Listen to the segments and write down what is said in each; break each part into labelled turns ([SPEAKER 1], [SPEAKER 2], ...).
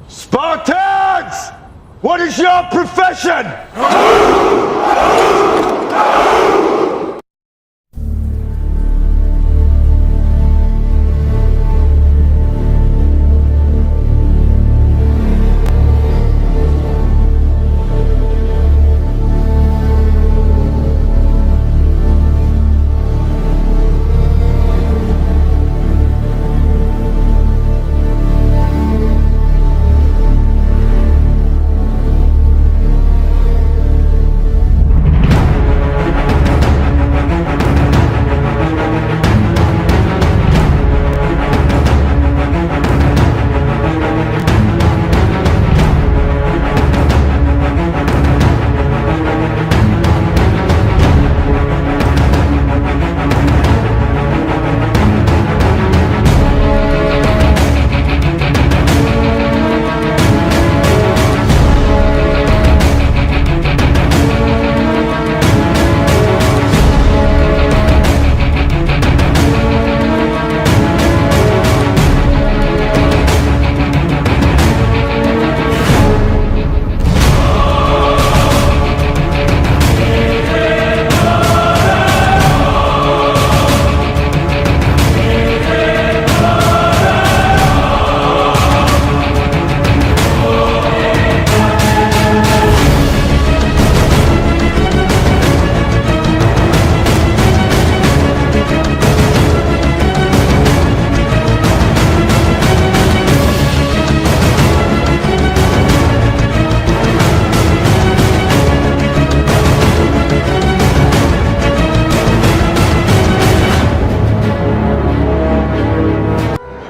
[SPEAKER 1] Spartans! What is your profession?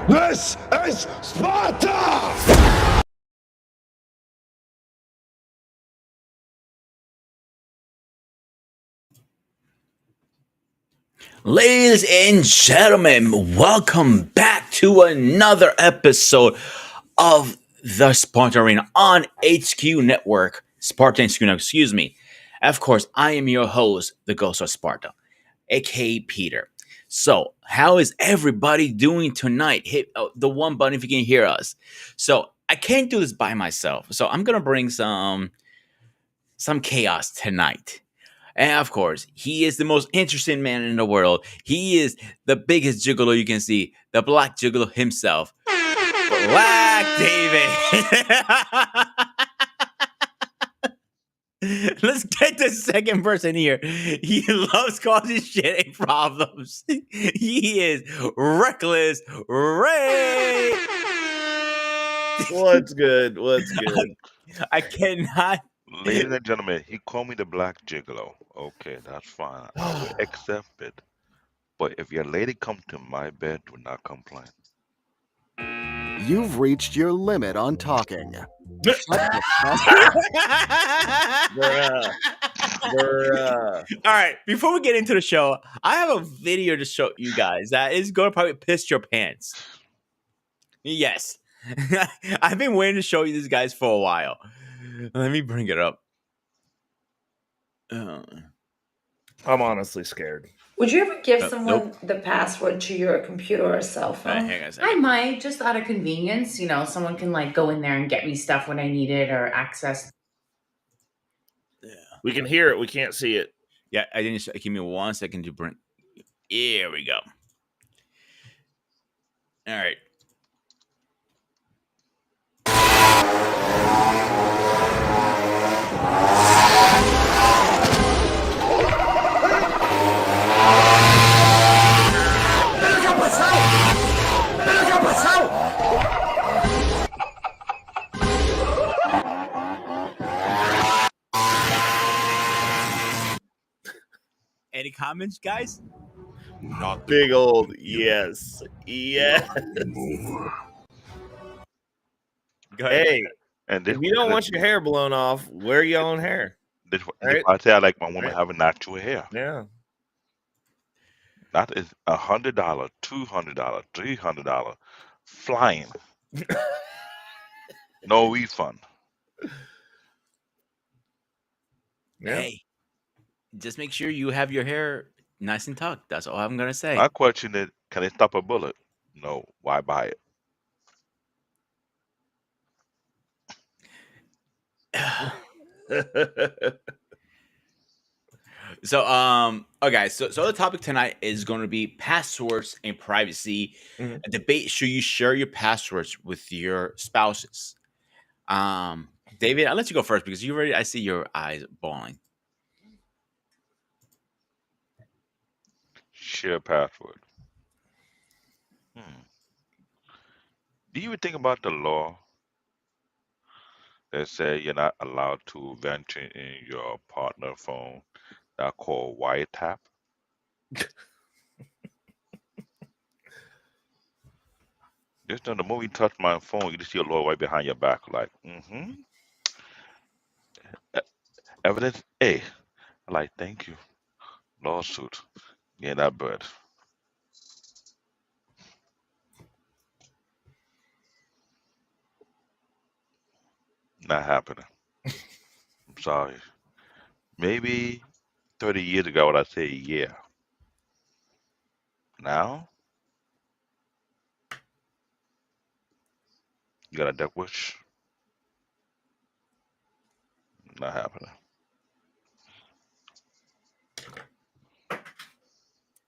[SPEAKER 1] This is Sparta!
[SPEAKER 2] Ladies and gentlemen, welcome back to another episode of the Spartan Arena on HQ Network. Spartan HQ Network, excuse me. Of course, I am your host, the Ghost of Sparta, aka Peter. So, how is everybody doing tonight? Hit the one button if you can hear us. So, I can't do this by myself. So, I'm gonna bring some chaos tonight. And of course, he is the most interesting man in the world. He is the biggest gigolo you can see, the black gigolo himself, Black David. Let's get the second person here. He loves causing shit and problems. He is Reckless Ray.
[SPEAKER 3] What's good? What's good?
[SPEAKER 2] I cannot.
[SPEAKER 4] Ladies and gentlemen, he called me the black gigolo. Okay, that's fine. I will accept it. But if your lady come to my bed, do not complain.
[SPEAKER 5] You've reached your limit on talking.
[SPEAKER 3] Bruh. Bruh.
[SPEAKER 2] All right, before we get into the show, I have a video to show you guys that is going to probably piss your pants. Yes. I've been waiting to show you these guys for a while. Let me bring it up.
[SPEAKER 3] I'm honestly scared.
[SPEAKER 6] Would you ever give
[SPEAKER 2] Nope.
[SPEAKER 6] someone the password to your computer or cell phone?
[SPEAKER 2] Hang on a
[SPEAKER 7] I
[SPEAKER 2] second.
[SPEAKER 7] might, just out of convenience. Someone can like go in there and get me stuff when I need it or access.
[SPEAKER 3] We can hear it. We can't see it.
[SPEAKER 2] Yeah, I didn't. Give me 1 second to bring. Here we go. All right. Any comments, guys?
[SPEAKER 4] Not the
[SPEAKER 3] Big old yes. Yes.
[SPEAKER 2] Go ahead.
[SPEAKER 3] Hey,
[SPEAKER 4] and this,
[SPEAKER 3] if you don't want your hair blown off, wear your own hair.
[SPEAKER 4] this,
[SPEAKER 3] right?
[SPEAKER 4] I say I like my woman
[SPEAKER 3] Right.
[SPEAKER 4] having natural hair.
[SPEAKER 3] Yeah.
[SPEAKER 4] That is $100, $200, $300 flying. No refund.
[SPEAKER 3] Yeah.
[SPEAKER 2] Hey, just make sure you have your hair nice and tucked. That's all I'm gonna say.
[SPEAKER 4] My question is, can it stop a bullet? No. Why buy it?
[SPEAKER 2] So, okay, so the topic tonight is going to be passwords and privacy.
[SPEAKER 3] Mhm.
[SPEAKER 2] A debate: should you share your passwords with your spouses? David, I'll let you go first because you already. I see your eyes bawling.
[SPEAKER 4] Share password. Hmm. Do you even think about the law that say you're not allowed to venture in your partner phone that called wiretap? Just know the moment you touch my phone, you just see a lawyer right behind your back, like, evidence A. I'm like, thank you. Lawsuit. Yeah, that bird. Not happening. I'm sorry. Maybe 30 years ago, would I say yeah. Now, you got a death wish? Not happening.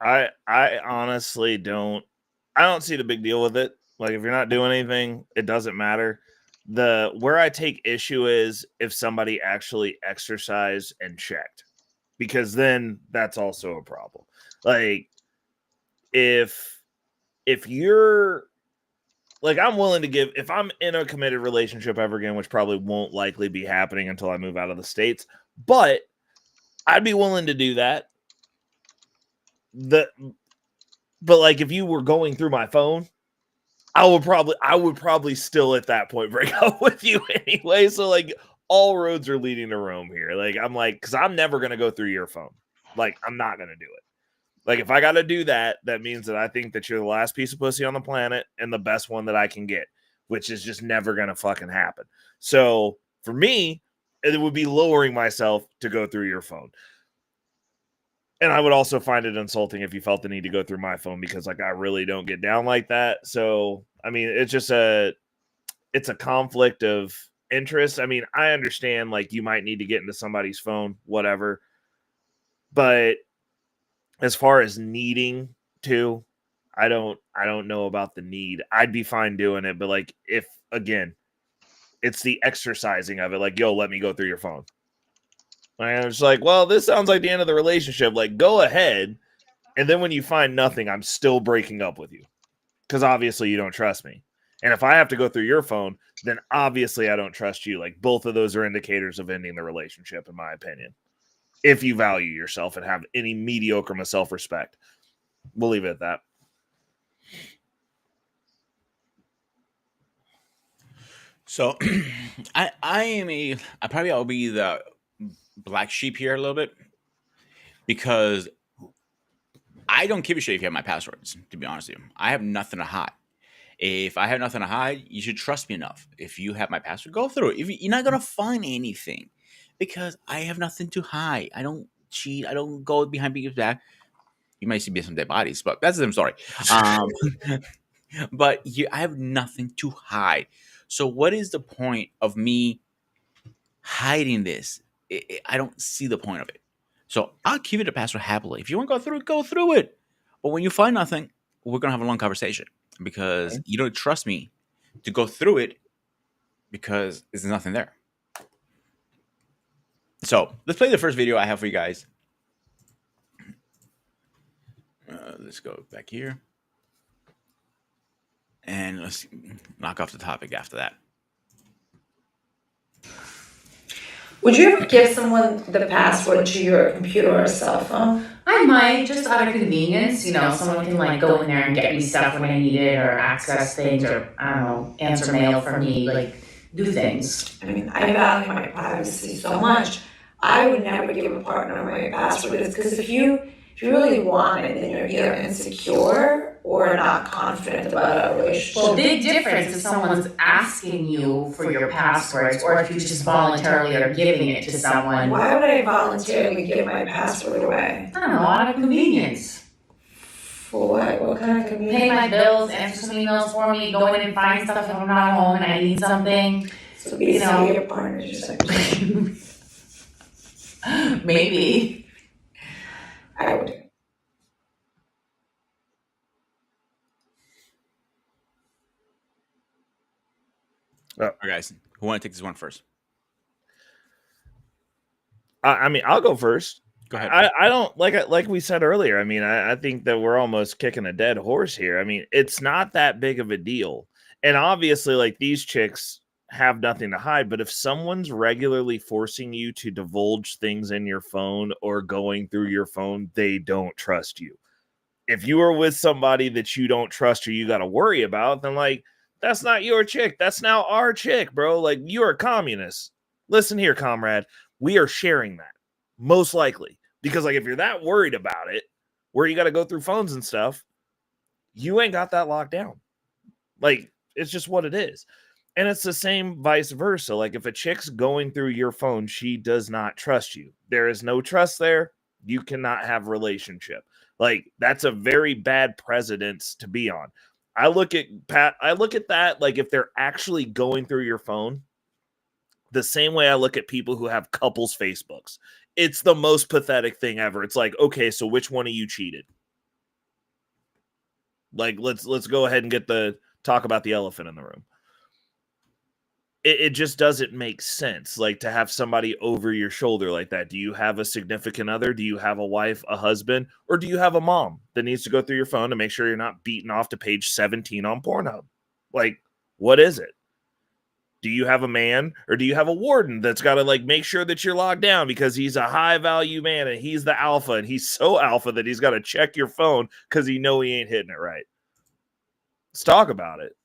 [SPEAKER 3] I honestly don't. I don't see the big deal with it. Like if you're not doing anything, it doesn't matter. The where I take issue is if somebody actually exercised and checked, because then that's also a problem. Like if you're like I'm willing to give if I'm in a committed relationship ever again, which probably won't likely be happening until I move out of the States, but I'd be willing to do that. The but like if you were going through my phone, I would probably still at that point break up with you anyway. So like all roads are leading to Rome here. Like I'm like, because I'm never gonna go through your phone. Like I'm not gonna do it. Like if I gotta do that, that means that I think that you're the last piece of pussy on the planet and the best one that I can get, which is just never gonna fucking happen. So for me, it would be lowering myself to go through your phone. And I would also find it insulting if you felt the need to go through my phone because like I really don't get down like that. So I mean, it's a conflict of interest. I mean, I understand like you might need to get into somebody's phone, whatever. But as far as needing to, I don't know about the need. I'd be fine doing it, but like if again, it's the exercising of it, like, yo, let me go through your phone. And it's like, well, this sounds like the end of the relationship. Like, go ahead. And then when you find nothing, I'm still breaking up with you. Because obviously you don't trust me. And if I have to go through your phone, then obviously I don't trust you. Like, both of those are indicators of ending the relationship, in my opinion. If you value yourself and have any mediocre of self-respect. We'll leave it at that.
[SPEAKER 2] So, I'll be the black sheep here a little bit because I don't give a shit if you have my passwords. To be honest with you, I have nothing to hide. If I have nothing to hide, you should trust me enough. If you have my password, go through it. If you're not gonna find anything, because I have nothing to hide. I don't cheat. I don't go behind people's back. You might see some dead bodies, but that's them. Sorry. But I have nothing to hide. So what is the point of me hiding this? I don't see the point of it. So I'll give it a password happily. If you want to go through it. But when you find nothing, we're gonna have a long conversation because you don't trust me to go through it because there's nothing there. So let's play the first video I have for you guys. Let's go back here. And let's knock off the topic after that.
[SPEAKER 6] Would you ever give someone the password to your computer or cell phone?
[SPEAKER 7] I might, just out of convenience. Someone can like go in there and get me stuff when I need it, or access things, or I don't know, answer mail for me, like do things.
[SPEAKER 6] I mean, I value my privacy so much. I would never give a partner my password because if you really want it, then you're either insecure or not confident about a relationship.
[SPEAKER 7] Well, big difference if someone's asking you for your passwords, or if you just voluntarily are giving it to someone.
[SPEAKER 6] Why would I voluntarily give my password away?
[SPEAKER 7] I don't know, out of convenience.
[SPEAKER 6] For what? What kind of convenience?
[SPEAKER 7] Pay my bills, answer some emails for me, go in and find stuff if I'm not home and I need something.
[SPEAKER 6] So basically, your partner's just like.
[SPEAKER 7] Maybe.
[SPEAKER 6] I would.
[SPEAKER 2] All right, guys, who want to take this one first?
[SPEAKER 3] I mean, I'll go first.
[SPEAKER 2] Go ahead.
[SPEAKER 3] I don't like we said earlier. I mean, I think that we're almost kicking a dead horse here. I mean, it's not that big of a deal, and obviously, like these chicks have nothing to hide. But if someone's regularly forcing you to divulge things in your phone or going through your phone, they don't trust you. If you are with somebody that you don't trust or you got to worry about, then like that's not your chick. That's now our chick, bro. Like you're a communist. Listen here, comrade. We are sharing that most likely because like if you're that worried about it, where you got to go through phones and stuff, you ain't got that locked down. Like it's just what it is. And it's the same vice versa. Like if a chick's going through your phone, she does not trust you. There is no trust there. You cannot have relationship. Like that's a very bad precedence to be on. I look at that like if they're actually going through your phone, the same way I look at people who have couples Facebooks. It's the most pathetic thing ever. It's like, okay, so which one of you cheated? Like let's go ahead and talk about the elephant in the room. It just doesn't make sense like to have somebody over your shoulder like that. Do you have a significant other? Do you have a wife, a husband, or do you have a mom that needs to go through your phone to make sure you're not beaten off to page 17 on Pornhub? Like, what is it? Do you have a man or do you have a warden that's got to like make sure that you're locked down because he's a high value man and he's the alpha and he's so alpha that he's got to check your phone because he ain't hitting it right? Let's talk about it.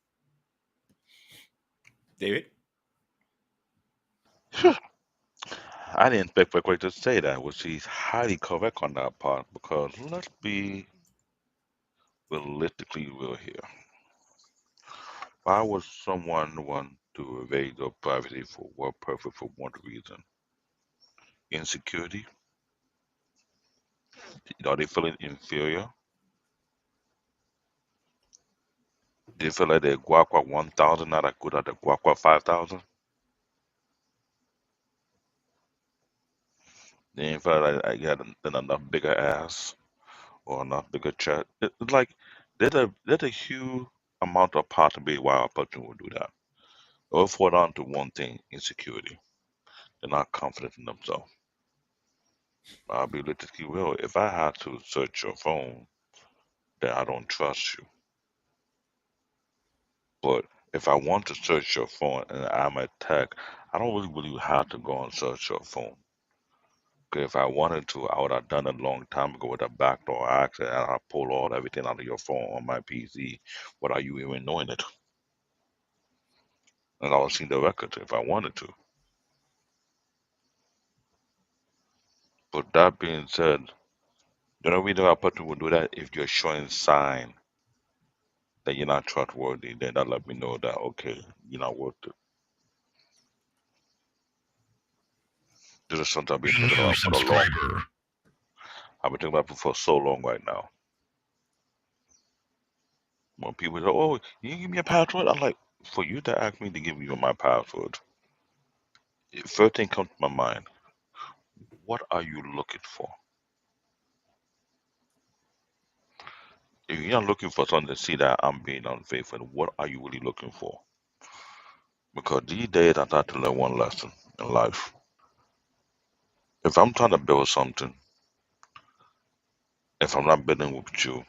[SPEAKER 2] David?
[SPEAKER 4] I didn't expect Quick to say that, which he's highly correct on that part, because let's be realistically real here. Why would someone want to evade their privacy for what purpose for one reason? Insecurity? Are they feeling inferior? They feel like their Guaqua 1000 not as good as the Guaqua 5000? They ain't feel like I got enough bigger ass or enough bigger chest. It's like there's a huge amount of possibility why a person would do that. It will fall down to one thing: insecurity. They're not confident in themselves. I'll be literally real. If I had to search your phone, then I don't trust you. But if I want to search your phone and I'm attacked, I don't really have to go and search your phone. Because if I wanted to, I would have done it a long time ago with a backdoor access and I pull everything out of your phone on my PC without you even knowing it. And I would see the records if I wanted to. But that being said, the only reason why a person would do that if you're showing sign that you're not trustworthy, then that let me know that okay, you're not worth it. This is something I've been thinking about for a long. I've been thinking about it for so long right now. When people say, "Oh, you can give me a password," I'm like, for you to ask me to give you my password, first thing comes to my mind: what are you looking for? If you're not looking for something to see that I'm being unfaithful, what are you really looking for? Because these days I start to learn one lesson in life. If I'm trying to build something, if I'm not building with you,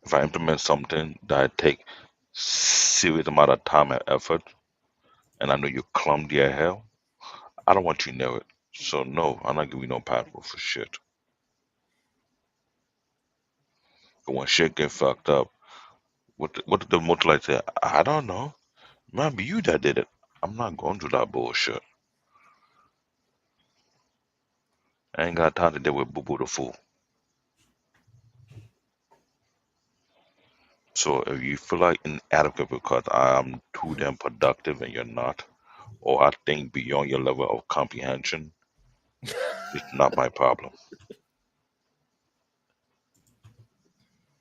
[SPEAKER 4] if I implement something that take serious amount of time and effort, and I know you're clumsy as hell, I don't want you near it. So no, I'm not giving you no password for shit. But when shit get fucked up, what did the motor say? I don't know. Might be you that did it. I'm not going through that bullshit. I ain't got time to deal with Boo Boo the Fool. So if you feel like inadequate because I'm too damn productive and you're not, or I think beyond your level of comprehension, it's not my problem.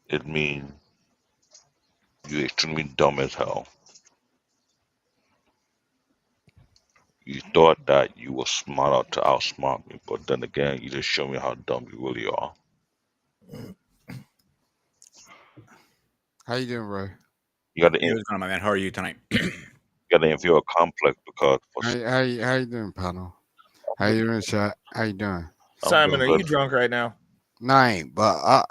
[SPEAKER 4] It means you're extremely dumb as hell. You thought that you were smart enough to outsmart me, but then again, you just show me how dumb you really are.
[SPEAKER 8] How you doing, Ray?
[SPEAKER 4] You got the
[SPEAKER 2] Hey, what's going on, my man? How are you tonight?
[SPEAKER 4] inferior complex because for
[SPEAKER 8] How you doing, panel? How you doing, chat? How you doing?
[SPEAKER 4] I'm
[SPEAKER 3] Simon,
[SPEAKER 4] doing
[SPEAKER 3] are
[SPEAKER 4] good.
[SPEAKER 3] you drunk right now?
[SPEAKER 8] No, I ain't, but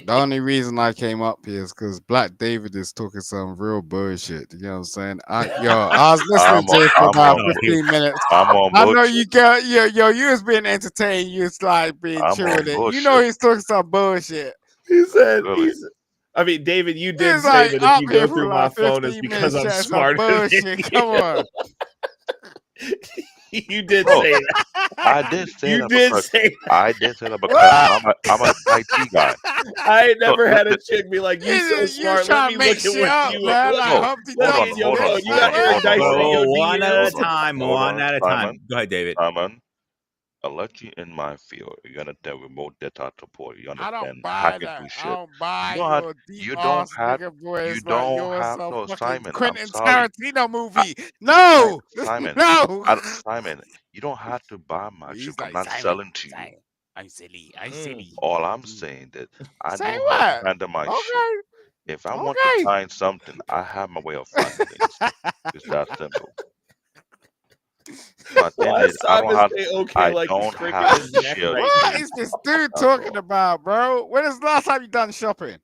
[SPEAKER 8] the only reason I came up here is because Black David is talking some real bullshit. You know what I'm saying? I was listening to it for about 15 minutes.
[SPEAKER 4] I'm on
[SPEAKER 8] I know
[SPEAKER 4] bullshit.
[SPEAKER 8] you got you was being entertained. You was like being
[SPEAKER 4] I'm
[SPEAKER 8] chill
[SPEAKER 4] on
[SPEAKER 8] with it. You
[SPEAKER 4] bullshit.
[SPEAKER 8] know he's talking some bullshit.
[SPEAKER 3] He said,
[SPEAKER 4] Really?
[SPEAKER 3] I mean, David, you did
[SPEAKER 8] He's
[SPEAKER 3] say
[SPEAKER 8] like
[SPEAKER 3] that if
[SPEAKER 8] up
[SPEAKER 3] you
[SPEAKER 8] here
[SPEAKER 3] go
[SPEAKER 8] for
[SPEAKER 3] through my
[SPEAKER 8] like
[SPEAKER 3] phone, it's
[SPEAKER 8] 15
[SPEAKER 3] because
[SPEAKER 8] minutes
[SPEAKER 3] I'm
[SPEAKER 8] chatting some
[SPEAKER 3] smarter than
[SPEAKER 8] bullshit.
[SPEAKER 3] you.
[SPEAKER 8] Come on.
[SPEAKER 3] You did
[SPEAKER 4] Bro,
[SPEAKER 3] say that.
[SPEAKER 4] I did say
[SPEAKER 3] You
[SPEAKER 4] that
[SPEAKER 3] did
[SPEAKER 4] because
[SPEAKER 3] say that.
[SPEAKER 4] I did say that because I'm a IT guy.
[SPEAKER 3] I ain't
[SPEAKER 4] So
[SPEAKER 3] never had a
[SPEAKER 4] listen,
[SPEAKER 3] chick be like, "You so
[SPEAKER 8] You
[SPEAKER 3] smart. Let
[SPEAKER 8] trying
[SPEAKER 3] me
[SPEAKER 8] to make
[SPEAKER 3] look at
[SPEAKER 8] shit
[SPEAKER 3] what
[SPEAKER 8] up,
[SPEAKER 3] you
[SPEAKER 8] man.
[SPEAKER 3] look
[SPEAKER 8] Like
[SPEAKER 3] at.
[SPEAKER 8] Humpty
[SPEAKER 3] Look
[SPEAKER 8] Dumpty.
[SPEAKER 3] at your phone. You got
[SPEAKER 8] What?
[SPEAKER 3] Paradise in your
[SPEAKER 2] One at a
[SPEAKER 3] DMs.
[SPEAKER 2] time.
[SPEAKER 4] hold
[SPEAKER 2] One
[SPEAKER 4] on,
[SPEAKER 2] at a
[SPEAKER 4] Simon.
[SPEAKER 2] time. Go ahead, David.
[SPEAKER 4] Simon, I let you in my field. You understand remote data support. You
[SPEAKER 8] I don't
[SPEAKER 4] understand
[SPEAKER 8] buy
[SPEAKER 4] hacking
[SPEAKER 8] that.
[SPEAKER 4] through
[SPEAKER 8] I
[SPEAKER 4] shit.
[SPEAKER 8] don't buy
[SPEAKER 4] You don't have
[SPEAKER 8] your deep
[SPEAKER 4] you don't
[SPEAKER 8] ass
[SPEAKER 4] have
[SPEAKER 8] nigga
[SPEAKER 4] you
[SPEAKER 8] voice like
[SPEAKER 4] don't
[SPEAKER 8] yours
[SPEAKER 4] have
[SPEAKER 8] some
[SPEAKER 4] no
[SPEAKER 8] fucking
[SPEAKER 4] Simon. I'm
[SPEAKER 8] Quentin
[SPEAKER 4] sorry.
[SPEAKER 8] Tarantino
[SPEAKER 4] I,
[SPEAKER 8] movie. No,
[SPEAKER 4] Simon,
[SPEAKER 8] no.
[SPEAKER 4] Simon, you don't have to buy my
[SPEAKER 8] He's
[SPEAKER 4] chip. I'm
[SPEAKER 8] like
[SPEAKER 4] not
[SPEAKER 8] Simon.
[SPEAKER 4] selling to you.
[SPEAKER 8] I'm silly. I'm
[SPEAKER 3] Mm.
[SPEAKER 8] silly.
[SPEAKER 4] All I'm saying that I
[SPEAKER 8] Say
[SPEAKER 4] know how to
[SPEAKER 8] what?
[SPEAKER 4] handle my shit.
[SPEAKER 8] Okay.
[SPEAKER 4] If I want to
[SPEAKER 8] Okay.
[SPEAKER 4] find something, I have my way of finding things. It's that simple. My thing
[SPEAKER 3] Why
[SPEAKER 4] is,
[SPEAKER 3] is Simon say okay like he's
[SPEAKER 4] don't
[SPEAKER 3] scraping
[SPEAKER 4] have
[SPEAKER 3] his
[SPEAKER 4] to
[SPEAKER 3] neck
[SPEAKER 4] share
[SPEAKER 3] right
[SPEAKER 8] What
[SPEAKER 3] now?
[SPEAKER 8] is this dude
[SPEAKER 4] That's
[SPEAKER 8] talking
[SPEAKER 4] all.
[SPEAKER 8] about, bro? When is the last time you done shopping?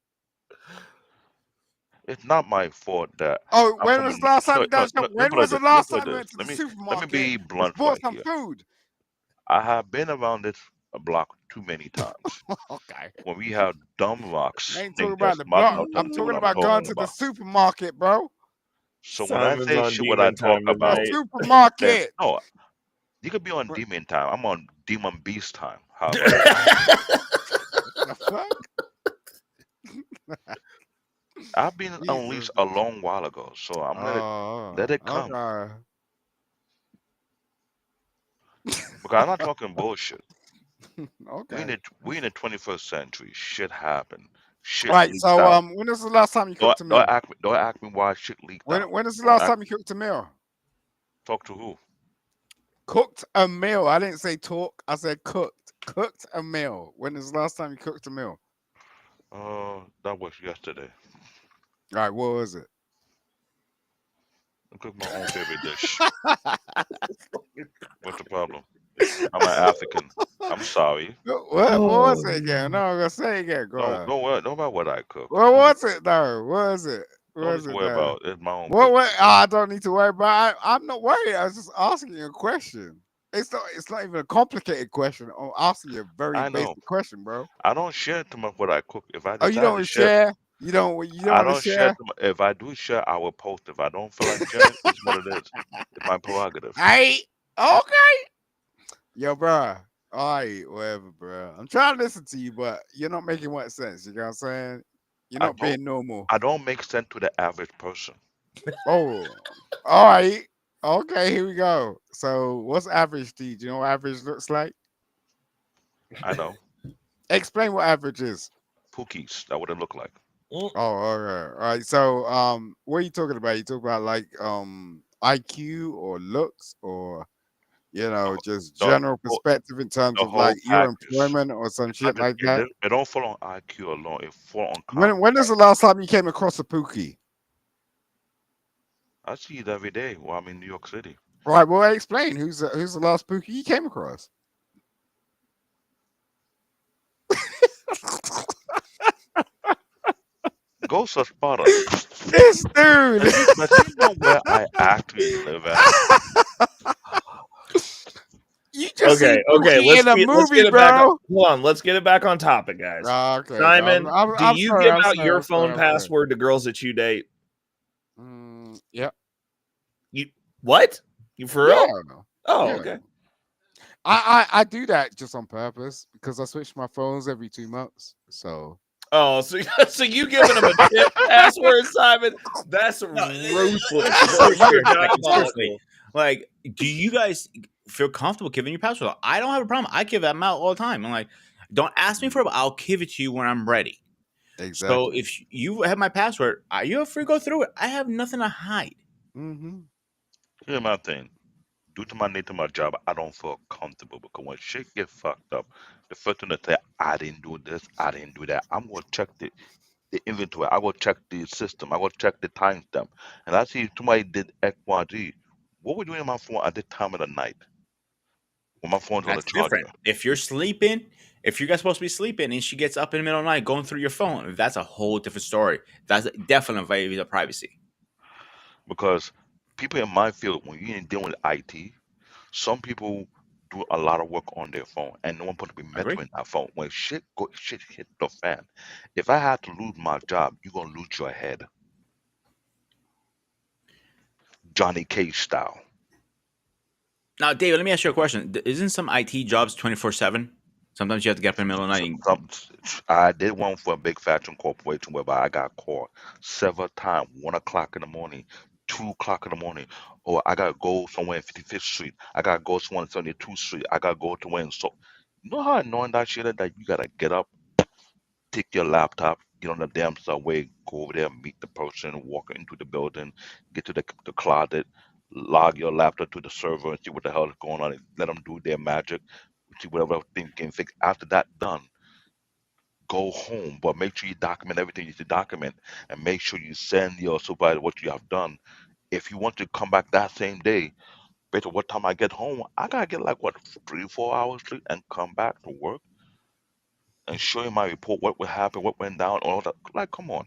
[SPEAKER 4] It's not my fault that
[SPEAKER 8] Oh,
[SPEAKER 4] I'm
[SPEAKER 8] when
[SPEAKER 4] from a
[SPEAKER 8] was the last time
[SPEAKER 4] no
[SPEAKER 8] you done
[SPEAKER 4] no.
[SPEAKER 8] shopping?
[SPEAKER 4] Let me
[SPEAKER 8] When
[SPEAKER 4] put it
[SPEAKER 8] was the
[SPEAKER 4] this. Let me
[SPEAKER 8] last
[SPEAKER 4] put
[SPEAKER 8] time
[SPEAKER 4] it
[SPEAKER 8] you
[SPEAKER 4] this.
[SPEAKER 8] went to the
[SPEAKER 4] Let me
[SPEAKER 8] supermarket
[SPEAKER 4] be
[SPEAKER 8] and
[SPEAKER 4] blunt
[SPEAKER 8] bought
[SPEAKER 4] right
[SPEAKER 8] some
[SPEAKER 4] here.
[SPEAKER 8] food?
[SPEAKER 4] I have been around this block too many times.
[SPEAKER 8] Okay.
[SPEAKER 4] When we have dumb
[SPEAKER 8] I
[SPEAKER 4] rocks,
[SPEAKER 8] ain't talking
[SPEAKER 4] think
[SPEAKER 8] about
[SPEAKER 4] that's
[SPEAKER 8] the
[SPEAKER 4] smart
[SPEAKER 8] block.
[SPEAKER 4] enough to
[SPEAKER 8] I'm
[SPEAKER 4] do
[SPEAKER 8] talking
[SPEAKER 4] what I'm
[SPEAKER 8] about going
[SPEAKER 4] talking
[SPEAKER 8] to the
[SPEAKER 4] about.
[SPEAKER 8] supermarket, bro.
[SPEAKER 4] So when I
[SPEAKER 3] Simon's
[SPEAKER 4] say
[SPEAKER 3] on
[SPEAKER 4] shit, what I
[SPEAKER 3] demon
[SPEAKER 4] talk
[SPEAKER 3] time
[SPEAKER 8] The
[SPEAKER 4] about,
[SPEAKER 3] tonight.
[SPEAKER 4] then
[SPEAKER 8] supermarket.
[SPEAKER 4] no, you could be on demon time. I'm on demon beast time. How about that?
[SPEAKER 8] The fuck?
[SPEAKER 4] I've been
[SPEAKER 8] Jesus.
[SPEAKER 4] unleashed a long while ago, so I'm let
[SPEAKER 8] Oh,
[SPEAKER 4] it come.
[SPEAKER 8] okay.
[SPEAKER 4] Because I'm not talking bullshit.
[SPEAKER 8] Okay.
[SPEAKER 4] We in the 21st century. Shit happened. Shit
[SPEAKER 8] Right.
[SPEAKER 4] leaks
[SPEAKER 8] So,
[SPEAKER 4] out.
[SPEAKER 8] when was the last time you cooked a meal?
[SPEAKER 4] Don't ask me why shit leaked out.
[SPEAKER 8] When is the
[SPEAKER 4] Don't
[SPEAKER 8] last
[SPEAKER 4] ask,
[SPEAKER 8] time you cooked a meal?
[SPEAKER 4] talk to who?
[SPEAKER 8] Cooked a meal. I didn't say talk. I said cooked. Cooked a meal. When is the last time you cooked a meal?
[SPEAKER 4] That was yesterday.
[SPEAKER 8] All right. What was it?
[SPEAKER 4] I cooked my own favorite dish. What's the problem? I'm an African. I'm sorry.
[SPEAKER 8] What was it again? No, I'm gonna say it again. Go on.
[SPEAKER 4] Don't worry what I cook.
[SPEAKER 8] What was it though? What was it? What
[SPEAKER 4] Don't need
[SPEAKER 8] was
[SPEAKER 4] to
[SPEAKER 8] it
[SPEAKER 4] worry
[SPEAKER 8] though?
[SPEAKER 4] about it. It's my own
[SPEAKER 8] What?
[SPEAKER 4] business.
[SPEAKER 8] I don't need to worry about. I'm not worried. I was just asking you a question. It's not. It's not even a complicated question. I'm asking you a very
[SPEAKER 4] I know.
[SPEAKER 8] basic question, bro.
[SPEAKER 4] I don't share too much what I cook. If I
[SPEAKER 8] Oh, you
[SPEAKER 4] decide to
[SPEAKER 8] don't
[SPEAKER 4] share,
[SPEAKER 8] share. You don't. You don't
[SPEAKER 4] I
[SPEAKER 8] want to
[SPEAKER 4] don't share
[SPEAKER 8] share.
[SPEAKER 4] too much. If I do share, I will post. If I don't feel like sharing, it's what it is. It's my prerogative.
[SPEAKER 8] Hey. Okay. Yo, bro. All right, whatever, bro. I'm trying to listen to you, but you're not making much sense. You know what I'm saying? You're
[SPEAKER 4] I
[SPEAKER 8] not
[SPEAKER 4] don't.
[SPEAKER 8] being normal.
[SPEAKER 4] I don't make sense to the average person.
[SPEAKER 8] Oh, all right. Okay, here we go. So, what's average to you? Do you know what average looks like?
[SPEAKER 4] I know.
[SPEAKER 8] Explain what average is.
[SPEAKER 4] Pookies. That what it look like.
[SPEAKER 8] Oh, all right. All right. So, what are you talking about? You talk about like IQ or looks or just
[SPEAKER 4] The
[SPEAKER 8] general
[SPEAKER 4] whole,
[SPEAKER 8] perspective in terms
[SPEAKER 4] the
[SPEAKER 8] of
[SPEAKER 4] whole
[SPEAKER 8] like your
[SPEAKER 4] package.
[SPEAKER 8] employment or some shit like that.
[SPEAKER 4] It don't fall on IQ alone. It fall on common
[SPEAKER 8] When is the
[SPEAKER 4] sense.
[SPEAKER 8] last time you came across a Pookie?
[SPEAKER 4] I see it every day while I'm in New York City.
[SPEAKER 8] Right. Well, explain who's the last Pookie you came across.
[SPEAKER 4] Go to Sparta.
[SPEAKER 8] This dude.
[SPEAKER 4] But you know where I actually live at?
[SPEAKER 8] You just see
[SPEAKER 3] Okay,
[SPEAKER 8] Pookie in a
[SPEAKER 3] let's
[SPEAKER 8] movie,
[SPEAKER 3] get it back on.
[SPEAKER 8] bro.
[SPEAKER 3] Hold on, let's get it back on topic, guys.
[SPEAKER 8] Okay.
[SPEAKER 3] Simon, do
[SPEAKER 8] I'm
[SPEAKER 3] you
[SPEAKER 8] sorry.
[SPEAKER 3] give
[SPEAKER 8] I'm
[SPEAKER 3] out
[SPEAKER 8] sorry.
[SPEAKER 3] your
[SPEAKER 8] I'm sorry.
[SPEAKER 3] phone
[SPEAKER 8] I'm sorry.
[SPEAKER 3] password to girls that you date?
[SPEAKER 8] Yep.
[SPEAKER 3] You what? You for
[SPEAKER 8] Yeah.
[SPEAKER 3] real? Oh,
[SPEAKER 8] Yeah.
[SPEAKER 3] okay.
[SPEAKER 8] I do that just on purpose because I switch my phones every 2 months. So
[SPEAKER 3] Oh, so so you giving them a tip password, Simon? That's
[SPEAKER 2] No,
[SPEAKER 3] ruthless,
[SPEAKER 2] seriously,
[SPEAKER 3] bro. You're
[SPEAKER 2] seriously.
[SPEAKER 3] diabolical.
[SPEAKER 2] Like, do you guys feel comfortable giving your password? I don't have a problem. I give them out all the time. I'm like, don't ask me for it, but I'll give it to you when I'm ready. So
[SPEAKER 8] exactly.
[SPEAKER 2] if you have my password, you're free to go through it. I have nothing to hide.
[SPEAKER 8] Mm-hmm.
[SPEAKER 4] Here's my thing. Due to my nature of my job, I don't feel comfortable because when shit get fucked up, the first thing to say, I didn't do this, I didn't do that. I'm gonna check the inventory. I go check the system. I go check the timestamp. And I see somebody did X, Y, Z. What we doing on my phone at this time of the night when my phone's on the
[SPEAKER 2] That's
[SPEAKER 4] charger?
[SPEAKER 2] different. If you're sleeping, if you guys supposed to be sleeping and she gets up in the middle of the night going through your phone, that's a whole different story. That's definitely a violation of privacy.
[SPEAKER 4] Because people in my field, when you ain't dealing with IT, some people do a lot of work on their phone, and no one supposed to be
[SPEAKER 2] Agree?
[SPEAKER 4] mentoring that phone. When shit hit the fan, if I had to lose my job, you're gonna lose your head, Johnny Cage style.
[SPEAKER 2] Now, David, let me ask you a question. Isn't some IT jobs 24/7? Sometimes you have to get up in the middle of the
[SPEAKER 4] So,
[SPEAKER 2] night.
[SPEAKER 4] I did one for a big fashion corporation whereby I got called several times, 1 o'clock in the morning, 2 o'clock in the morning. Or I gotta go somewhere in 55th Street. I gotta go somewhere in 72th Street. I gotta go to where so you know how annoying that shit is that you gotta get up, take your laptop, get on the damn subway, go over there, meet the person, walk into the building, get to the closet, log your laptop to the server and see what the hell is going on and let them do their magic, see whatever thing can fix. After that done, go home, but make sure you document everything you need to document and make sure you send your supervisor what you have done. If you want to come back that same day, based on what time I get home, I gotta get like what 3 4 hours sleep and come back to work and show you my report, what would happen, what went down, all that. Like, come on,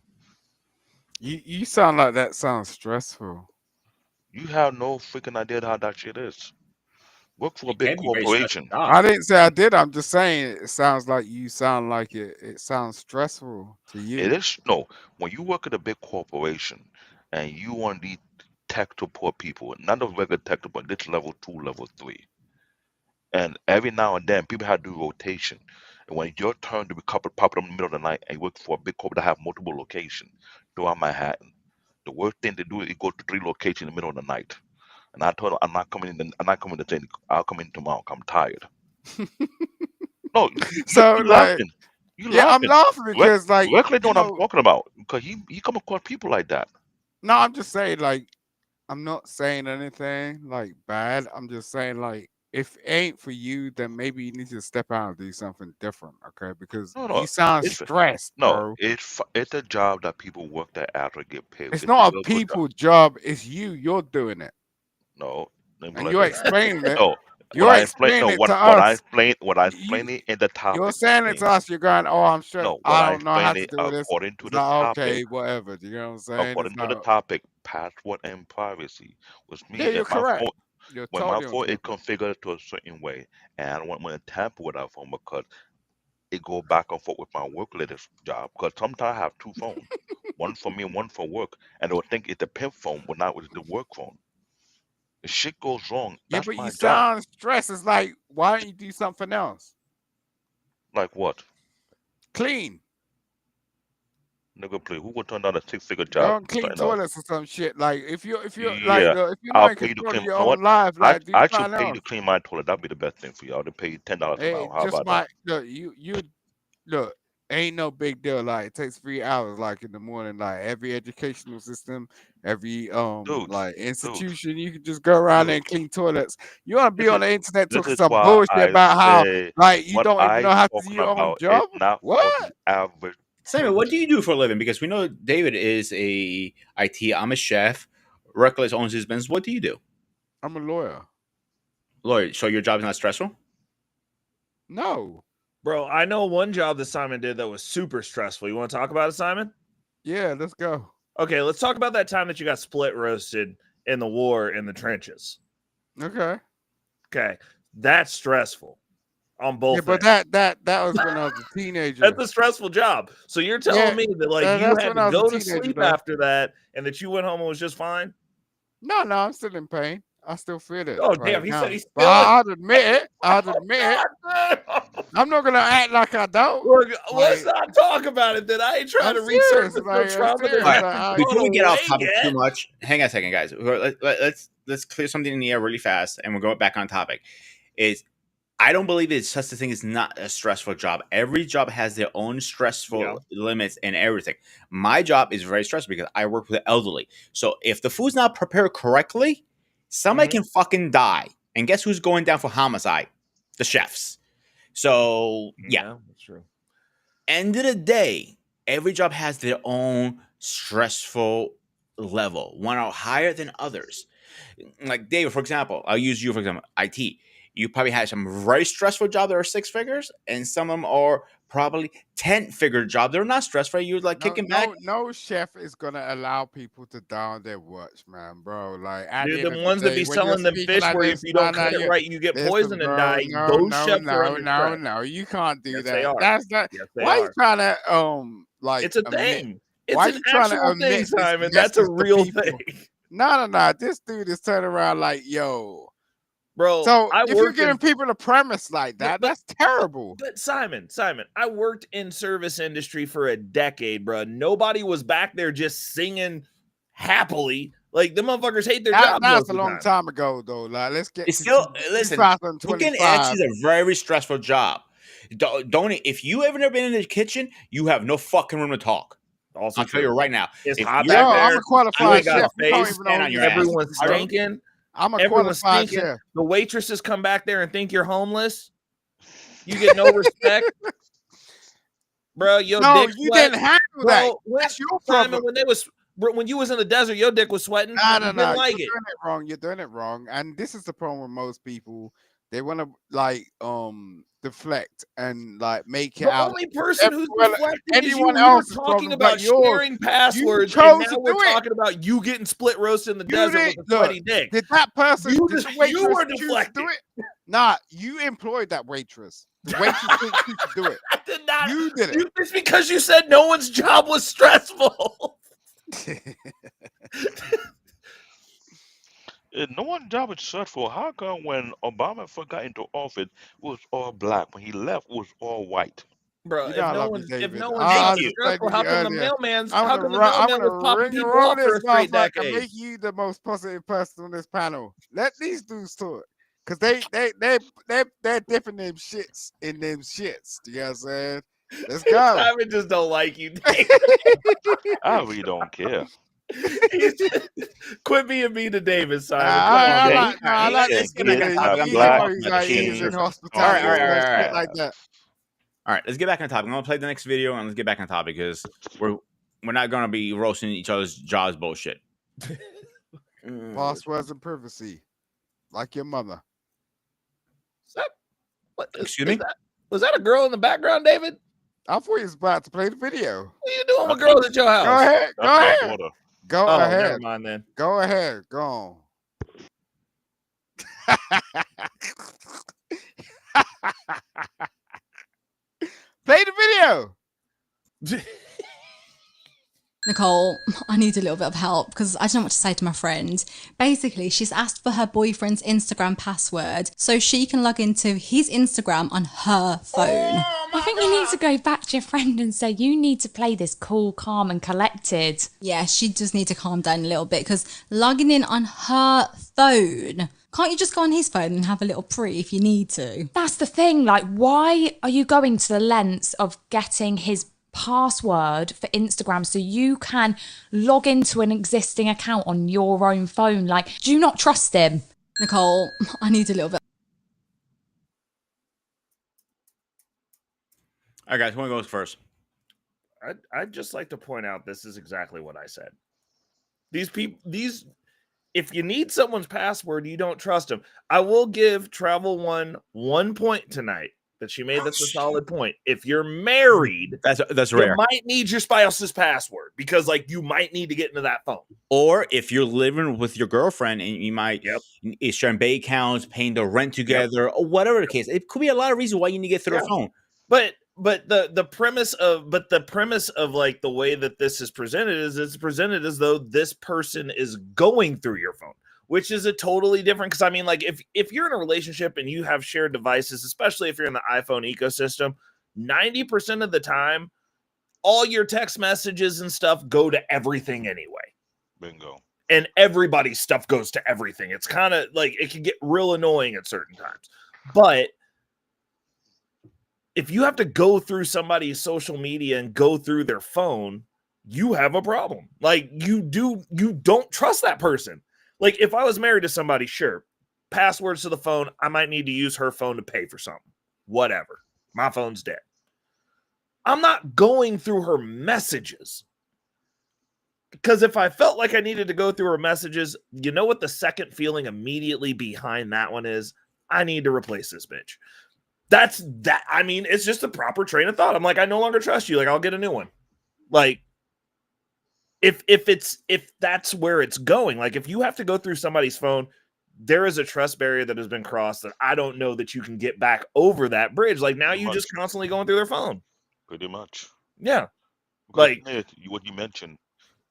[SPEAKER 8] You sound like that sounds stressful.
[SPEAKER 4] you have no freaking idea how that shit is. Work for a
[SPEAKER 2] It
[SPEAKER 4] big
[SPEAKER 2] can be very stressful
[SPEAKER 4] corporation.
[SPEAKER 2] job.
[SPEAKER 8] I didn't say I did. I'm just saying it sounds like you sound like it. It sounds stressful to
[SPEAKER 4] It
[SPEAKER 8] you.
[SPEAKER 4] is no when you work at a big corporation and you want the tech support people, not the regular tech support, this level 2, level 3. And every now and then, people have to do rotation. And when it's your turn to be coupled, pop up in the middle of the night and you work for a big corporate that have multiple locations throughout Manhattan, the worst thing to do is go to 3 locations in the middle of the night. And I told them, I'm not coming in. I'm not coming today. I'll come in tomorrow. I'm tired. No,
[SPEAKER 8] So
[SPEAKER 4] you
[SPEAKER 8] like,
[SPEAKER 4] laughing. You
[SPEAKER 8] yeah, I'm
[SPEAKER 4] laughing.
[SPEAKER 8] laughing because like
[SPEAKER 4] Reckless know
[SPEAKER 8] you
[SPEAKER 4] what I'm
[SPEAKER 8] know,
[SPEAKER 4] talking about. Because he come across people like that.
[SPEAKER 8] no, I'm just saying like I'm not saying anything like bad. I'm just saying like if it ain't for you, then maybe you need to step out and do something different, okay? Because
[SPEAKER 4] No,
[SPEAKER 8] you
[SPEAKER 4] no.
[SPEAKER 8] sound
[SPEAKER 4] It's
[SPEAKER 8] stressed,
[SPEAKER 4] no.
[SPEAKER 8] bro.
[SPEAKER 4] It's a job that people work that after get paid.
[SPEAKER 8] It's
[SPEAKER 4] It's a
[SPEAKER 8] not a
[SPEAKER 4] real good job.
[SPEAKER 8] people job. It's you. You're doing it,
[SPEAKER 4] No, let me put
[SPEAKER 8] and
[SPEAKER 4] it like
[SPEAKER 8] you're
[SPEAKER 4] this.
[SPEAKER 8] explaining it.
[SPEAKER 4] No, what
[SPEAKER 8] You're
[SPEAKER 4] I explain.
[SPEAKER 8] explaining
[SPEAKER 4] No,
[SPEAKER 8] it to
[SPEAKER 4] what I
[SPEAKER 8] us.
[SPEAKER 4] explain. What I
[SPEAKER 8] You
[SPEAKER 4] explain it in the
[SPEAKER 8] you're
[SPEAKER 4] topic
[SPEAKER 8] saying it to
[SPEAKER 4] thing.
[SPEAKER 8] us. You're going, oh, I'm stressed.
[SPEAKER 4] No, what
[SPEAKER 8] I
[SPEAKER 4] I
[SPEAKER 8] don't know how
[SPEAKER 4] explain
[SPEAKER 8] to
[SPEAKER 4] it
[SPEAKER 8] do this.
[SPEAKER 4] according to
[SPEAKER 8] It's
[SPEAKER 4] the
[SPEAKER 8] like
[SPEAKER 4] topic.
[SPEAKER 8] okay, whatever. Do you know what I'm saying? It's
[SPEAKER 4] According to the
[SPEAKER 8] like
[SPEAKER 4] topic, password and privacy. Was me
[SPEAKER 8] yeah, you're
[SPEAKER 4] if my
[SPEAKER 8] correct.
[SPEAKER 4] phone
[SPEAKER 8] You're
[SPEAKER 4] when my
[SPEAKER 8] totally on
[SPEAKER 4] phone is
[SPEAKER 8] topic.
[SPEAKER 4] configured to a certain way, and I don't want to tamper with that phone because it go back and forth with my work latest job. Because sometimes I have two phones, one for me and one for work, and they'll think it's the pimp phone, but not with the work phone. If shit goes wrong,
[SPEAKER 8] Yeah,
[SPEAKER 4] that's
[SPEAKER 8] but you
[SPEAKER 4] my job.
[SPEAKER 8] sound stressed. It's like why don't you do something else?
[SPEAKER 4] Like what?
[SPEAKER 8] Clean.
[SPEAKER 4] Nigga, please, who would turn down a 6-figure job
[SPEAKER 8] Go and
[SPEAKER 4] for
[SPEAKER 8] clean
[SPEAKER 4] something else?
[SPEAKER 8] toilets or some shit. Like if you're like
[SPEAKER 4] Yeah,
[SPEAKER 8] if you're
[SPEAKER 4] I'll
[SPEAKER 8] not in
[SPEAKER 4] pay you to
[SPEAKER 8] control of
[SPEAKER 4] clean.
[SPEAKER 8] your
[SPEAKER 4] You know what?
[SPEAKER 8] own life, like do
[SPEAKER 4] I should
[SPEAKER 8] something
[SPEAKER 4] pay you to
[SPEAKER 8] else.
[SPEAKER 4] clean my toilet. That'd be the best thing for you. I'll pay you $10 an
[SPEAKER 8] Hey,
[SPEAKER 4] hour. How
[SPEAKER 8] just
[SPEAKER 4] about that?
[SPEAKER 8] my look, you look, ain't no big deal. Like it takes 3 hours, like in the morning. Like every educational system, every
[SPEAKER 4] Dude,
[SPEAKER 8] like
[SPEAKER 4] dude,
[SPEAKER 8] institution, you can just go around there
[SPEAKER 4] dude.
[SPEAKER 8] and clean toilets. You want to be
[SPEAKER 4] This
[SPEAKER 8] on
[SPEAKER 4] is
[SPEAKER 8] the internet
[SPEAKER 4] this
[SPEAKER 8] talking
[SPEAKER 4] is
[SPEAKER 8] some
[SPEAKER 4] why
[SPEAKER 8] bullshit
[SPEAKER 4] I
[SPEAKER 8] about how
[SPEAKER 4] say
[SPEAKER 8] like you
[SPEAKER 4] what
[SPEAKER 8] don't even
[SPEAKER 4] I
[SPEAKER 8] know how to do
[SPEAKER 4] talking
[SPEAKER 8] your own
[SPEAKER 4] about is
[SPEAKER 8] job.
[SPEAKER 4] not for
[SPEAKER 8] What?
[SPEAKER 4] the average
[SPEAKER 2] Sammy, what do
[SPEAKER 4] person.
[SPEAKER 2] you do for a living? Because we know David is a IT. I'm a chef. Reckless owns his business. What do you do?
[SPEAKER 8] I'm a lawyer.
[SPEAKER 2] Lawyer. So your job is not stressful?
[SPEAKER 8] No.
[SPEAKER 3] Bro, I know one job that Simon did that was super stressful. You want to talk about it, Simon?
[SPEAKER 8] Yeah, let's go.
[SPEAKER 3] Okay, let's talk about that time that you got split roasted in the war in the trenches.
[SPEAKER 8] Okay.
[SPEAKER 3] Okay, that's stressful on
[SPEAKER 8] Yeah,
[SPEAKER 3] both
[SPEAKER 8] but
[SPEAKER 3] ends.
[SPEAKER 8] that was when I was a teenager.
[SPEAKER 3] That's a stressful job. So you're
[SPEAKER 8] Yeah,
[SPEAKER 3] telling me that like you
[SPEAKER 8] that's
[SPEAKER 3] had
[SPEAKER 8] when
[SPEAKER 3] to
[SPEAKER 8] I was a
[SPEAKER 3] go to
[SPEAKER 8] teenager,
[SPEAKER 3] sleep
[SPEAKER 8] though.
[SPEAKER 3] after that and that you went home and was just fine?
[SPEAKER 8] No, I'm still in pain. I still feel it
[SPEAKER 3] Oh
[SPEAKER 8] right
[SPEAKER 3] damn, he said
[SPEAKER 8] now.
[SPEAKER 3] he's
[SPEAKER 8] But
[SPEAKER 3] still in.
[SPEAKER 8] I'd admit it. I'd
[SPEAKER 3] Oh
[SPEAKER 8] admit it.
[SPEAKER 3] god damn.
[SPEAKER 8] I'm not gonna act like I don't.
[SPEAKER 3] Look, let's
[SPEAKER 8] Like
[SPEAKER 3] not talk about it then. I ain't trying
[SPEAKER 8] I'm
[SPEAKER 3] to
[SPEAKER 8] serious.
[SPEAKER 3] resurface the
[SPEAKER 8] Like I'm
[SPEAKER 3] trauma that
[SPEAKER 2] All
[SPEAKER 8] serious.
[SPEAKER 2] right.
[SPEAKER 3] hasn't
[SPEAKER 8] Like
[SPEAKER 3] gone
[SPEAKER 2] Before we get off
[SPEAKER 3] away
[SPEAKER 2] topic too
[SPEAKER 3] yet.
[SPEAKER 2] much, hang on a second, guys. Let's clear something in the air really fast, and we'll go back on topic. Is I don't believe it's such a thing as not a stressful job. Every job has their own stressful
[SPEAKER 3] Yeah.
[SPEAKER 2] limits and everything. My job is very stressful because I work with the elderly. So if the food's not prepared correctly, somebody can fucking die. And guess who's going down for homicide? The chefs. So yeah.
[SPEAKER 3] That's true.
[SPEAKER 2] End of the day, every job has their own stressful level. One are higher than others. Like David, for example, I'll use you for example, IT. You probably had some very stressful jobs that are 6 figures, and some of them are probably 10-figure jobs. They're not stressful. You're like kicking back.
[SPEAKER 8] No chef is gonna allow people to down their watch, man, bro. Like at
[SPEAKER 3] Dude,
[SPEAKER 8] the
[SPEAKER 3] the
[SPEAKER 8] end of
[SPEAKER 3] ones
[SPEAKER 8] the
[SPEAKER 3] that
[SPEAKER 8] day,
[SPEAKER 3] be
[SPEAKER 8] when you're
[SPEAKER 3] selling them
[SPEAKER 8] speaking
[SPEAKER 3] fish
[SPEAKER 8] like
[SPEAKER 3] where
[SPEAKER 8] this,
[SPEAKER 3] if you don't
[SPEAKER 8] nah,
[SPEAKER 3] cut it right, you get
[SPEAKER 8] listen,
[SPEAKER 3] poisoned and
[SPEAKER 8] bro,
[SPEAKER 3] die. Those chefs are under stress.
[SPEAKER 8] no, you can't do
[SPEAKER 3] Yes,
[SPEAKER 8] that.
[SPEAKER 3] they are.
[SPEAKER 8] That's not.
[SPEAKER 3] Yes, they
[SPEAKER 8] Why
[SPEAKER 3] are.
[SPEAKER 8] you trying to like?
[SPEAKER 3] It's a
[SPEAKER 8] admit-
[SPEAKER 3] thing. It's
[SPEAKER 8] why
[SPEAKER 3] an
[SPEAKER 8] you trying to
[SPEAKER 3] actual
[SPEAKER 8] admit
[SPEAKER 3] thing,
[SPEAKER 8] this
[SPEAKER 3] Simon. That's a
[SPEAKER 8] message to
[SPEAKER 3] real
[SPEAKER 8] people?
[SPEAKER 3] thing.
[SPEAKER 8] No. This dude is turning around like, yo.
[SPEAKER 3] Bro,
[SPEAKER 8] So
[SPEAKER 3] I
[SPEAKER 8] if you're
[SPEAKER 3] worked
[SPEAKER 8] giving
[SPEAKER 3] in
[SPEAKER 8] people a premise like that,
[SPEAKER 3] but-
[SPEAKER 8] that's terrible.
[SPEAKER 3] But Simon, I worked in service industry for a decade, bro. Nobody was back there just singing happily. Like the motherfuckers hate their jobs.
[SPEAKER 8] That's
[SPEAKER 3] most
[SPEAKER 8] a
[SPEAKER 3] of the
[SPEAKER 8] long
[SPEAKER 3] time.
[SPEAKER 8] time ago, though. Like, let's get
[SPEAKER 2] It's
[SPEAKER 8] to
[SPEAKER 2] still listen. Cooking
[SPEAKER 8] 2025.
[SPEAKER 2] eggs is a very stressful job. Don't if you ever never been in the kitchen, you have no fucking room to talk.
[SPEAKER 3] Also
[SPEAKER 2] I'll tell you
[SPEAKER 3] true.
[SPEAKER 2] right now.
[SPEAKER 3] It's
[SPEAKER 2] If
[SPEAKER 3] hot
[SPEAKER 2] you-
[SPEAKER 3] back
[SPEAKER 8] Yo, I'm
[SPEAKER 3] there.
[SPEAKER 8] a qualified
[SPEAKER 3] ain't got
[SPEAKER 8] chef.
[SPEAKER 3] a
[SPEAKER 8] You don't
[SPEAKER 3] face,
[SPEAKER 8] even
[SPEAKER 2] stand
[SPEAKER 8] know
[SPEAKER 2] on
[SPEAKER 8] me.
[SPEAKER 2] your ass.
[SPEAKER 3] Everyone's
[SPEAKER 2] I don't-
[SPEAKER 3] stinking.
[SPEAKER 8] I'm a
[SPEAKER 3] Everyone's
[SPEAKER 8] qualified
[SPEAKER 3] stinking.
[SPEAKER 8] chef.
[SPEAKER 3] The waitresses come back there and think you're homeless. You get no respect. Bro, your
[SPEAKER 8] No,
[SPEAKER 3] dick
[SPEAKER 8] you
[SPEAKER 3] sweat.
[SPEAKER 8] didn't handle that.
[SPEAKER 3] Bro,
[SPEAKER 8] That's your
[SPEAKER 3] Simon,
[SPEAKER 8] problem.
[SPEAKER 3] when you was in the desert, your dick was sweating.
[SPEAKER 8] No.
[SPEAKER 3] You didn't like
[SPEAKER 8] You're
[SPEAKER 3] it.
[SPEAKER 8] doing it wrong. You're doing it wrong. And this is the problem with most people. They want to like deflect and like make it
[SPEAKER 3] The
[SPEAKER 8] out.
[SPEAKER 3] only person who's
[SPEAKER 8] Well,
[SPEAKER 3] deflecting is you.
[SPEAKER 8] anyone
[SPEAKER 3] We were
[SPEAKER 8] else's
[SPEAKER 3] talking
[SPEAKER 8] problem
[SPEAKER 3] about
[SPEAKER 8] but yours.
[SPEAKER 3] sharing passwords,
[SPEAKER 8] chose
[SPEAKER 3] and
[SPEAKER 8] to
[SPEAKER 3] now we're
[SPEAKER 8] do it.
[SPEAKER 3] talking about you getting split roasted in the
[SPEAKER 8] You
[SPEAKER 3] desert
[SPEAKER 8] did-
[SPEAKER 3] with a sweaty dick.
[SPEAKER 8] Did that person?
[SPEAKER 3] You
[SPEAKER 8] did
[SPEAKER 3] just-
[SPEAKER 8] the waitress
[SPEAKER 3] you were
[SPEAKER 8] choose to
[SPEAKER 3] deflecting.
[SPEAKER 8] do it? Nah, you employed that waitress. The waitress didn't choose to do it.
[SPEAKER 3] I did not.
[SPEAKER 8] You did it.
[SPEAKER 3] It's because you said no one's job was stressful.
[SPEAKER 4] No one's job is stressful. How come when Obama first got into office, it was all black. When he left, it was all white.
[SPEAKER 3] Bro,
[SPEAKER 8] You
[SPEAKER 3] if
[SPEAKER 8] know I
[SPEAKER 3] no
[SPEAKER 8] love you,
[SPEAKER 3] one's
[SPEAKER 8] David.
[SPEAKER 3] stressful,
[SPEAKER 8] I
[SPEAKER 3] how come the mailman
[SPEAKER 8] I'm
[SPEAKER 3] was popping
[SPEAKER 8] ring
[SPEAKER 3] people
[SPEAKER 8] roll
[SPEAKER 3] off for
[SPEAKER 8] this
[SPEAKER 3] a straight
[SPEAKER 8] motherfucker and
[SPEAKER 3] decade?
[SPEAKER 8] make you the most positive person on this panel. Let these dudes talk. Cause they're dipping them shits in them shits. You know what I'm saying? Let's go.
[SPEAKER 3] Simon just don't like you.
[SPEAKER 4] I really don't care.
[SPEAKER 3] Quit being mean to David, Simon.
[SPEAKER 8] I like
[SPEAKER 2] Let's
[SPEAKER 8] this
[SPEAKER 2] get back
[SPEAKER 8] nigga.
[SPEAKER 2] on topic.
[SPEAKER 8] He's
[SPEAKER 2] Black
[SPEAKER 8] always like he's in
[SPEAKER 2] machines.
[SPEAKER 8] hospitality.
[SPEAKER 2] All right.
[SPEAKER 8] Shit like that.
[SPEAKER 2] All right, let's get back on topic. I'm gonna play the next video and let's get back on topic because we're not gonna be roasting each other's jobs bullshit.
[SPEAKER 8] Passwords and privacy, like your mother.
[SPEAKER 2] Excuse me?
[SPEAKER 3] Was that a girl in the background, David?
[SPEAKER 8] I thought you was about to play the video.
[SPEAKER 3] What are you doing with girls at your house?
[SPEAKER 8] Go ahead. Go
[SPEAKER 4] That's my
[SPEAKER 8] ahead.
[SPEAKER 4] daughter.
[SPEAKER 8] Go
[SPEAKER 3] Oh,
[SPEAKER 8] ahead.
[SPEAKER 3] never mind then.
[SPEAKER 8] Go ahead. Go on. Play the video.
[SPEAKER 9] Nicole, I need a little bit of help because I don't know what to say to my friend. Basically, she's asked for her boyfriend's Instagram password so she can log into his Instagram on her phone.
[SPEAKER 7] I think you need to go back to your friend and say, you need to play this cool, calm and collected.
[SPEAKER 9] Yeah, she does need to calm down a little bit because logging in on her phone. Can't you just go on his phone and have a little pre if you need to?
[SPEAKER 7] That's the thing. Like, why are you going to the lengths of getting his password for Instagram so you can log into an existing account on your own phone? Like, do you not trust him?
[SPEAKER 9] Nicole, I need a little bit.
[SPEAKER 2] All right, guys, who goes first?
[SPEAKER 3] I'd just like to point out this is exactly what I said. These people, if you need someone's password, you don't trust them. I will give Travel one point tonight that she made. That's a solid point. If you're married,
[SPEAKER 2] That's
[SPEAKER 3] you
[SPEAKER 2] rare.
[SPEAKER 3] might need your spouse's password because, like, you might need to get into that phone.
[SPEAKER 2] Or if you're living with your girlfriend and you might is sharing bank accounts, paying the rent together, or whatever the case. It could be a lot of reasons why you need to get through the phone.
[SPEAKER 3] But the premise of like the way that this is presented is it's presented as though this person is going through your phone, which is a totally different. Because I mean, like if you're in a relationship and you have shared devices, especially if you're in the iPhone ecosystem, 90% of the time, all your text messages and stuff go to everything anyway.
[SPEAKER 4] Bingo.
[SPEAKER 3] And everybody's stuff goes to everything. It's kind of like it can get real annoying at certain times, but if you have to go through somebody's social media and go through their phone, you have a problem. Like you don't trust that person. Like if I was married to somebody, sure, passwords to the phone, I might need to use her phone to pay for something. Whatever. My phone's dead. I'm not going through her messages. Because if I felt like I needed to go through her messages, you know what the second feeling immediately behind that one is? I need to replace this bitch. That's that. I mean, it's just a proper train of thought. I'm like, I no longer trust you. Like, I'll get a new one. Like, if that's where it's going, like if you have to go through somebody's phone, there is a trust barrier that has been crossed that I don't know that you can get back over that bridge. Like now
[SPEAKER 4] Pretty
[SPEAKER 3] you
[SPEAKER 4] much.
[SPEAKER 3] just constantly going through their phone.
[SPEAKER 4] Pretty much.
[SPEAKER 3] Yeah.
[SPEAKER 4] Because
[SPEAKER 3] Like,
[SPEAKER 4] what you mentioned,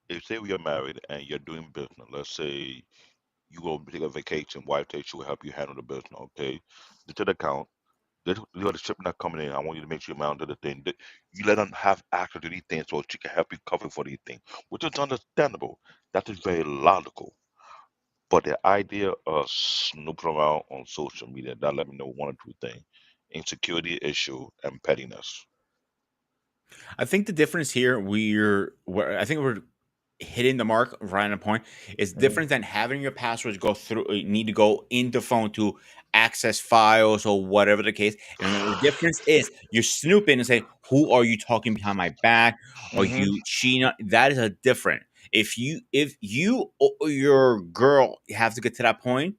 [SPEAKER 4] if say we are married and you're doing business, let's say you go take a vacation, wife takes you will help you handle the business, okay? To the account, you got a shipment not coming in. I want you to make sure you mount to the thing. You let them have access to these things so she can help you cover for these things, which is understandable. That is very logical. But the idea of snooping around on social media, that let me know one or two things: insecurity issue and pettiness.
[SPEAKER 2] I think the difference here, I think we're hitting the mark right on a point. Is different than having your passwords go through, need to go into phone to access files or whatever the case. And then the difference is you're snooping and say, who are you talking behind my back? Are
[SPEAKER 3] mhm.
[SPEAKER 2] you cheating? That is a different. If you or your girl have to get to that point,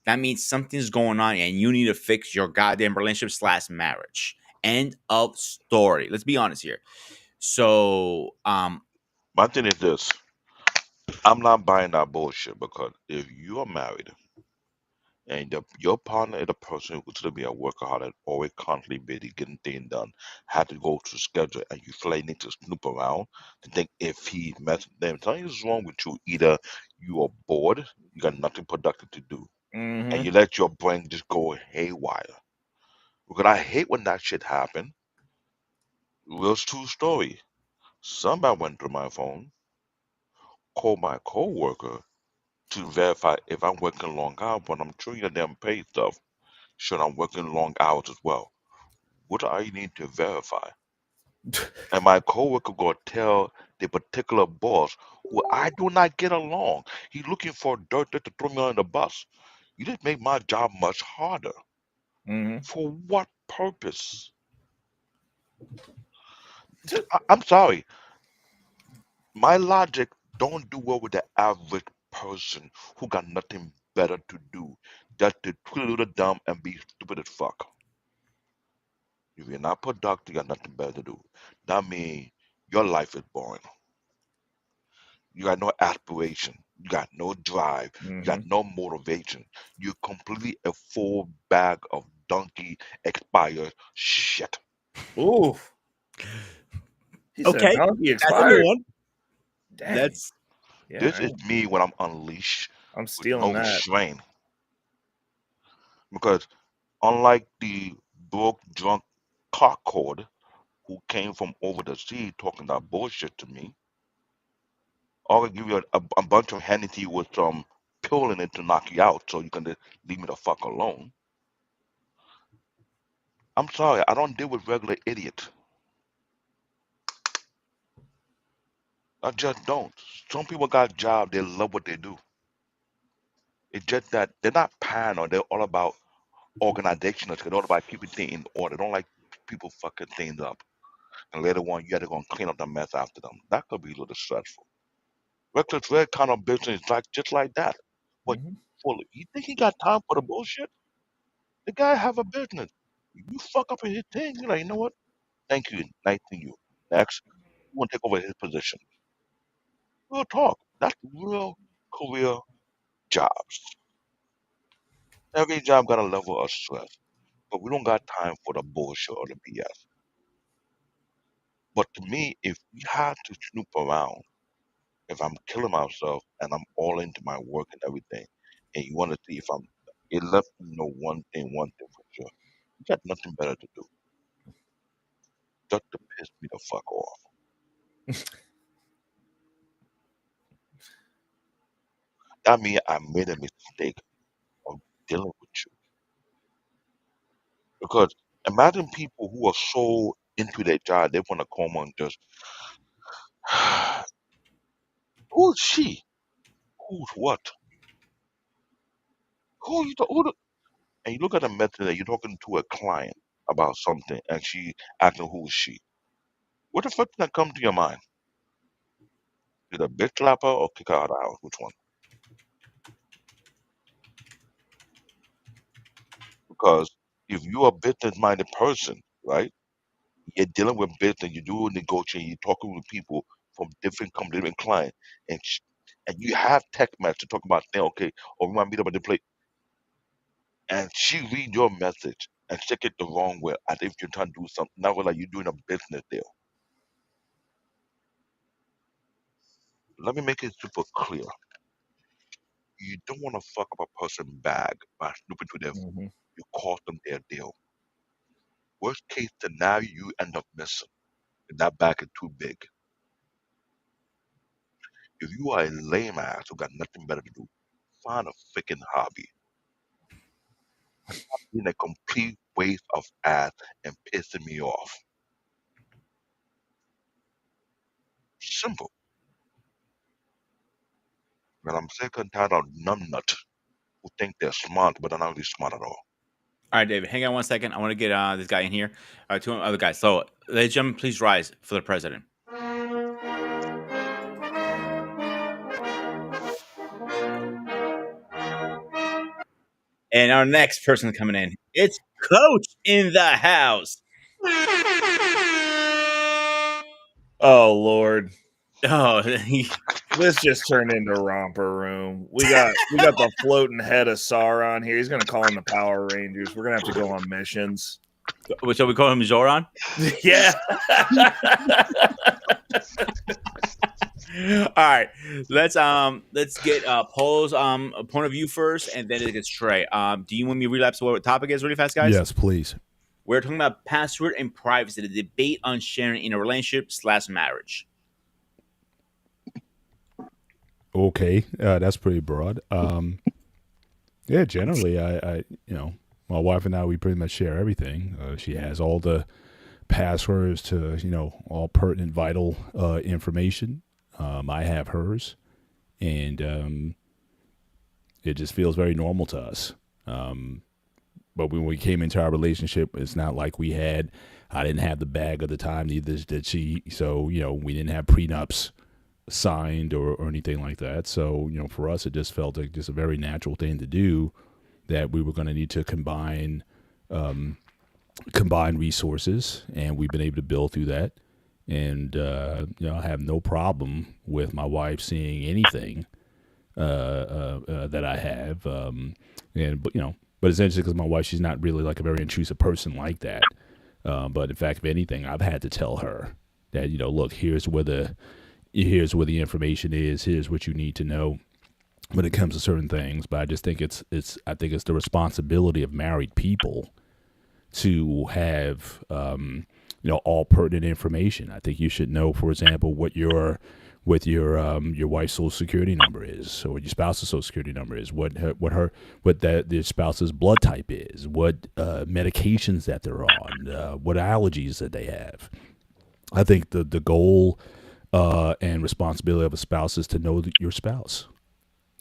[SPEAKER 2] that means something's going on and you need to fix your goddamn relationship slash marriage. End of story. Let's be honest here. So,
[SPEAKER 4] My thing is this: I'm not buying that bullshit because if you are married and your partner is a person who's going to be a workaholic, always constantly busy getting things done, had to go to schedule, and you feel like you need to snoop around to think if he messed them, something is wrong with you. Either you are bored, you got nothing productive to do, and
[SPEAKER 3] Mhm.
[SPEAKER 4] you let your brain just go haywire. Because I hate when that shit happen. Real true story. Somebody went through my phone, called my coworker to verify if I'm working long hours, but I'm sure you damn paid stuff. Should I'm working long hours as well? What do I need to verify? And my coworker go tell the particular boss who I do not get along. He's looking for dirt to throw me on the bus. You just make my job much harder.
[SPEAKER 3] Mhm.
[SPEAKER 4] For what purpose? I'm sorry. My logic don't do well with the average person who got nothing better to do. Just to twiddle the thumb and be stupid as fuck. If you're not productive, you got nothing better to do. That means your life is boring. You got no aspiration. You got no drive. You got
[SPEAKER 3] Mhm.
[SPEAKER 4] no motivation. You're completely a full bag of donkey expired shit.
[SPEAKER 3] Ooh. He said
[SPEAKER 2] okay,
[SPEAKER 3] donkey
[SPEAKER 2] that's a new
[SPEAKER 3] expired.
[SPEAKER 2] one.
[SPEAKER 3] Dang.
[SPEAKER 2] That's
[SPEAKER 3] Yeah,
[SPEAKER 4] This is me when I'm unleashed
[SPEAKER 3] I'm
[SPEAKER 4] with
[SPEAKER 3] stealing
[SPEAKER 4] no
[SPEAKER 3] that.
[SPEAKER 4] restraint. Because unlike the broke, drunk cockcord who came from over the sea talking that bullshit to me, I'll give you a bunch of Hannity with some pill in it to knock you out so you can just leave me the fuck alone. I'm sorry, I don't deal with regular idiots. I just don't. Some people got jobs, they love what they do. It's just that they're not paranoid, they're all about organizational, they're all about keeping things in order. They don't like people fucking things up. And later on, you got to go and clean up the mess after them. That could be a little stressful. Reckless red kind of business is like just like that. But
[SPEAKER 3] Mhm.
[SPEAKER 4] you think he got time for the bullshit? The guy have a business. You fuck up his thing, you're like, you know what? Thank you. Nice to you. Next, you want to take over his position. Real talk. That's real career jobs. Every job got a level of stress, but we don't got time for the bullshit or the BS. But to me, if we had to snoop around, if I'm killing myself and I'm all into my work and everything, and you want to see if I'm, it lets me know one thing for sure. You got nothing better to do. Just to piss me the fuck off. That means I made a mistake of dealing with you. Because Imagine people who are so into their job, they want to come on just, who is she? Who's what? Who you? And you look at the method that you're talking to a client about something, and she asking who is she. What the first thing that come to your mind? Is it a bitch slapper or kick her out of the house? Which one? Because if you're a business-minded person, right? You're dealing with business, you do negotiating, you're talking with people from different companies, different clients, and and you have text message to talk about saying, okay, or we might meet up at the place, and she read your message and check it the wrong way, as if you're trying to do something, not like you're doing a business deal. Let me make it super clear. You don't want to fuck up a person's bag by snooping through their phone.
[SPEAKER 3] Hmm.
[SPEAKER 4] You cost them their deal. Worst case scenario, you end up missing. If that bag is too big. If you are a lame ass who got nothing better to do, find a freaking hobby. Being a complete waste of ass and pissing me off. Simple. And I'm sick and tired of numbnuts who think they're smart, but they're not really smart at all.
[SPEAKER 2] All right, David, hang on 1 second. I want to get this guy in here. Two other guys. So, ladies and gentlemen, please rise for the president. And our next person coming in, it's Coach in the house.
[SPEAKER 3] Oh Lord,
[SPEAKER 2] Oh,
[SPEAKER 3] this just turned into romper room. We got the floating head of Sauron here. He's gonna call in the Power Rangers. We're gonna have to go on missions.
[SPEAKER 2] so we call him Zoran.
[SPEAKER 3] Yeah.
[SPEAKER 2] All right, let's get Paul's point of view first, and then it gets Trey. Do you want me to relapse what the topic is really fast, guys?
[SPEAKER 10] Yes, please.
[SPEAKER 2] We're talking about password and privacy, the debate on sharing in a relationship / marriage.
[SPEAKER 10] Okay, that's pretty broad. Yeah, generally, I my wife and I, we pretty much share everything. She has all the passwords to, all pertinent, vital information. I have hers, and it just feels very normal to us. But when we came into our relationship, it's not like I didn't have the bag at the time, neither did she. So, we didn't have prenups signed or anything like that. So, for us, it just felt like just a very natural thing to do, that we were going to need to combine resources, and we've been able to build through that. And, I have no problem with my wife seeing anything that I have. But it's interesting because my wife, she's not really like a very intrusive person like that. But in fact, if anything, I've had to tell her that, look, here's where the information is. Here's what you need to know when it comes to certain things. But I just think it's the responsibility of married people to have, all pertinent information. I think you should know, for example, what your wife's social security number is, or what your spouse's social security number is, what their spouse's blood type is, what medications that they're on, what allergies that they have. I think the goal and responsibility of a spouse is to know your spouse,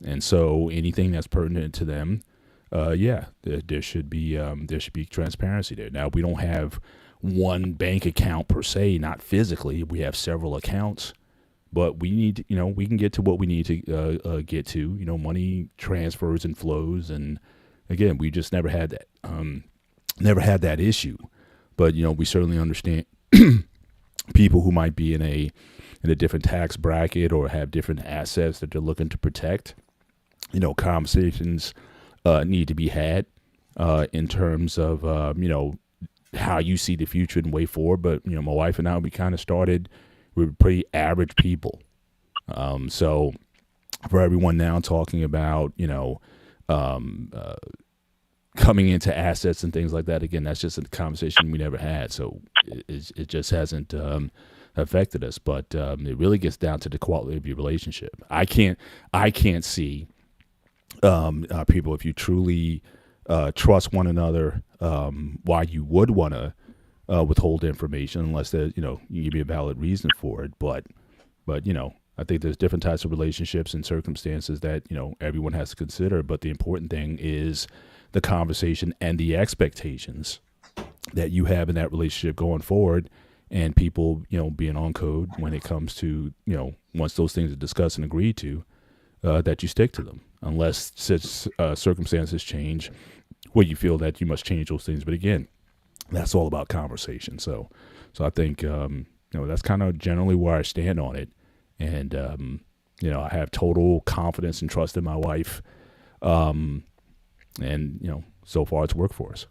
[SPEAKER 10] and so anything that's pertinent to them, there should be transparency there. Now, we don't have one bank account per se, not physically. We have several accounts. But we need, we can get to what we need to get to, money transfers and flows. And again, we just never had that issue. But, we certainly understand people who might be in a different tax bracket or have different assets that they're looking to protect. Conversations need to be had in terms of, how you see the future and way forward. But, my wife and I, we kind of started, we were pretty average people. So for everyone now talking about, coming into assets and things like that, again, that's just a conversation we never had. So it just hasn't affected us. But it really gets down to the quality of your relationship. I can't see people, if you truly trust one another why you would want to withhold information unless there, you give me a valid reason for it. But I think there's different types of relationships and circumstances that everyone has to consider. But the important thing is the conversation and the expectations that you have in that relationship going forward, and people being on code when it comes to once those things are discussed and agreed to, that you stick to them unless such circumstances change where you feel that you must change those things. But again, that's all about conversation. So I think that's kind of generally where I stand on it, and I have total confidence and trust in my wife, and so far it's worked for us.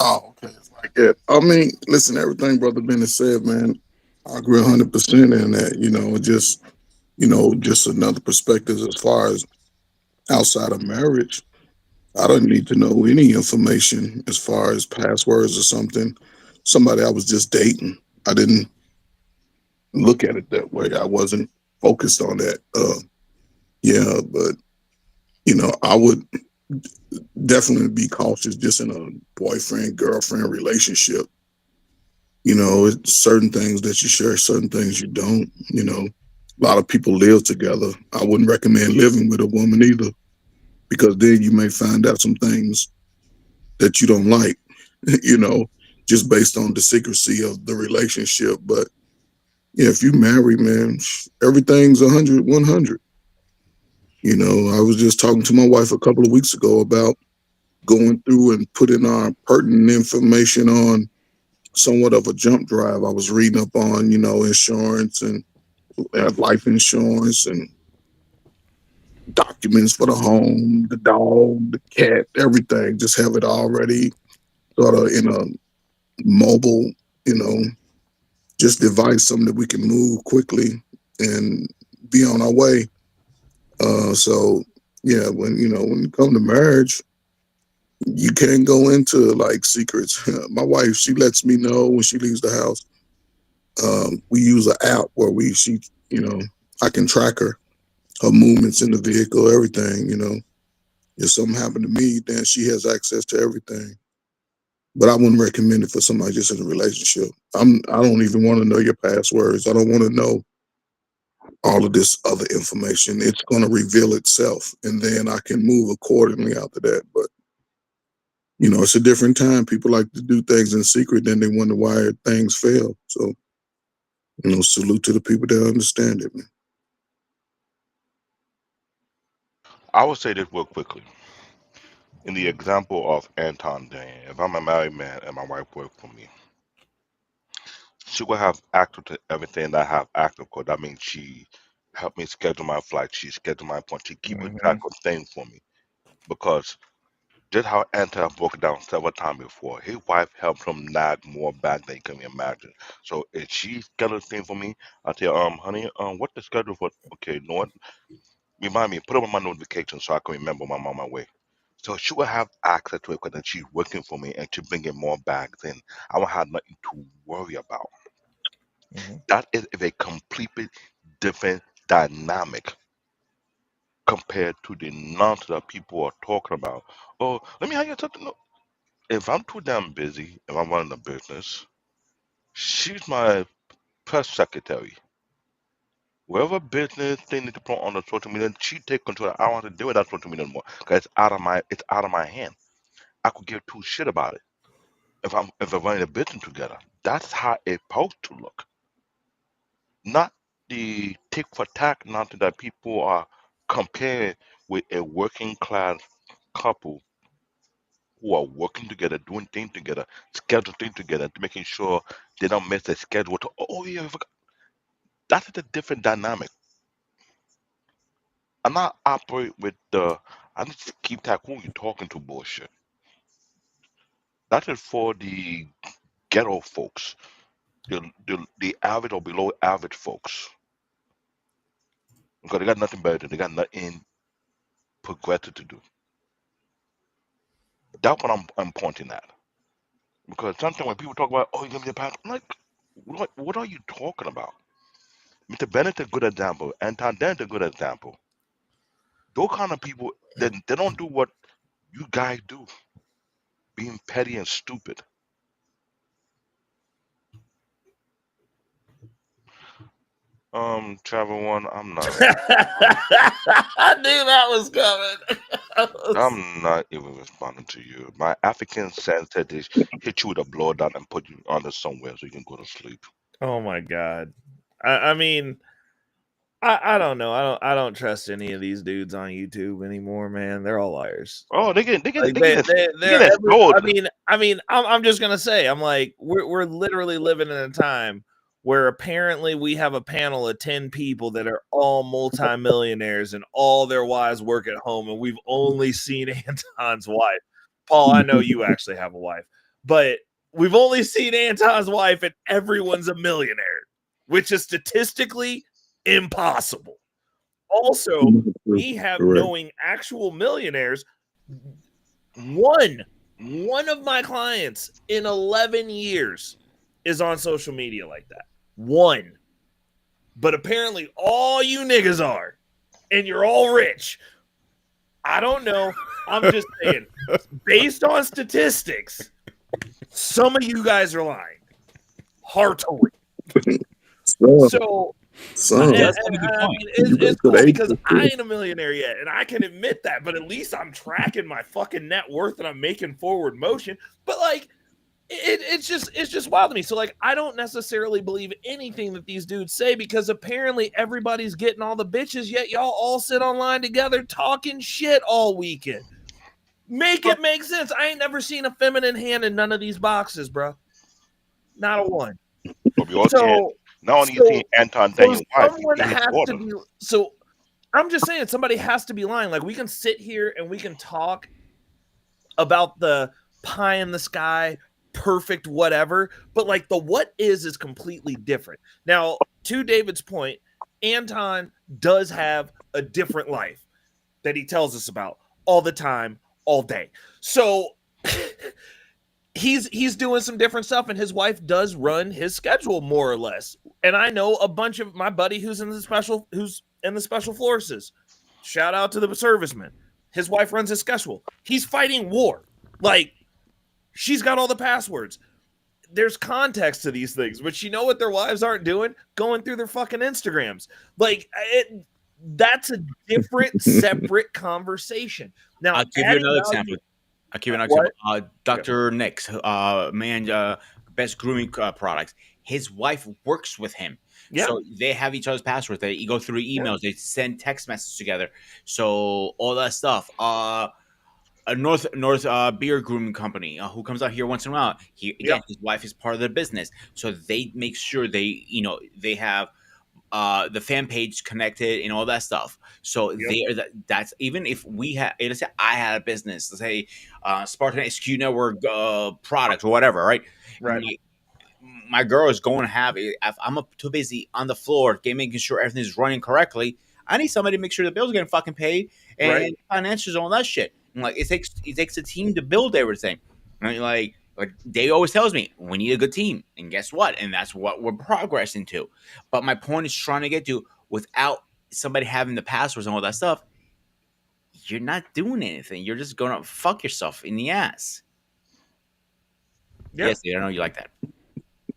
[SPEAKER 11] Oh, okay. It's like that. I mean, listen, everything Brother Bennett said, man, I agree 100% in that. Just another perspective as far as outside of marriage. I don't need to know any information as far as passwords or something. Somebody I was just dating, I didn't look at it that way. I wasn't focused on that. Yeah, but I would definitely be cautious just in a boyfriend girlfriend relationship. It's certain things that you share, certain things you don't. A lot of people live together. I wouldn't recommend living with a woman either, because then you may find out some things that you don't like, you know, just based on the secrecy of the relationship. But yeah, if you marry, man, everything's 100, 100. I was just talking to my wife a couple of weeks ago about going through and putting our pertinent information on somewhat of a jump drive. I was reading up on, insurance and life insurance and documents for the home, the dog, the cat, everything. Just have it already sort of in a mobile, you know, just device, something that we can move quickly and be on our way. So yeah, when it comes to marriage, you can't go into like secrets. My wife, she lets me know when she leaves the house. We use an app where I can track her movements in the vehicle, everything. If something happened to me, then she has access to everything. But I wouldn't recommend it for somebody just in a relationship. I don't even want to know your passwords. I don't want to know all of this other information. It's going to reveal itself, and then I can move accordingly after that. But it's a different time. People like to do things in secret, then they wonder why things fail. So, salute to the people that understand it, man.
[SPEAKER 4] I would say this real quickly. In the example of Anton Dane, if I'm a married man and my wife worked for me, she will have access to everything that I have access to. That means she helped me schedule my flight. She scheduled my appointment. She keep a track of things for me. Because just how Anton broke it down several times before, his wife helped him nag more back than you can imagine. So if she scheduled things for me, I tell her, honey, what the schedule for? Okay, you know what? Remind me, put it on my notification so I can remember when I'm on my way. So she will have access to it because she's working for me and she's bringing more bags in. I won't have nothing to worry about. That is a completely different dynamic compared to the nonsense that people are talking about. Oh, let me have you something. No. If I'm too damn busy, if I'm running a business, she's my press secretary. Whatever business thing need to put on the social media, she take control. I don't have to deal with that social media anymore because it's out of my hand. I could give two shit about it if I'm running a business together. That's how it's supposed to look. Not the tick for tack nonsense that people are comparing with a working class couple who are working together, doing things together, schedule things together, making sure they don't miss a schedule. Oh yeah, I forgot. That's a different dynamic. I'm not operate with the I just keep track who you talking to bullshit. That is for the ghetto folks, the average or below average folks. Because they got nothing better, they got nothing progressive to do. That's what I'm pointing at. Because sometimes when people talk about, oh, you give me a pass, I'm like, what are you talking about? Mr. Bennett's a good example. Anton Dent's a good example. Those kind of people, they don't do what you guys do, being petty and stupid. Travel One, I'm not.
[SPEAKER 3] I knew that was coming.
[SPEAKER 4] I'm not even responding to you. My African sense said they hit you with a blow down and put you under somewhere so you can go to sleep.
[SPEAKER 3] Oh my god. I mean, I don't know. I don't trust any of these dudes on YouTube anymore, man. They're all liars.
[SPEAKER 4] Oh, they get
[SPEAKER 3] Like,
[SPEAKER 4] explode.
[SPEAKER 3] I'm just gonna say, I'm like, we're literally living in a time where apparently we have a panel of 10 people that are all multimillionaires and all their wives work at home, and we've only seen Anton's wife. Paul, I know you actually have a wife, but we've only seen Anton's wife, and everyone's a millionaire, which is statistically impossible. Also, we have knowing actual millionaires. One of my clients in 11 years is on social media like that. One. But apparently all you niggas are, and you're all rich. I don't know. I'm just saying, based on statistics, some of you guys are lying. Heartily. So it's cool because I ain't a millionaire yet, and I can admit that, but at least I'm tracking my fucking net worth and I'm making forward motion. But like, it's just wild to me. So like, I don't necessarily believe anything that these dudes say because apparently everybody's getting all the bitches, yet y'all all sit online together talking shit all weekend. Make it make sense. I ain't never seen a feminine hand in none of these boxes, bro. Not a one.
[SPEAKER 4] But we all not only you see Anton Daniel wife,
[SPEAKER 3] so I'm just saying somebody has to be lying. Like, we can sit here and we can talk about the pie in the sky, perfect whatever, but like the what is completely different. Now, to David's point, Anton does have a different life that he tells us about all the time, all day. So he's doing some different stuff, and his wife does run his schedule more or less. And I know a bunch of my buddy who's in the special forces. Shout out to the serviceman. His wife runs his schedule. He's fighting war. Like, she's got all the passwords. There's context to these things, but you know what their wives aren't doing? Going through their fucking Instagrams. Like, that's a different, separate conversation. Now,
[SPEAKER 2] I'll give you another example. Dr. Nick's best grooming products. His wife works with him. Yeah. So they have each other's passwords. They go through emails. Yeah. They send text messages together. So all that stuff. A North beer grooming company who comes out here once in a while. His wife is part of the business. So they make sure they have the fan page connected and all that stuff. So that's even if we had, let's say I had a business, let's say Spartan SQ Network product or whatever, right? My girl is going to have it. If I'm too busy on the floor making sure everything's running correctly, I need somebody to make sure the bills are getting fucking paid and financials and all that shit. And like, it takes a team to build everything. Right? Like Dave always tells me, we need a good team. And guess what? And that's what we're progressing to. But my point is trying to get to, without somebody having the passwords and all that stuff, you're not doing anything. You're just going to fuck yourself in the ass. Yeah. Yes, I know you like that.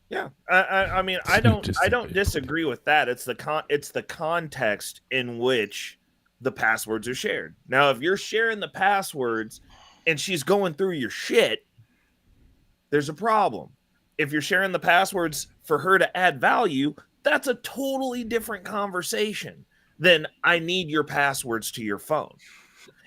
[SPEAKER 3] Yeah. I mean, I don't disagree with that. It's the context in which the passwords are shared. Now, if you're sharing the passwords and she's going through your shit, there's a problem. If you're sharing the passwords for her to add value, that's a totally different conversation than I need your passwords to your phone.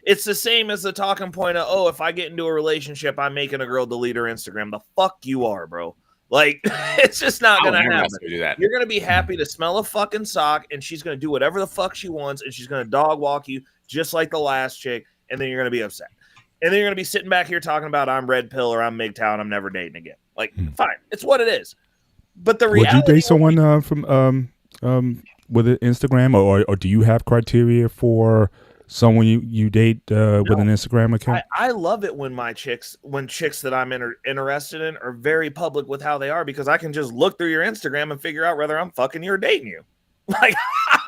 [SPEAKER 3] It's the same as the talking point of, if I get into a relationship, I'm making a girl delete her Instagram. The fuck you are, bro. Like, it's just not going to happen. You're going to be happy to smell a fucking sock, and she's going to do whatever the fuck she wants, and she's going to dog walk you just like the last chick, and then you're going to be upset. And then you're going to be sitting back here talking about I'm red pill or I'm MGTOW, I'm never dating again. Like, fine. It's what it is. But the reality...
[SPEAKER 10] Would you date someone from with an Instagram, or do you have criteria for someone you date with an Instagram account?
[SPEAKER 3] I love it when chicks that I'm interested in are very public with how they are, because I can just look through your Instagram and figure out whether I'm fucking you or dating you. Like,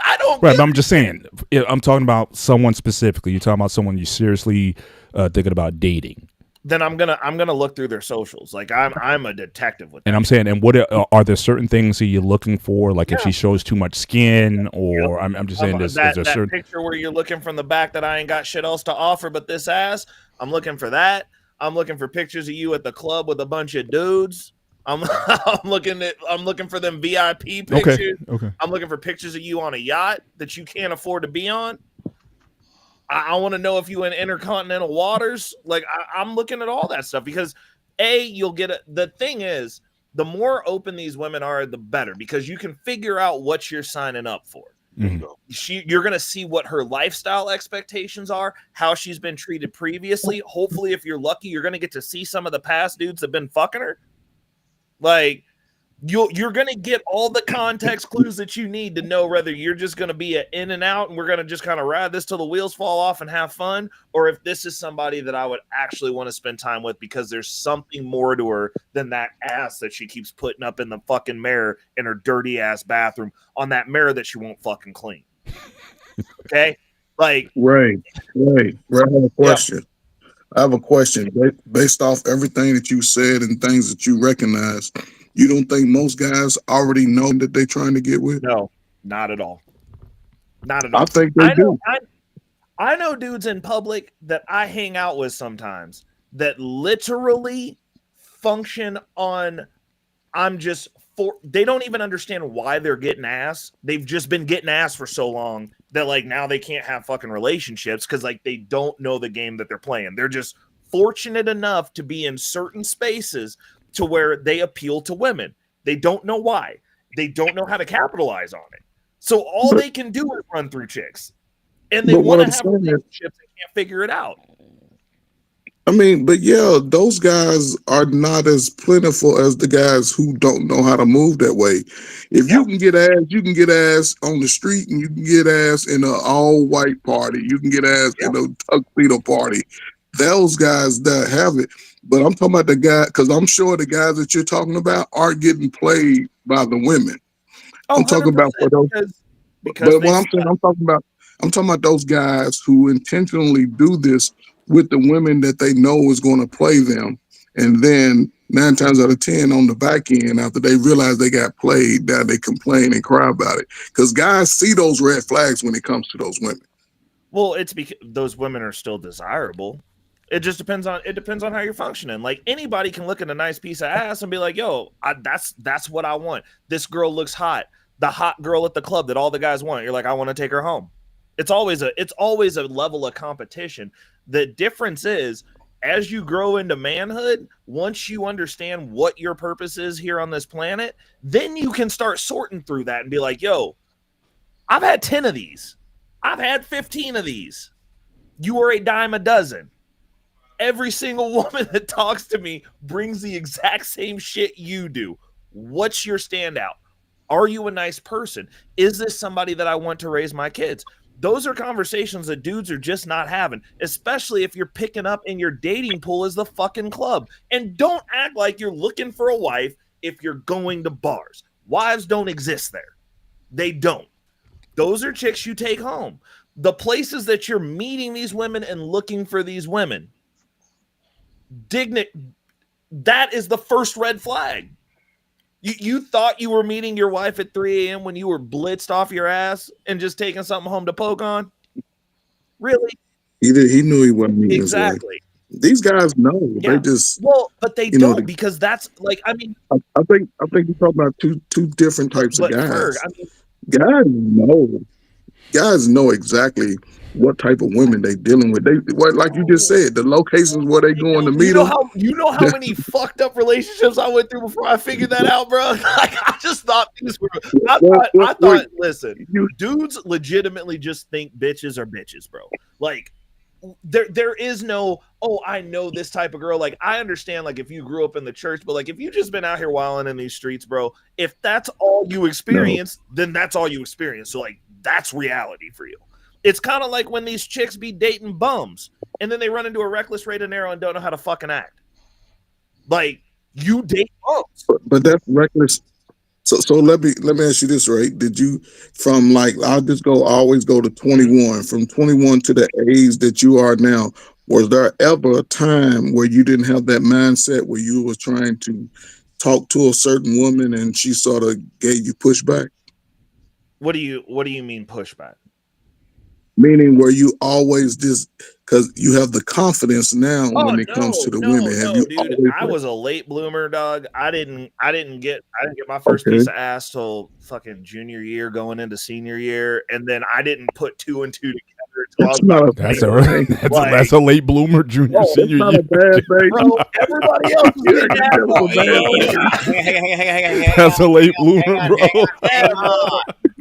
[SPEAKER 3] I don't.
[SPEAKER 10] Right, but I'm just saying. I'm talking about someone specifically. You're talking about someone you seriously thinking about dating.
[SPEAKER 3] Then I'm gonna look through their socials. Like I'm a detective with that.
[SPEAKER 10] And I'm saying, and what are there certain things that you're looking for? Like if she shows too much skin, or I'm just saying, is there
[SPEAKER 3] that
[SPEAKER 10] certain
[SPEAKER 3] picture where you're looking from the back that I ain't got shit else to offer but this ass? I'm looking for that. I'm looking for pictures of you at the club with a bunch of dudes. I'm looking for them VIP pictures.
[SPEAKER 10] Okay.
[SPEAKER 3] I'm looking for pictures of you on a yacht that you can't afford to be on. I want to know if you in intercontinental waters. Like I'm looking at all that stuff because you'll get it. The thing is, the more open these women are, the better, because you can figure out what you're signing up for.
[SPEAKER 10] Mm-hmm.
[SPEAKER 3] You're going to see what her lifestyle expectations are, how she's been treated previously. Hopefully, if you're lucky, you're going to get to see some of the past dudes that have been fucking her. Like, you're going to get all the context clues that you need to know whether you're just going to be an in and out and we're going to just kind of ride this till the wheels fall off and have fun, or if this is somebody that I would actually want to spend time with because there's something more to her than that ass that she keeps putting up in the fucking mirror in her dirty ass bathroom on that mirror that she won't fucking clean. Okay? Like,
[SPEAKER 11] Right. I have a question. Yeah. I have a question. Based off everything that you said and things that you recognize, you don't think most guys already know that they're trying to get with?
[SPEAKER 3] No, not at all. Not at all.
[SPEAKER 11] I think they do.
[SPEAKER 3] I know dudes in public that I hang out with sometimes that literally function on they don't even understand why they're getting ass. They've just been getting ass for so long that like now they can't have fucking relationships because like they don't know the game that they're playing. They're just fortunate enough to be in certain spaces to where they appeal to women. They don't know why. They don't know how to capitalize on it. So all they can do is run through chicks. And they want to have relationships and can't figure it out.
[SPEAKER 11] I mean, but yeah, those guys are not as plentiful as the guys who don't know how to move that way. If you can get ass, you can get ass on the street, and you can get ass in an all-white party. You can get ass in a tuxedo party. Those guys that have it. But I'm talking about the guy, because I'm sure the guys that you're talking about are getting played by the women. I'm talking about for those. But what I'm saying, I'm talking about those guys who intentionally do this with the women that they know is going to play them, and then 9 times out of 10 on the back end, after they realize they got played, now they complain and cry about it because guys see those red flags when it comes to those women.
[SPEAKER 3] Well, it's because those women are still desirable. It just depends on how you're functioning. Like anybody can look at a nice piece of ass and be like, "Yo, that's what I want. This girl looks hot. The hot girl at the club that all the guys want." You're like, "I want to take her home." It's always a level of competition. The difference is, as you grow into manhood, once you understand what your purpose is here on this planet, then you can start sorting through that and be like, "Yo, I've had 10 of these. I've had 15 of these. You are a dime a dozen. Every single woman that talks to me brings the exact same shit you do. What's your standout? Are you a nice person? Is this somebody that I want to raise my kids?" Those are conversations that dudes are just not having, especially if you're picking up in your dating pool as the fucking club. And don't act like you're looking for a wife if you're going to bars. Wives don't exist there. They don't. Those are chicks you take home. The places that you're meeting these women and looking for these women, that is the first red flag. You thought you were meeting your wife at 3 a.m. when you were blitzed off your ass and just taking something home to poke on? Really?
[SPEAKER 11] He knew he wasn't meeting
[SPEAKER 3] exactly.
[SPEAKER 11] His wife. These guys know. Yeah. They just
[SPEAKER 3] but they don't because that's like I
[SPEAKER 11] think you're talking about two different types of guys.
[SPEAKER 3] Ferg,
[SPEAKER 11] Guys know exactly what type of women they dealing with. Like you just said, the locations where they going to meet them.
[SPEAKER 3] You know how many fucked up relationships I went through before I figured that out, bro? Like I just thought these were. I thought. Listen, dudes legitimately just think bitches are bitches, bro. Like there is no. Oh, I know this type of girl. Like I understand. Like if you grew up in the church, but like if you just been out here wilding in these streets, bro. If that's all you experience, then that's all you experience. So like that's reality for you. It's kind of like when these chicks be dating bums and then they run into a reckless rate of arrow and don't know how to fucking act. Like you date bums.
[SPEAKER 11] But that's reckless. So let me ask you this, right? Did you from like I'll just go always go to 21, from 21 to the age that you are now, was there ever a time where you didn't have that mindset where you was trying to talk to a certain woman and she sort of gave you pushback?
[SPEAKER 3] What do you mean pushback?
[SPEAKER 11] Meaning where you always just because you have the confidence now
[SPEAKER 3] Oh
[SPEAKER 11] when it comes to the women. Have
[SPEAKER 3] no,
[SPEAKER 11] you
[SPEAKER 3] dude.
[SPEAKER 11] always
[SPEAKER 3] I was a late bloomer, dog. I didn't get my first
[SPEAKER 11] okay?
[SPEAKER 3] piece of ass till fucking junior year, going into senior year, and then I didn't put 2 and 2 together until I was
[SPEAKER 11] That's not
[SPEAKER 3] about
[SPEAKER 11] a
[SPEAKER 3] 24.
[SPEAKER 11] bad thing.
[SPEAKER 10] That's a late bloomer, junior,
[SPEAKER 3] Oh,
[SPEAKER 11] That's
[SPEAKER 10] senior
[SPEAKER 11] not
[SPEAKER 10] year.
[SPEAKER 11] a bad thing.
[SPEAKER 3] bro, everybody else is
[SPEAKER 11] You
[SPEAKER 3] getting
[SPEAKER 11] acting
[SPEAKER 3] ass
[SPEAKER 11] that was
[SPEAKER 3] on
[SPEAKER 11] a bad
[SPEAKER 3] bro.
[SPEAKER 11] thing.
[SPEAKER 10] That's a late bloomer, bro.
[SPEAKER 3] Yeah, bro.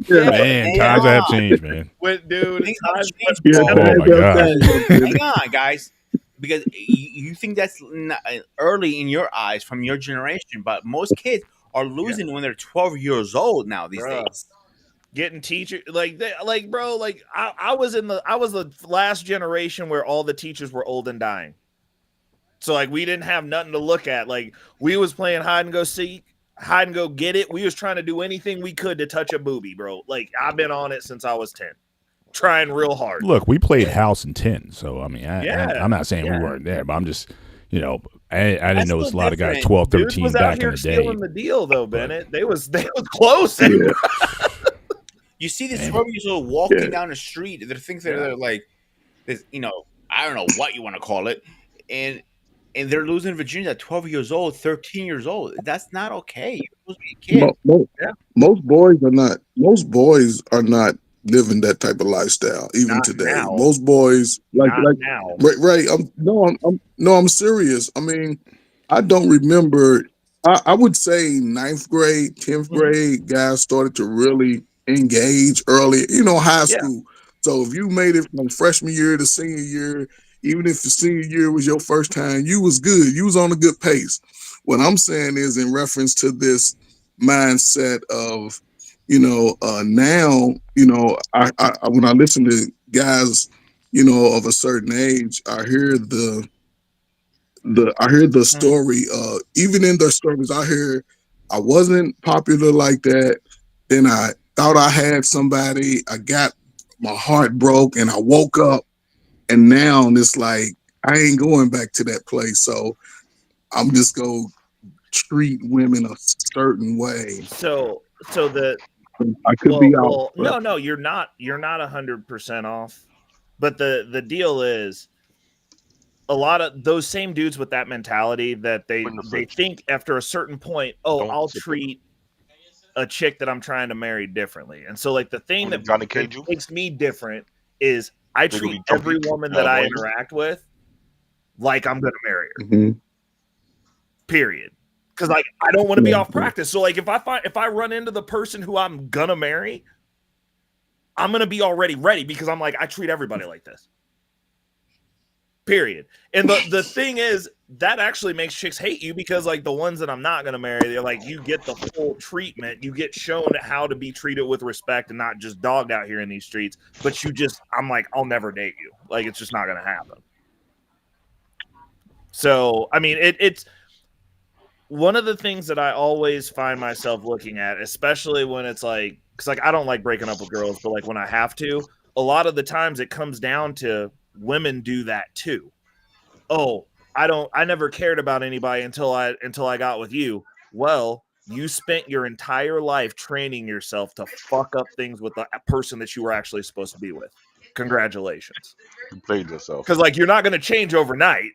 [SPEAKER 11] Yeah,
[SPEAKER 10] Man,
[SPEAKER 3] Yeah,
[SPEAKER 10] times have changed, man.
[SPEAKER 3] with dude,
[SPEAKER 2] Things have
[SPEAKER 3] times
[SPEAKER 2] changed,
[SPEAKER 11] yeah,
[SPEAKER 2] bro.
[SPEAKER 10] Oh
[SPEAKER 11] that,
[SPEAKER 10] my
[SPEAKER 11] that,
[SPEAKER 10] god.
[SPEAKER 11] that was
[SPEAKER 2] Hang
[SPEAKER 11] good.
[SPEAKER 2] on, guys, because you think that's not early in your eyes from your generation, but most kids are losing when they're 12 years old now these
[SPEAKER 3] Bruh.
[SPEAKER 2] days.
[SPEAKER 3] Getting teacher like bro, like I was the last generation where all the teachers were old and dying. So like we didn't have nothing to look at. Like we was playing hide and go seek, hide and go get it. We was trying to do anything we could to touch a booby, bro. Like I've been on it since I was 10. Trying real hard.
[SPEAKER 10] Look, we played house and 10, so I mean,
[SPEAKER 3] Yeah,
[SPEAKER 10] I'm not saying we weren't there, but I'm just, I didn't know
[SPEAKER 2] still
[SPEAKER 10] a lot of guys
[SPEAKER 2] different.
[SPEAKER 10] 12,
[SPEAKER 3] Dudes
[SPEAKER 10] 13
[SPEAKER 3] was out
[SPEAKER 10] back in
[SPEAKER 3] here
[SPEAKER 10] the day.
[SPEAKER 3] stealing the deal though, Bennett. They was close.
[SPEAKER 11] Yeah,
[SPEAKER 2] You see these
[SPEAKER 10] Man.
[SPEAKER 2] 12 years old walking
[SPEAKER 11] yeah.
[SPEAKER 2] down the street, they think they're like this, I don't know what you want to call it, and they're losing virginity at 12 years old, 13 years old. That's not okay. You're supposed to be a kid.
[SPEAKER 3] Yeah.
[SPEAKER 11] Most boys are not. Most boys are not living that type of lifestyle even
[SPEAKER 3] Not
[SPEAKER 11] today.
[SPEAKER 3] now.
[SPEAKER 11] Most boys
[SPEAKER 3] Not now.
[SPEAKER 11] right. I'm serious. I mean, I don't remember. I would say ninth grade, 10th
[SPEAKER 3] Mhm.
[SPEAKER 11] grade, guys started to really engage early. High
[SPEAKER 3] Yeah.
[SPEAKER 11] school. So if you made it from freshman year to senior year, even if the senior year was your first time, you was good. You was on a good pace. What I'm saying is in reference to this mindset of, now, I when I listen to guys, of a certain age, I hear the story. Even in their stories, I hear I wasn't popular like that. Then I thought I had somebody. I got my heart broke, and I woke up, and now it's like I ain't going back to that place. So I'm just gonna treat women a certain way.
[SPEAKER 3] So the
[SPEAKER 11] I could be out, but
[SPEAKER 3] no, you're not 100% off. But the deal is a lot of those same dudes with that mentality that they
[SPEAKER 4] Open the fridge.
[SPEAKER 3] think after a certain point, oh,
[SPEAKER 4] Don't
[SPEAKER 3] I'll
[SPEAKER 4] sip it.
[SPEAKER 3] treat a chick that I'm trying to marry differently. And so like the thing
[SPEAKER 4] Only
[SPEAKER 3] that,
[SPEAKER 4] Johnny Cage you?
[SPEAKER 3] makes me different is I
[SPEAKER 4] Nigga
[SPEAKER 3] treat
[SPEAKER 4] be jumpy.
[SPEAKER 3] every woman that I
[SPEAKER 4] boy.
[SPEAKER 3] interact with like I'm gonna marry her.
[SPEAKER 11] mhm.
[SPEAKER 3] Period. Because like I don't want to be
[SPEAKER 11] Yeah,
[SPEAKER 3] off practice. So like if I run into the person who I'm gonna marry, I'm gonna be already ready because I'm like I treat everybody like this. Period. And the thing is that actually makes chicks hate you because like the ones that I'm not gonna marry, they're like you get the full treatment, you get shown how to be treated with respect and not just dogged out here in these streets. But I'm like I'll never date you. Like it's just not gonna happen. So I mean it's one of the things that I always find myself looking at, especially when it's like, because like I don't like breaking up with girls, but like when I have to, a lot of the times it comes down to women do that too. Oh, I never cared about anybody until I got with you. Well, you spent your entire life training yourself to fuck up things with the person that you were actually supposed to be with. Congratulations.
[SPEAKER 4] You played yourself.
[SPEAKER 3] Because like you're not going to change overnight.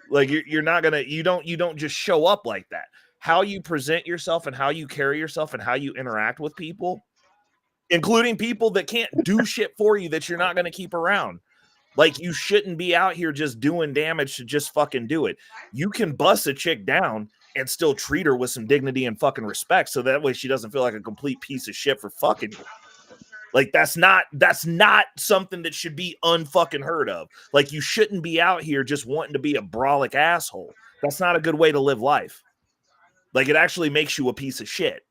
[SPEAKER 3] Like you're not gonna you don't just show up like that. How you present yourself and how you carry yourself and how you interact with people, including people that can't do shit for you that you're not gonna keep around. Like you shouldn't be out here just doing damage to just fucking do it. You can bust a chick down and still treat her with some dignity and fucking respect, so that way she doesn't feel like a complete piece of shit for fucking you. Like that's not something that should be unfucking heard of. Like you shouldn't be out here just wanting to be a brolic asshole. That's not a good way to live life. Like it actually makes you a piece of shit.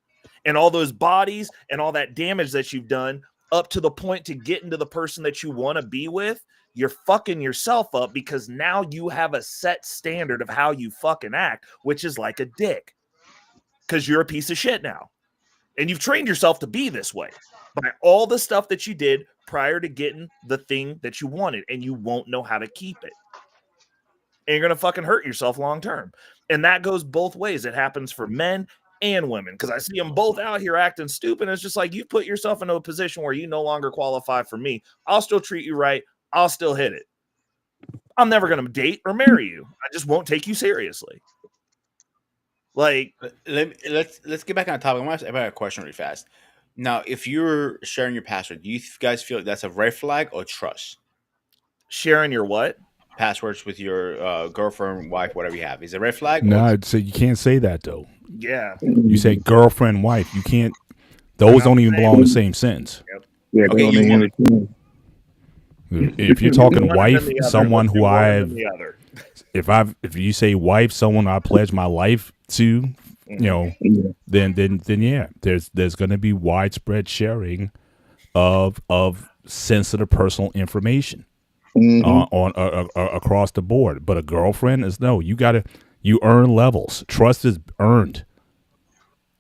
[SPEAKER 3] And all those bodies and all that damage that you've done up to the point to get into the person that you want to be with, you're fucking yourself up because now you have a set standard of how you fucking act, which is like a dick. because you're a piece of shit now. And you've trained yourself to be this way by all the stuff that you did prior to getting the thing that you wanted, and you won't know how to keep it. And you're going to fucking hurt yourself long term. And that goes both ways. It happens for men and women, because I see them both out here acting stupid. It's just like, you put yourself into a position where you no longer qualify for me. I'll still treat you right. I'll still hit it. I'm never going to date or marry you. I just won't take you seriously. Like,
[SPEAKER 2] let's get back on topic. I have a question really fast. Now, if you're sharing your password, do you guys feel that's a red flag or trust?
[SPEAKER 3] Sharing your what?
[SPEAKER 2] Passwords with your girlfriend, wife, whatever you have. Is it a red flag?
[SPEAKER 10] No, I'd say you can't say that though.
[SPEAKER 3] Yeah.
[SPEAKER 10] You say girlfriend, wife. You can't. Those don't even belong in the same sentence.
[SPEAKER 3] Yep.
[SPEAKER 11] Yeah,
[SPEAKER 2] Okay,
[SPEAKER 11] they only entertain.
[SPEAKER 10] If you're talking
[SPEAKER 3] One
[SPEAKER 10] wife,
[SPEAKER 3] and then the other.
[SPEAKER 10] someone
[SPEAKER 3] Let's do
[SPEAKER 10] who
[SPEAKER 3] one and
[SPEAKER 10] I've,
[SPEAKER 3] then the other.
[SPEAKER 10] if you say wife, someone I pledge my life to, you know, then yeah, there's going to be widespread sharing of sensitive personal information on across the board. But a girlfriend is no. You earn levels. Trust is earned,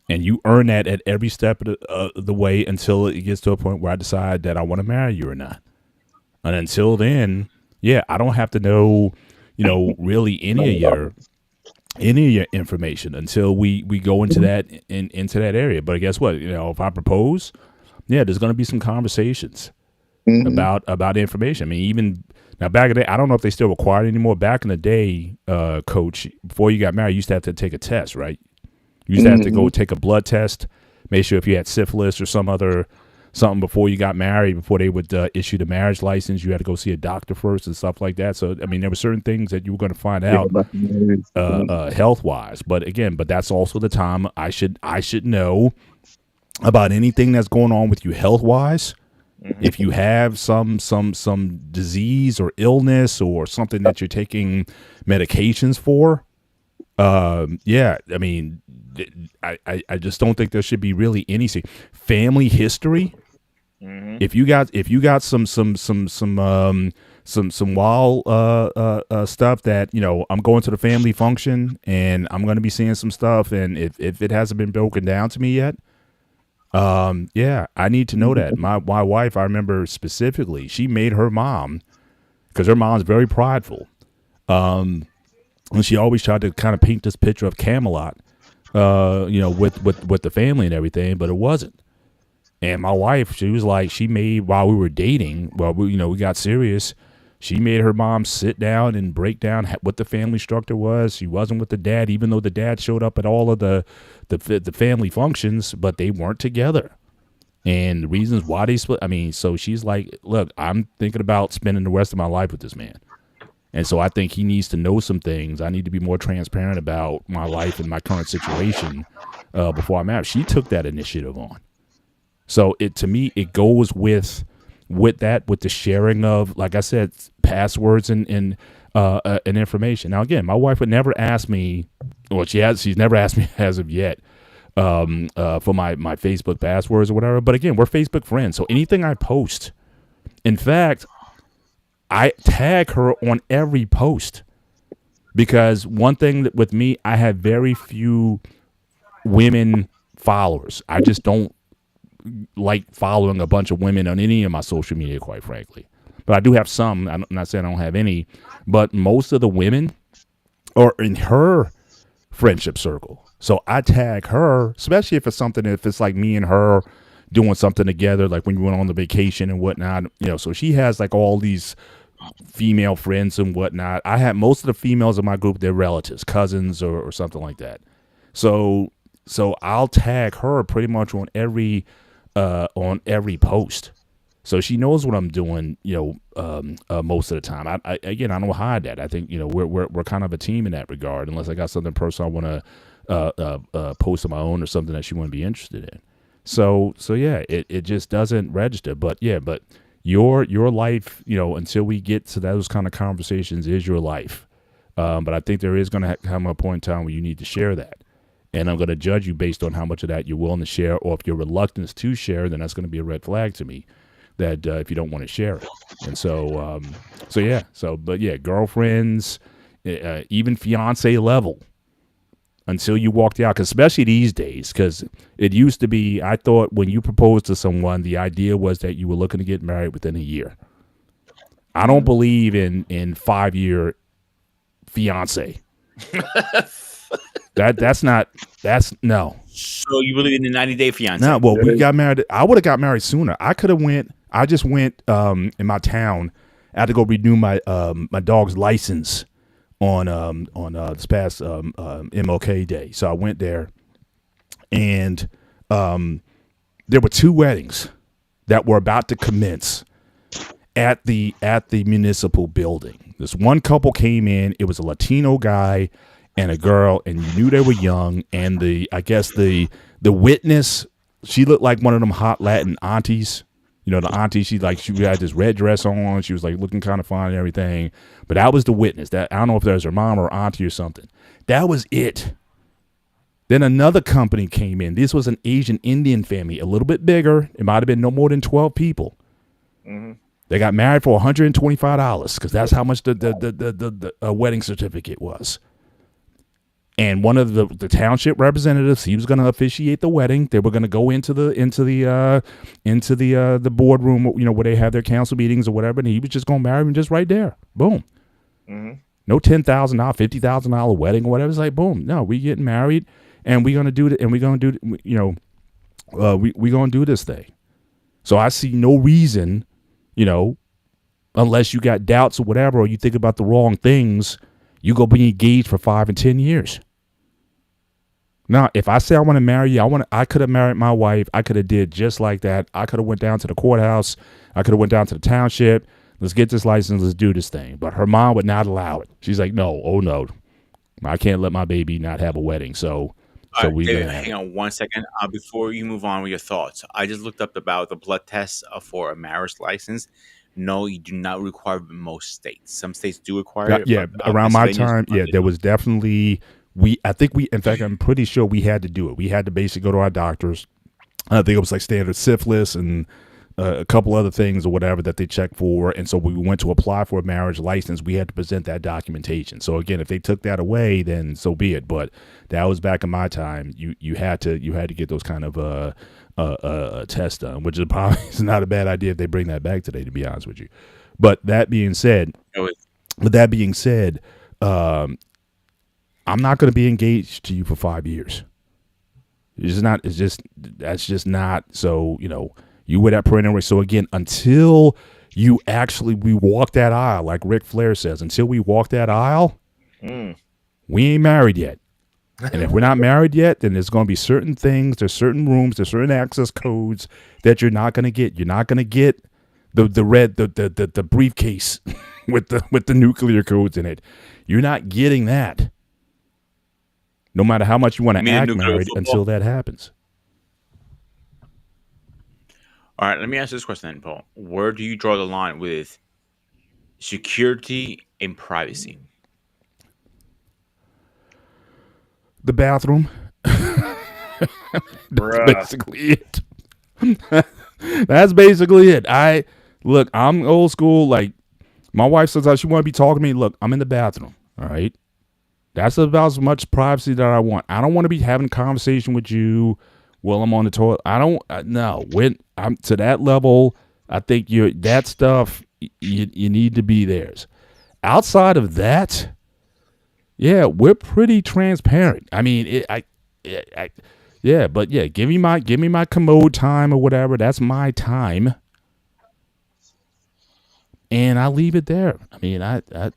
[SPEAKER 10] and you earn that at every step of the way until it gets to a point where I decide that I want to marry you or not. And until then, yeah, I don't have to know, really any of your information until we go into that into that area. But guess what? If I propose, yeah, there's going to be some conversations about information. I mean, even now back in the day, I don't know if they still require it anymore. Back in the day, Coach, before you got married, you used to have to take a test, right? You used to have to go take a blood test, make sure if you had syphilis or something before you got married, before they would issue the marriage license, you had to go see a doctor first and stuff like that. So, I mean, there were certain things that you were going to find out health-wise. But again, that's also the time I should know about anything that's going on with you health-wise. If you have some disease or illness or something that you're taking medications for, yeah, I mean, I just don't think there should be really anything. Family history. If you got some wild stuff that I'm going to the family function and I'm going to be seeing some stuff, and if it hasn't been broken down to me yet, yeah, I need to know that. My wife, I remember specifically, she made her mom, because her mom's very prideful, and she always tried to kind of paint this picture of Camelot, with the family and everything, but it wasn't. And my wife, she was like, while we were dating, we got serious, she made her mom sit down and break down what the family structure was. She wasn't with the dad, even though the dad showed up at all of the family functions, but they weren't together. And the reasons why they split, I mean, so she's like, look, I'm thinking about spending the rest of my life with this man. And so I think he needs to know some things. I need to be more transparent about my life and my current situation before I'm married. She took that initiative on. So to me, it goes with the sharing of, like I said, passwords and information. Now, again, my wife would never ask me, well, she's never asked me as of yet for my Facebook passwords or whatever. But again, we're Facebook friends. So anything I post, in fact, I tag her on every post, because one thing that with me, I have very few women followers. I just don't like following a bunch of women on any of my social media, quite frankly. But I do have some. I'm not saying I don't have any, but most of the women are in her friendship circle. So I tag her, especially if it's like me and her doing something together, like when we went on the vacation and whatnot, so she has like all these female friends and whatnot. I have most of the females in my group, they're relatives, cousins or something like that. So I'll tag her pretty much on every post. So she knows what I'm doing, most of the time. I don't hide that. I think, we're kind of a team in that regard, unless I got something personal I want to post on my own or something that she wouldn't be interested in. So yeah, it just doesn't register. But yeah, but your life, until we get to those kind of conversations, is your life. But I think there is going to come a point in time where you need to share that. And I'm going to judge you based on how much of that you're willing to share, or if your reluctance to share, then that's going to be a red flag to me, that if you don't want to share it. And but yeah, girlfriends, even fiance level, until you walked out, 'cause especially these days, because it used to be, I thought when you proposed to someone, the idea was that you were looking to get married within a year. I don't believe in 5-year fiance. that's no.
[SPEAKER 2] So you believe in the 90-day fiance?
[SPEAKER 10] No, well, we got married. I would have got married sooner. I could have went. I just went in my town. I had to go renew my my dog's license on this past MLK Day. So I went there, and there were 2 weddings that were about to commence at the municipal building. This one couple came in. It was a Latino guy and a girl, and you knew they were young. And the witness, she looked like one of them hot Latin aunties. You know, the auntie, she had this red dress on. She was like looking kind of fine and everything. But that was the witness. That, I don't know if that was her mom or auntie or something. That was it. Then another company came in. This was an Asian Indian family, a little bit bigger. It might have been no more than 12 people. Mm-hmm. They got married for $125 because that's how much the wedding certificate was. And one of the township representatives, he was going to officiate the wedding. They were going to go into the boardroom, you know, where they have their council meetings or whatever, and he was just going to marry him just right there. Boom. Mm-hmm. No $10,000, $50,000 wedding or whatever. It's like, boom. No, we getting married, and we're going to do it, and we're going to do, you know, we're going to do this thing. So I see no reason, you know, unless you got doubts or whatever, or you think about the wrong things, you go be engaged for 5 and 10 years. Now, if I say I want to marry you, I could have married my wife. I could have did just like that. I could have went down to the courthouse. I could have went down to the township. Let's get this license. Let's do this thing. But her mom would not allow it. She's like, no, oh no, I can't let my baby not have a wedding. So we
[SPEAKER 2] David, hang on 1 second before you move on with your thoughts. I just looked up about the blood test for a marriage license. No, you do not require it in most states. Some states do require it.
[SPEAKER 10] Yeah, but, around my time, there was definitely in fact, I'm pretty sure we had to do it. We had to basically go to our doctors. I think it was like standard syphilis and a couple other things or whatever that they checked for. And so we went to apply for a marriage license. We had to present that documentation. So again, if they took that away, then so be it. But that was back in my time. You had to get those kind of test done, which is probably is not a bad idea if they bring that back today, to be honest with you. But that being said, I'm not going to be engaged to you for 5 years. That's just not. So, you know, you were that perennial. So again, until we walk that aisle, like Ric Flair says, until we walk that aisle, we ain't married yet. And if we're not married yet, then there's going to be certain things, there's certain rooms, there's certain access codes that you're not going to get. You're not going to get the briefcase with the nuclear codes in it. You're not getting that. No matter how much you want to act married until that happens.
[SPEAKER 2] All right, let me ask this question then, Paul. Where do you draw the line with security and privacy?
[SPEAKER 10] The bathroom. That's basically it. That's basically it. I'm old school. Like, my wife says she want to be talking to me. Look, I'm in the bathroom. All right. That's about as much privacy that I want. I don't want to be having a conversation with you while I'm on the toilet. No. When I'm to that level, I think that stuff, you need to be theirs. Outside of that, yeah, we're pretty transparent. I mean, but give me my commode time or whatever. That's my time, and I leave it there. I mean, I don't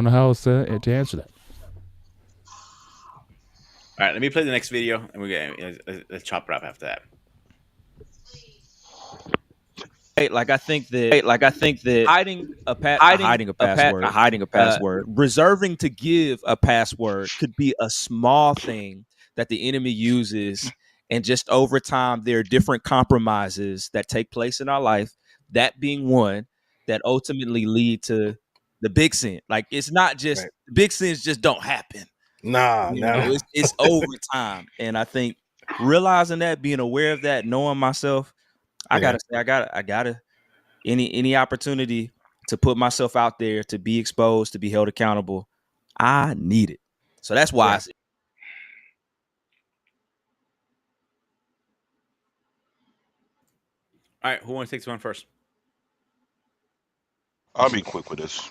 [SPEAKER 10] know how else to answer that.
[SPEAKER 2] All right, let me play the next video, and let's chop it up after that.
[SPEAKER 12] I think that hiding a password, reserving to give a password could be a small thing that the enemy uses, and just over time there are different compromises that take place in our life. That being one that ultimately lead to the big sin. Like, it's not just big sins just don't happen. It's over time, and I think realizing that, being aware of that, knowing myself, I gotta any opportunity to put myself out there, to be exposed, to be held accountable, I need it. So that's why
[SPEAKER 2] All right, who wants to take this one first?
[SPEAKER 4] I'll be quick with this.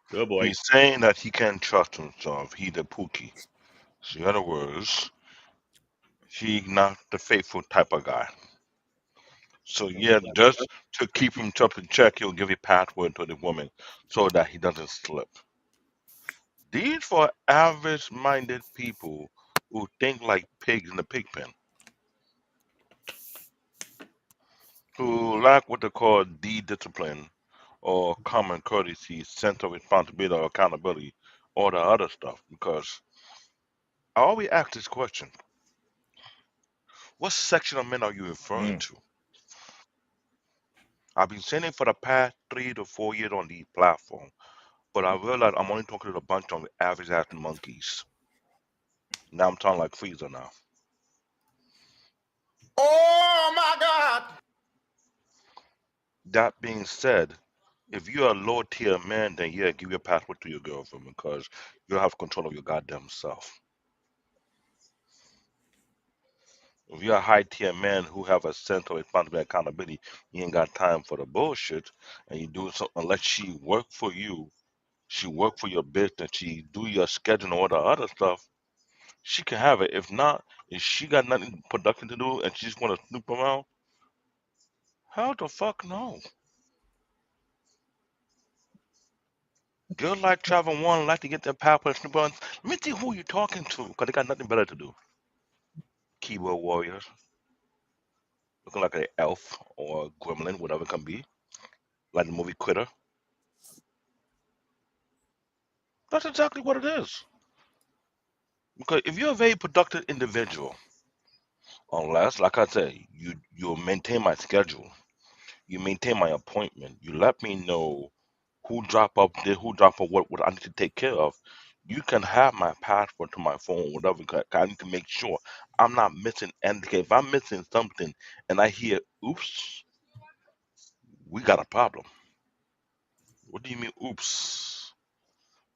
[SPEAKER 2] Good boy.
[SPEAKER 4] He's saying that he can't trust himself. He's a pookie. So in other words, he's not the faithful type of guy. So yeah, just to keep himself in check, he'll give a password to the woman so that he doesn't slip. These for average-minded people who think like pigs in the pig pen, who lack what they call D-discipline or common courtesy, sense of responsibility or accountability, or the other stuff. Because I always ask this question: what section of men are you referring to? I've been saying it for the past 3 to 4 years on the platform, but I realize I'm only talking to a bunch of average-ass monkeys. Now I'm talking like Freezer now.
[SPEAKER 1] Oh my God!
[SPEAKER 4] That being said, if you're a low tier man, then yeah, give your password to your girlfriend because you have control of your goddamn self. If you're a high tier man who have a sense of responsibility and accountability, you ain't got time for the bullshit, and you do so unless she work for you, she work for your business, she do your schedule and all the other stuff, she can have it. If not, if she got nothing productive to do and she just want to snoop around, how the fuck no? Girls like travel one, like to get their power and snoop around. Let me see who you talking to, because they got nothing better to do. Keyboard warriors, looking like an elf or a gremlin, whatever it can be, like the movie Critter. That's exactly what it is. Because if you're a very productive individual, unless, like I said, you maintain my schedule, you maintain my appointment, you let me know who drop up there, who drop up what I need to take care of, you can have my password to my phone, whatever. 'Cause I need to make sure I'm not missing anything. If I'm missing something and I hear, oops, we got a problem. What do you mean, oops?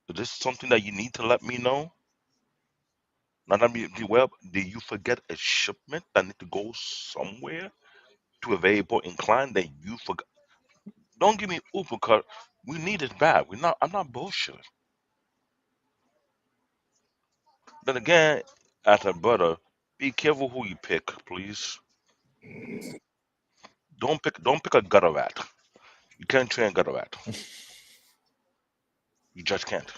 [SPEAKER 4] Is this something that you need to let me know? Now, let me, well, did you forget a shipment that need to go somewhere to a very important client that you forgot? Don't give me oops because we need it bad. We're not. I'm not bullshit. Then again, as a brother, be careful who you pick, please. Don't pick a gutter rat. You can't train a gutter rat. You just can't.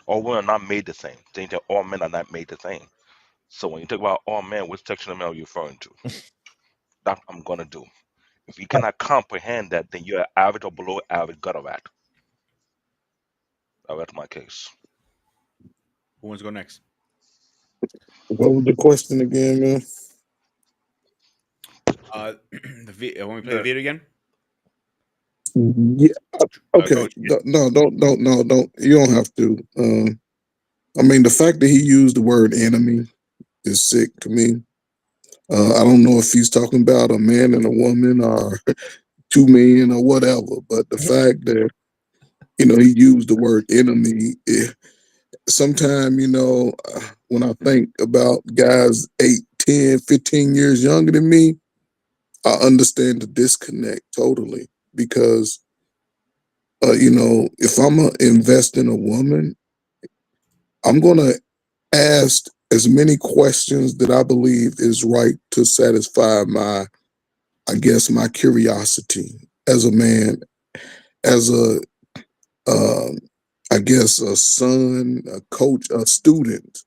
[SPEAKER 4] All women are not made the same. Saying that all men are not made the same. So when you talk about all men, which section of men are you referring to? That I'm gonna do. If you cannot comprehend that, then you're an average or below average gutter rat. That's my case.
[SPEAKER 2] Who wants to go next?
[SPEAKER 11] What was the question again, man?
[SPEAKER 2] When we play the video again?
[SPEAKER 11] Yeah. Okay.
[SPEAKER 2] Coach.
[SPEAKER 11] No, don't. You don't have to. I mean, the fact that he used the word enemy is sick to me. I don't know if he's talking about a man and a woman or two men or whatever, but the fact that he used the word enemy. Sometimes, when I think about guys 8, 10, 15 years younger than me, I understand the disconnect totally because, if I'm going to invest in a woman, I'm going to ask as many questions that I believe is right to satisfy my curiosity as a man, as um, a son, a coach, a student,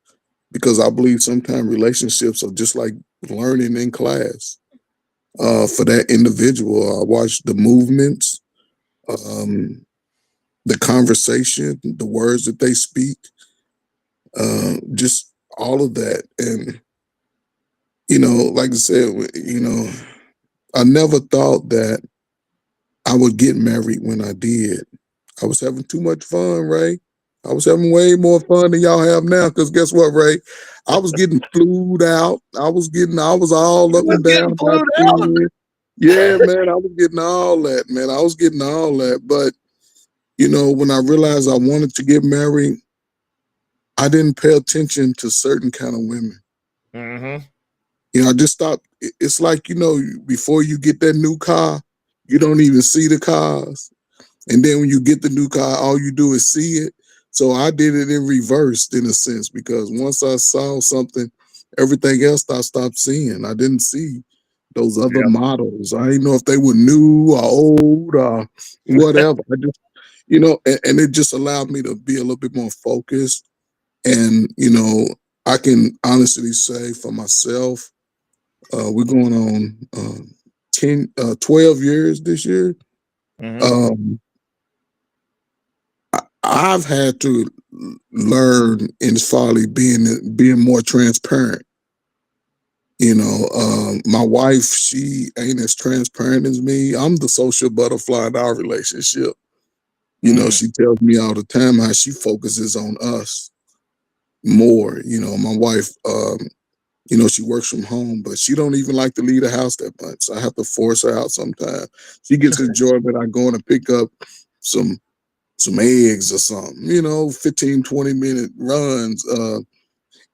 [SPEAKER 11] because I believe sometimes relationships are just like learning in class. For that individual, I watch the movements, um, the conversation, the words that they speak, just all of that. And, like I said, I never thought that I would get married when I did. I was having too much fun, Ray. I was having way more fun than y'all have now. Because guess what, Ray? I was getting flued out. I was all up
[SPEAKER 1] You was
[SPEAKER 11] and
[SPEAKER 1] getting
[SPEAKER 11] down about
[SPEAKER 1] flued out.
[SPEAKER 11] 10 years. Yeah, man, I was getting all that, man. I was getting all that. But, when I realized I wanted to get married, I didn't pay attention to certain kind of women.
[SPEAKER 3] Mm-hmm.
[SPEAKER 11] I just stopped. It's like, before you get that new car, you don't even see the cars. And then when you get the new car, all you do is see it. So I did it in reverse in a sense, because once I saw something, everything else I stopped seeing. I didn't see those other models. I didn't know if they were new or old or whatever. I just, and it just allowed me to be a little bit more focused. And, I can honestly say for myself, we're going on 12 years this year. Um, I've had to learn in folly being more transparent. My wife, she ain't as transparent as me. I'm the social butterfly in our relationship. She tells me all the time how she focuses on us more. My wife, she works from home, but she don't even like to leave the house that much. I have to force her out sometimes. She gets enjoyment out going to pick up some eggs or something, 15, 20-minute runs.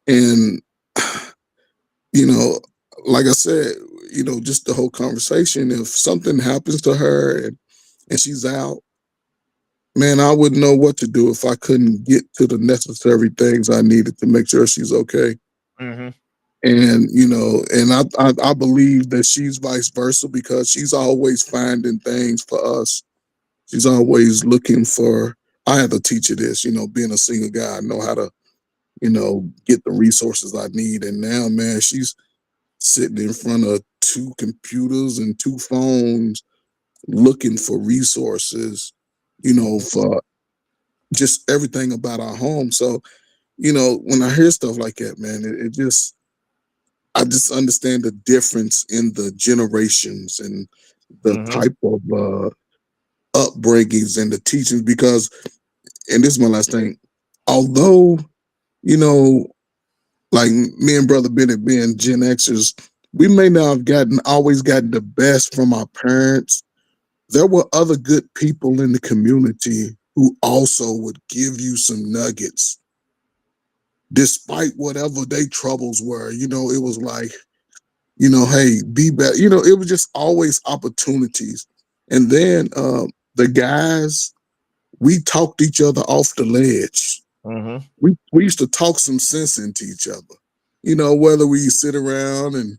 [SPEAKER 11] And, like I said, just the whole conversation, if something happens to her and she's out, man, I wouldn't know what to do if I couldn't get to the necessary things I needed to make sure she's okay.
[SPEAKER 3] Mm-hmm.
[SPEAKER 11] And, I believe that she's vice versa, because she's always finding things for us. She's always looking for, I had to teach her this, being a single guy, I know how to, get the resources I need. And now, man, she's sitting in front of 2 computers and 2 phones looking for resources, for just everything about our home. So, when I hear stuff like that, man, I just understand the difference in the generations and the type of upbringings and the teachings. Because, and this is my last thing, although, like me and Brother Bennett being Gen Xers, we may not have always gotten the best from our parents. There were other good people in the community who also would give you some nuggets, despite whatever their troubles were. It was like, hey, be better. It was just always opportunities. And then the guys, we talked each other off the ledge.
[SPEAKER 3] Mm-hmm.
[SPEAKER 11] We used to talk some sense into each other. Whether we sit around and,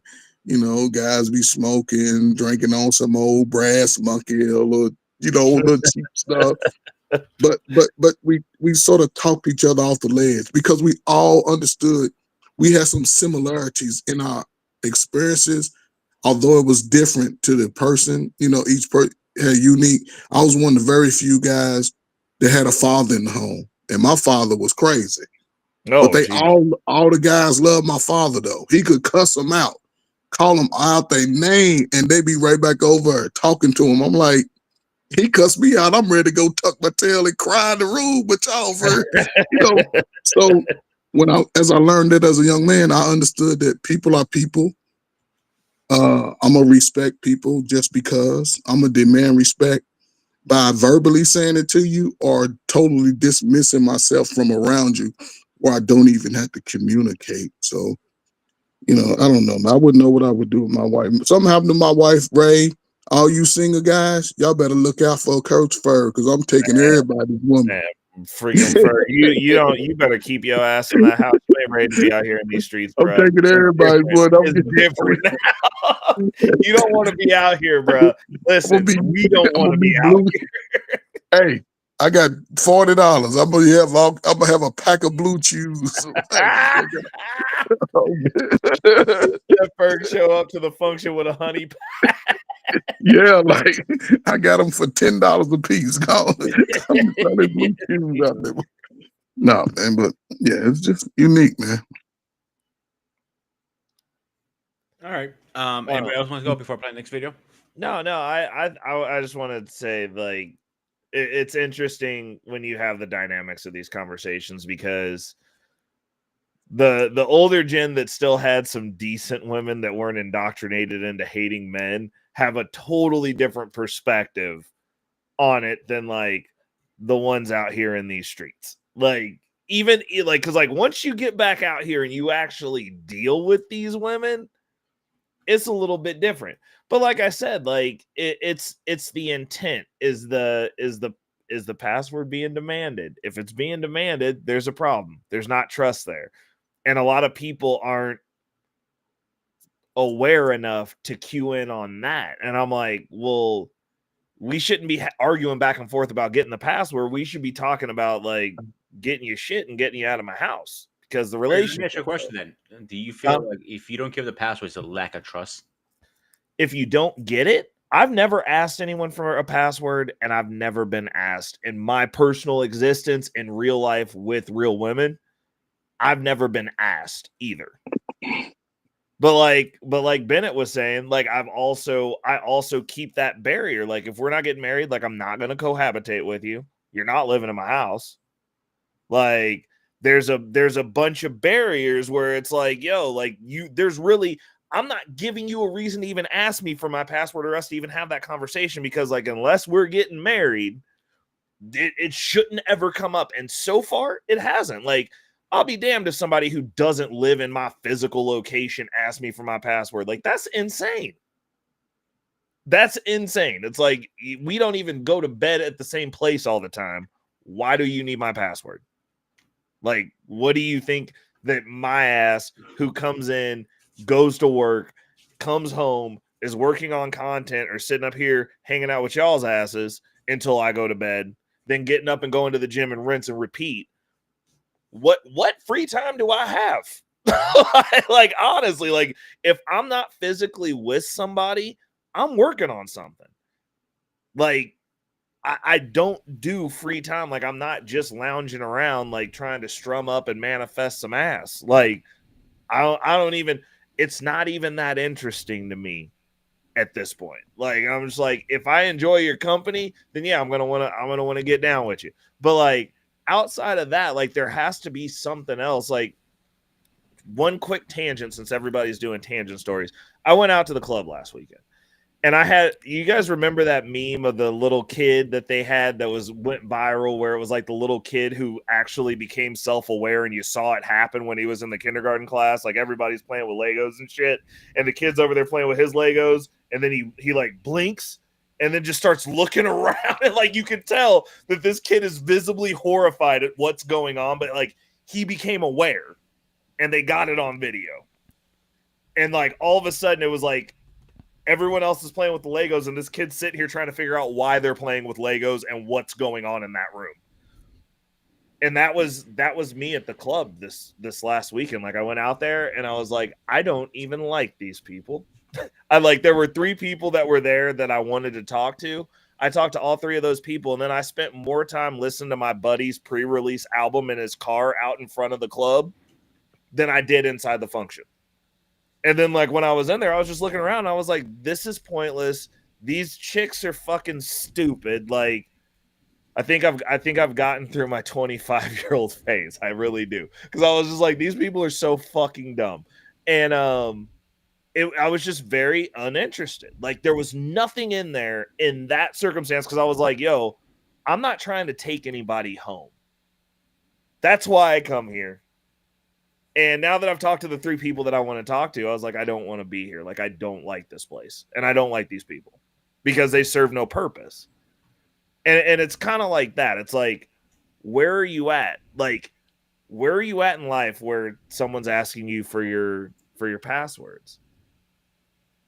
[SPEAKER 11] guys be smoking, drinking on some old brass monkey or little cheap stuff. But we sort of talked each other off the ledge, because we all understood we had some similarities in our experiences, although it was different to the person. Each person had unique. I was one of the very few guys that had a father in the home, and my father was crazy. But they all the guys loved my father though. He could cuss them out, call them out their name, and they be right back over talking to him. I'm like, he cussed me out. I'm ready to go tuck my tail and cry in the room with y'all for, So as I learned that as a young man, I understood that people are people. I'm gonna respect people just because. I'm gonna demand respect by verbally saying it to you, or totally dismissing myself from around you, where I don't even have to communicate. So, I don't know. I wouldn't know what I would do with my wife. Something happened to my wife, Ray. All you single guys, y'all better look out for Coach Fur, because I'm taking everybody's woman.
[SPEAKER 3] Freaking Fur. You better keep your ass in that house. You ain't ready to be out here in these streets, bro.
[SPEAKER 11] I'm taking everybody's woman.
[SPEAKER 3] It's different now. You don't want to be out here, bro. Listen, we don't want to be out here.
[SPEAKER 11] Hey, I got $40. I'm gonna have a pack of blue chews.
[SPEAKER 3] That Ferg show up to the function with a honey pack.
[SPEAKER 11] Yeah, like I got them for $10 a piece. Blue chews out there. No, man, but yeah, it's just unique, man.
[SPEAKER 2] All right. Anybody else want to go before I play the next video?
[SPEAKER 3] No. I just wanted to say, like, it's interesting when you have the dynamics of these conversations, because the older gen that still had some decent women that weren't indoctrinated into hating men have a totally different perspective on it than like the ones out here in these streets. Like, even like, because like once you get back out here and you actually deal with these women, it's a little bit different. But like I said, like it's the intent is the password being demanded. If it's being demanded, there's a problem. There's not trust there. And a lot of people aren't aware enough to cue in on that. And I'm like, well, we shouldn't be arguing back and forth about getting the password. We should be talking about like getting your shit and getting you out of my house, because the relationship.
[SPEAKER 2] Let me ask you a question then. Do you feel like if you don't give the password, it's a lack of trust?
[SPEAKER 3] If you don't get it, I've never asked anyone for a password, and I've never been asked in my personal existence in real life with real women. I've never been asked either. But like Bennett was saying, like I also keep that barrier. Like if we're not getting married, like I'm not gonna cohabitate with you. You're not living in my house. Like there's a bunch of barriers where it's like, yo, like I'm not giving you a reason to even ask me for my password or us to even have that conversation, because like unless we're getting married, it shouldn't ever come up. And so far it hasn't. Like I'll be damned if somebody who doesn't live in my physical location asks me for my password. Like that's insane. That's insane. It's like we don't even go to bed at the same place all the time. Why do you need my password? Like, what do you think that my ass, who comes in, goes to work, comes home, is working on content, or sitting up here hanging out with y'all's asses until I go to bed, then getting up and going to the gym and rinse and repeat? What free time do I have? Like, honestly, like if I'm not physically with somebody, I'm working on something. Like, I don't do free time. Like I'm not just lounging around, like trying to strum up and manifest some ass. Like I don't even, it's not even that interesting to me at this point. Like I'm just like, if I enjoy your company, then yeah, I'm gonna want to get down with you. But like outside of that, like there has to be something else. Like one quick tangent, since everybody's doing tangent stories. I went out to the club last weekend. And you guys remember that meme of the little kid that they had that went viral, where it was like the little kid who actually became self-aware, and you saw it happen when he was in the kindergarten class. Like everybody's playing with Legos and shit, and the kid's over there playing with his Legos, and then he like blinks and then just starts looking around, and like you can tell that this kid is visibly horrified at what's going on, but like he became aware, and they got it on video. And like all of a sudden it was like everyone else is playing with the Legos, and this kid's sitting here trying to figure out why they're playing with Legos and what's going on in that room. And that was me at the club this last weekend. Like I went out there and I was like, I don't even like these people. There were 3 people that were there that I wanted to talk to. I talked to all 3 of those people, and then I spent more time listening to my buddy's pre-release album in his car out in front of the club than I did inside the function. And then like when I was in there, I was just looking around and I was like, this is pointless. These chicks are fucking stupid. Like I think I've gotten through my 25-year-old phase. I really do. Because I was just like, these people are so fucking dumb. And I was just very uninterested. Like there was nothing in there in that circumstance, because I was like, yo, I'm not trying to take anybody home. That's why I come here. And now that I've talked to the 3 people that I want to talk to, I was like, I don't want to be here. Like, I don't like this place. And I don't like these people because they serve no purpose. And it's kind of like that. It's like, where are you at? Like, where are you at in life where someone's asking you for your passwords?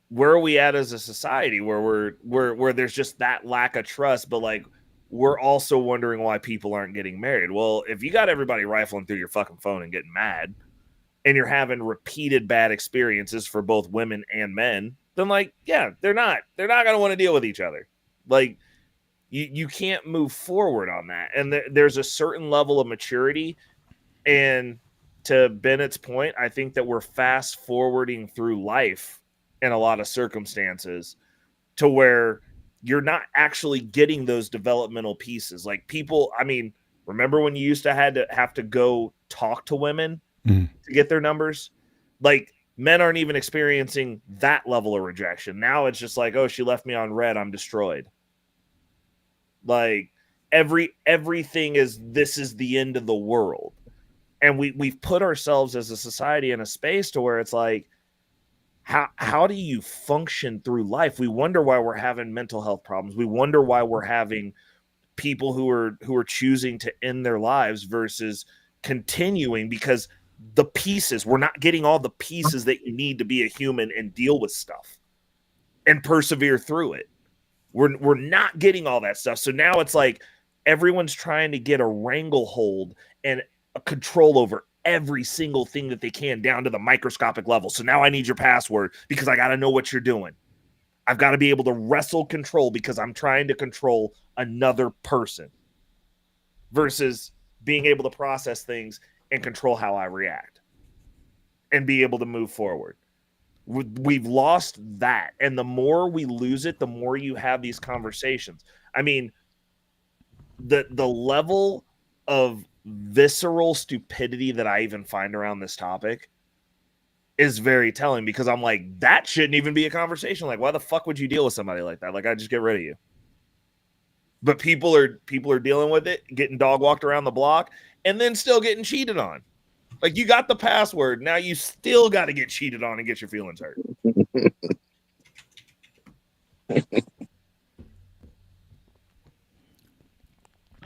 [SPEAKER 3] Where are we at as a society where where there's just that lack of trust, but like we're also wondering why people aren't getting married? Well, if you got everybody rifling through your fucking phone and getting mad, and you're having repeated bad experiences for both women and men, then like, yeah, they're not going to want to deal with each other. Like you can't move forward on that. And there's a certain level of maturity. And to Bennett's point, I think that we're fast forwarding through life in a lot of circumstances to where you're not actually getting those developmental pieces. Like people, I mean, remember when you used to have to go talk to women to get their numbers? Like men aren't even experiencing that level of rejection. Now it's just like, oh, she left me on red, I'm destroyed. Like everything is, this is the end of the world. And we've put ourselves as a society in a space to where it's like, how do you function through life? We wonder why we're having mental health problems. We wonder why we're having people who are choosing to end their lives versus continuing, because the pieces, we're not getting all the pieces that you need to be a human and deal with stuff and persevere through it. We're not getting all that stuff. So now it's like everyone's trying to get a wrangle hold and a control over every single thing that they can down to the microscopic level. So now I need your password because I got to know what you're doing. I've got to be able to wrestle control because I'm trying to control another person versus being able to process things and control how I react and be able to move forward. We've lost that. And the more we lose it, the more you have these conversations. I mean, the level of visceral stupidity that I even find around this topic is very telling, because I'm like, that shouldn't even be a conversation. Like, why the fuck would you deal with somebody like that? Like, I just get rid of you. But people are dealing with it, getting dog walked around the block, and then still getting cheated on. Like, you got the password, now you still got to get cheated on and get your feelings hurt.
[SPEAKER 4] Let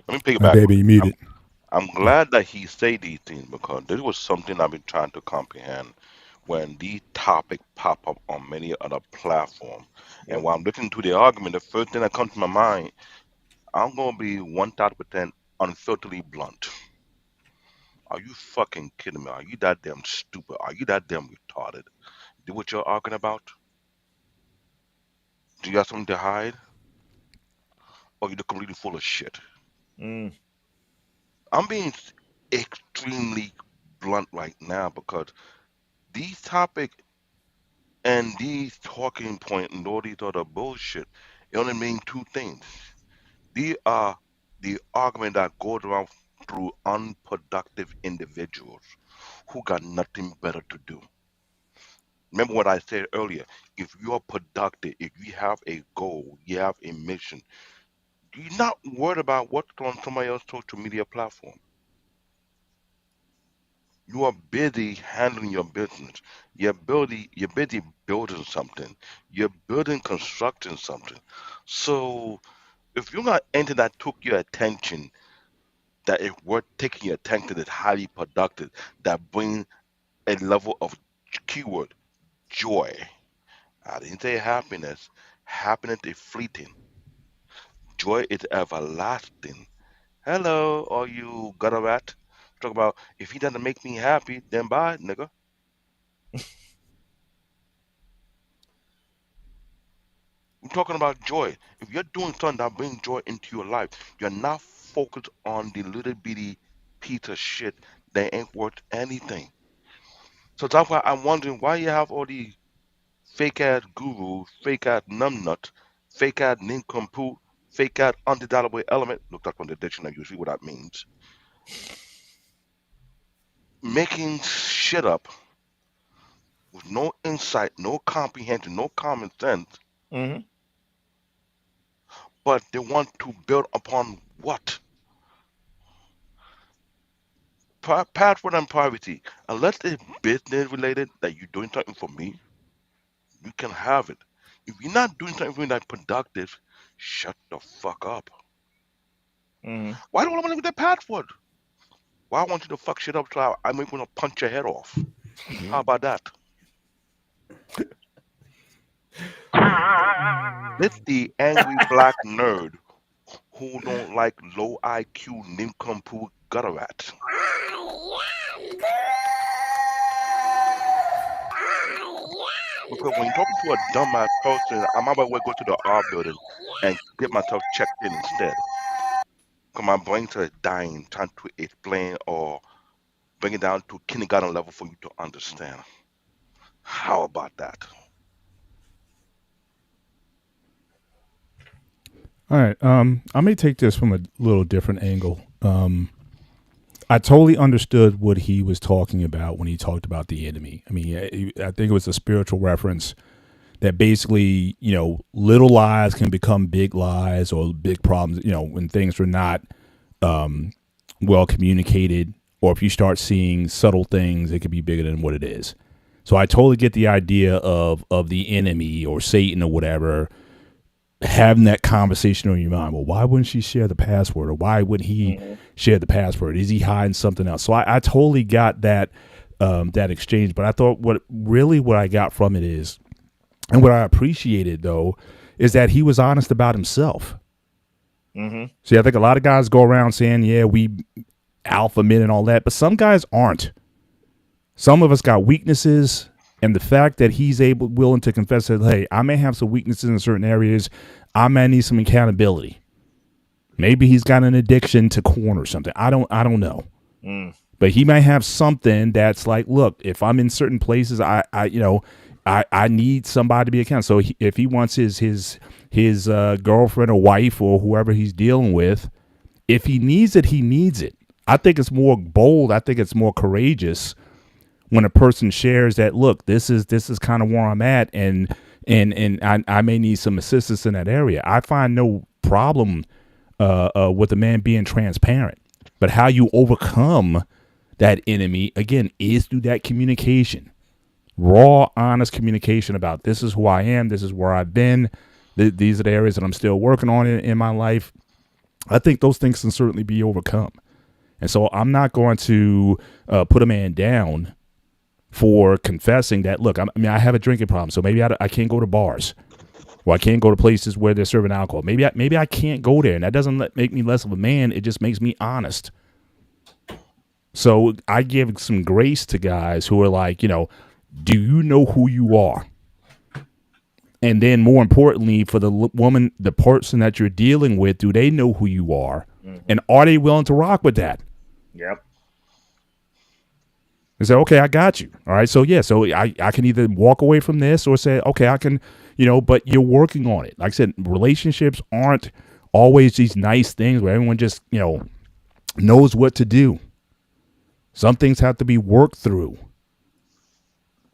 [SPEAKER 4] me pick it back.
[SPEAKER 10] Baby, you muted.
[SPEAKER 4] I'm glad that he said these things, because this was something I've been trying to comprehend when these topics pop up on many other platforms. And while I'm looking to the argument, the first thing that comes to my mind, I'm going to be 1,000% unfilteredly blunt. Are you fucking kidding me? Are you that damn stupid? Are you that damn retarded? Do what you're arguing about? Do you got something to hide? Or you look completely full of shit?
[SPEAKER 3] Mm.
[SPEAKER 4] I'm being extremely blunt right now, because these topics and these talking points and all these other bullshit, it only mean two things. These are the argument that goes around through unproductive individuals who got nothing better to do. Remember what I said earlier. If you're productive, if you have a goal, you have a mission, you're not worried about what's on somebody else's social media platform. You are busy handling your business. You're busy building something. You're building, constructing something. So if you're not anything that took your attention, that is worth taking your attention, that's highly productive, that brings a level of keyword joy. I didn't say happiness. Happiness is fleeting. Joy is everlasting. Hello, all you gutter rat. Talk about, if he doesn't make me happy, then bye, nigga. We're talking about joy. If you're doing something that brings joy into your life, you're not focused on the little bitty piece of shit that ain't worth anything. So that's why I'm wondering why you have all these fake ass gurus, fake ass numbnut, fake ass nincompoop, fake ass undesirable element. Look up on the dictionary, you see what that means. Making shit up with no insight, no comprehension, no common sense.
[SPEAKER 3] Mm-hmm.
[SPEAKER 4] But they want to build upon what? Password and privacy. Unless it's business related, that you're doing something for me, you can have it. If you're not doing something for me that's productive, shut the fuck up.
[SPEAKER 3] Mm-hmm.
[SPEAKER 4] Why do I want to get that password? Why I want you to fuck shit up so I'm going to punch your head off? How about that? It's the angry black nerd who don't like low IQ nincompoop gutter rat. Because when you're talking to a dumbass person, I might as well go to the art building and get myself checked in instead. Because my brain is dying trying to explain or bring it down to kindergarten level for you to understand. How about that?
[SPEAKER 10] All right. I may take this from a little different angle. I totally understood what he was talking about when he talked about the enemy. I mean, I think it was a spiritual reference that basically, little lies can become big lies or big problems, when things are not well communicated, or if you start seeing subtle things, it could be bigger than what it is. So I totally get the idea of the enemy or Satan or whatever having that conversation on your mind. Well, why wouldn't she share the password, or why wouldn't he share the password? Is he hiding something else? So I totally got that that exchange. But I thought what I got from it is, and what I appreciated though, is that he was honest about himself. See, I think a lot of guys go around saying, yeah, we alpha men and all that, but some guys aren't. Some of us got weaknesses, and the fact that he's willing to confess that, hey, I may have some weaknesses in certain areas, I may need some accountability. Maybe he's got an addiction to corn or something. I don't know. But he might have something that's like, look, if I'm in certain places, I need somebody to be accountable. So if he wants his girlfriend or wife or whoever he's dealing with, if he needs it, he needs it. I think it's more bold. I think it's more courageous when a person shares that, look, this is kind of where I'm at, and I may need some assistance in that area. I find no problem with a man being transparent. But how you overcome that enemy, again, is through that communication. Raw, honest communication about this is who I am, this is where I've been, these are the areas that I'm still working on in my life. I think those things can certainly be overcome. And so I'm not going to put a man down for confessing that, look, I have a drinking problem, so maybe I can't go to bars, or I can't go to places where they're serving alcohol. Maybe I can't go there, and that doesn't make me less of a man. It just makes me honest. So I give some grace to guys who are like, do you know who you are? And then more importantly, for the woman, the person that you're dealing with, do they know who you are? And are they willing to rock with that?
[SPEAKER 3] Yep.
[SPEAKER 10] And say, okay, I got you. All right. So yeah, so I can either walk away from this or say, okay, I can, but you're working on it. Like I said, relationships aren't always these nice things where everyone just, knows what to do. Some things have to be worked through.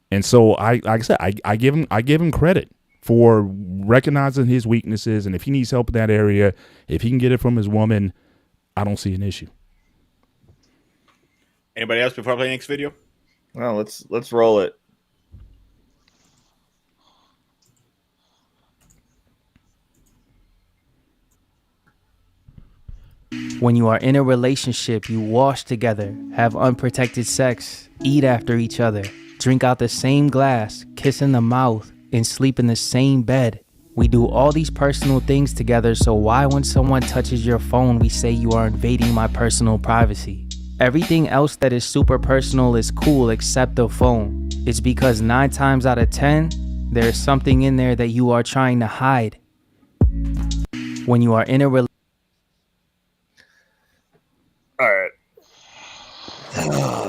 [SPEAKER 10] And so like I said, I give him credit for recognizing his weaknesses. And if he needs help in that area, if he can get it from his woman, I don't see an issue.
[SPEAKER 2] Anybody else before I play the next video?
[SPEAKER 3] Well, let's roll it.
[SPEAKER 13] When you are in a relationship, you wash together, have unprotected sex, eat after each other, drink out the same glass, kiss in the mouth, and sleep in the same bed. We do all these personal things together, so why when someone touches your phone, we say you are invading my personal privacy? Everything else that is super personal is cool except the phone. It's because 9 times out of 10, there's something in there that you are trying to hide. When you are in a relationship.
[SPEAKER 3] All right.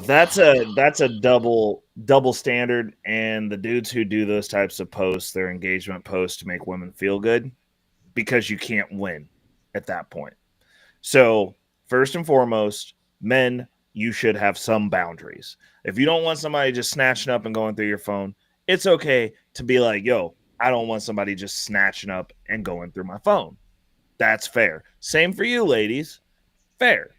[SPEAKER 3] That's a double standard, and the dudes who do those types of posts, their engagement posts to make women feel good, because you can't win at that point. So first and foremost, men, you should have some boundaries. If you don't want somebody just snatching up and going through your phone, it's okay to be like, yo, I don't want somebody just snatching up and going through my phone. That's fair. Same for you, ladies. Fair.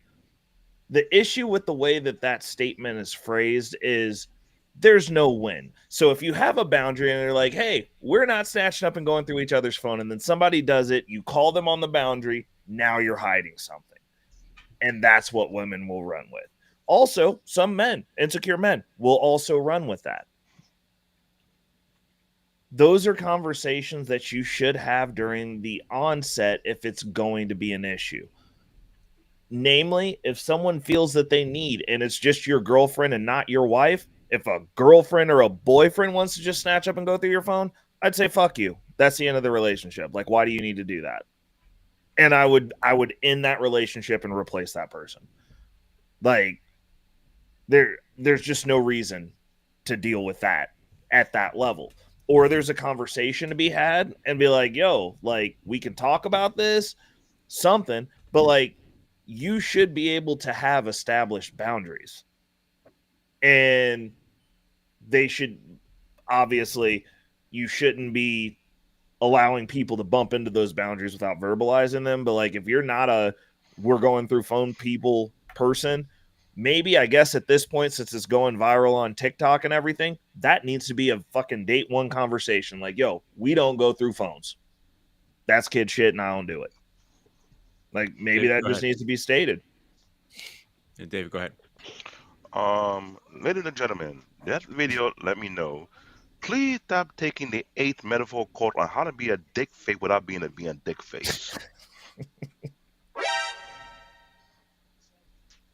[SPEAKER 3] The issue with the way that statement is phrased is there's no win. So if you have a boundary and they're like, hey, we're not snatching up and going through each other's phone, and then somebody does it, you call them on the boundary, now you're hiding something. And that's what women will run with. Also, some men, insecure men, will also run with that. Those are conversations that you should have during the onset if it's going to be an issue. Namely, if someone feels that they need, and it's just your girlfriend and not your wife, if a girlfriend or a boyfriend wants to just snatch up and go through your phone, I'd say, fuck you. That's the end of the relationship. Like, why do you need to do that? And I would end that relationship and replace that person. Like, there's just no reason to deal with that at that level. Or there's a conversation to be had and be like, yo, like, we can talk about this, something, but like, you should be able to have established boundaries. And they should, obviously, you shouldn't be allowing people to bump into those boundaries without verbalizing them. But like, if you're not a we're going through phone people person, maybe I guess at this point, since it's going viral on TikTok and everything, that needs to be a fucking date one conversation. Like, yo, we don't go through phones. That's kid shit, and I don't do it. Like, maybe
[SPEAKER 2] David,
[SPEAKER 3] that just needs to be stated.
[SPEAKER 2] Yeah, David, go ahead.
[SPEAKER 4] Ladies and gentlemen, that video let me know. Please stop taking the 8th metaphor course on how to be a dick face without being a dick face.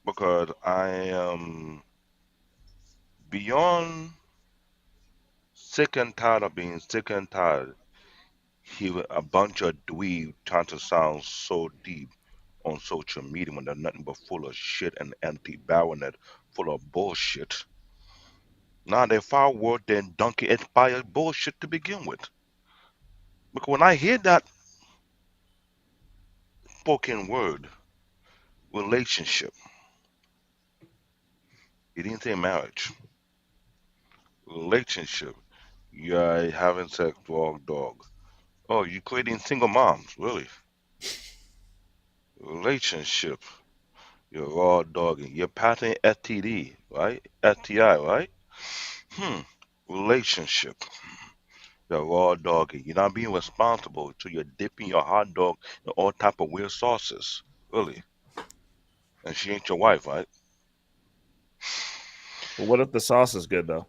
[SPEAKER 4] Because I am beyond sick and tired of being sick and tired. A bunch of dweeb trying to sound so deep on social media when they're nothing but full of shit and empty baronet full of bullshit. Now they're far worse than donkey inspired bullshit to begin with. Because when I hear that spoken word, relationship, it didn't say marriage. Relationship, you're having sex, dog. Oh, you creating single moms, really? Relationship, you're raw dogging. You're passing STD, right? STI, right? Relationship. You're raw dogging. You're not being responsible, so you're dipping your hot dog in all type of weird sauces. Really. And she ain't your wife, right?
[SPEAKER 3] Well, what if the sauce is good though?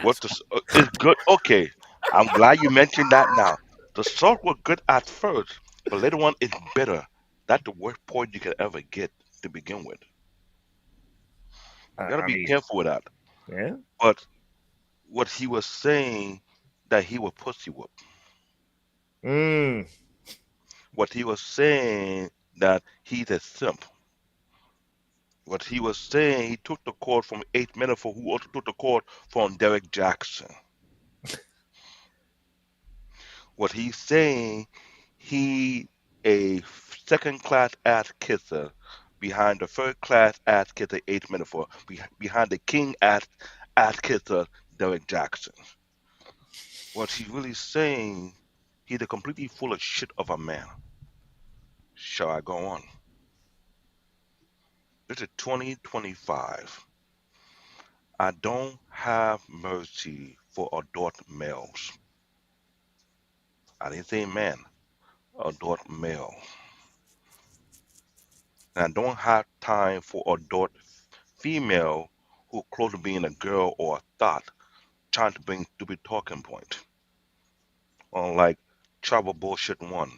[SPEAKER 4] What the it's good. Okay, I'm glad you mentioned that now. The sauce was good at first, but later on it's bitter. That's the worst point you can ever get to begin with. You gotta
[SPEAKER 3] I
[SPEAKER 4] be
[SPEAKER 3] mean,
[SPEAKER 4] careful with that.
[SPEAKER 3] yeah.
[SPEAKER 4] But what he was saying that he was pussy whoop. What he was saying that he's a simp. What he was saying, he took the quote from 8 Metaphor, who also took the quote from Derek Jackson. What he's saying, he a second class ass kisser behind the third class ass kisser 8 Metaphor, behind the king ass kisser Derek Jackson. What he's really saying, he's a completely full of shit of a man. Shall I go on? This is 2025. I don't have mercy for adult males. I didn't say man, adult male. And I don't have time for adult female who close to being a girl or a thought trying to bring stupid talking point. On like travel bullshit one.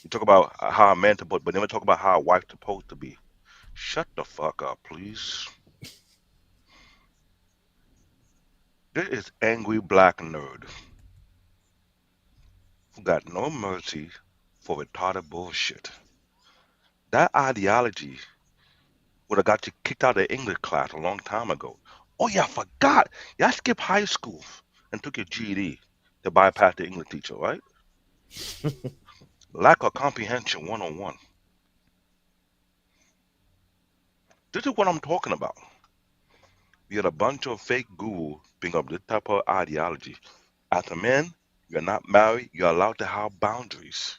[SPEAKER 4] You talk about how a man but never talk about how a wife's supposed to be. Shut the fuck up, please. This is angry black nerd who got no mercy for retarded bullshit. That ideology would have got you kicked out of English class a long time ago. Oh yeah, I forgot. Y'all skipped high school and took your GED to bypass the English teacher, right? Lack of comprehension 101. This is what I'm talking about. You had a bunch of fake gurus bring up this type of ideology. As a man, you're not married, you're allowed to have boundaries.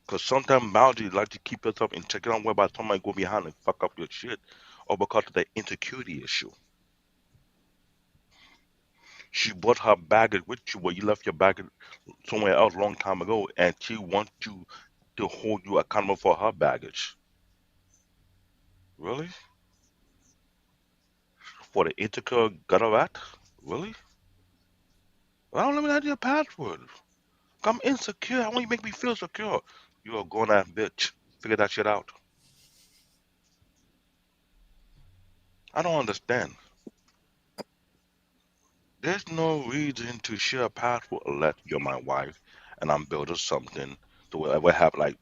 [SPEAKER 4] Because sometimes boundaries like to keep yourself in check on whereby somebody go behind and fuck up your shit or because of the insecurity issue. She brought her baggage with you where you left your baggage somewhere else a long time ago and she wants you to hold you accountable for her baggage. Really? For the insecure gutter rat? Really? I don't let me have your password. I'm insecure. I want you to make me feel secure. You're a grown ass bitch. Figure that shit out. I don't understand. There's no reason to share a password unless you're my wife and I'm building something. So whatever happen, like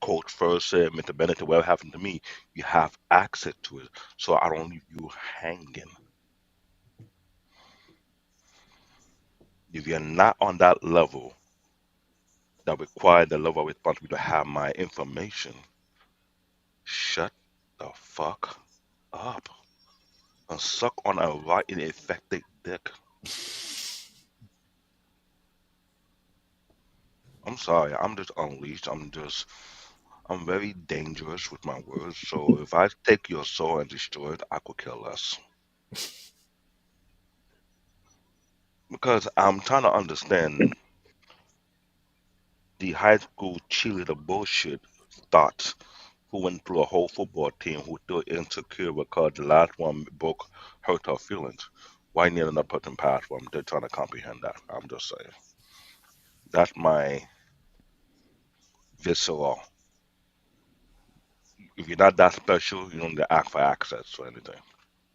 [SPEAKER 4] Coach first said, Mr. Bennett, whatever happened to me, you have access to it. So I don't leave you hanging. If you're not on that level that require the level of responsibility to have my information, shut the fuck up and suck on a right and infected dick. I'm sorry, I'm just unleashed. I'm very dangerous with my words, so if I take your soul and destroy it, I could care less. Because I'm trying to understand the high school cheerleader bullshit thoughts who went through a whole football team who still insecure because the last one broke hurt her feelings. Why need another person pass for them? They're trying to comprehend that. I'm just saying. That's my visceral. If you're not that special, you don't need to ask for access or anything.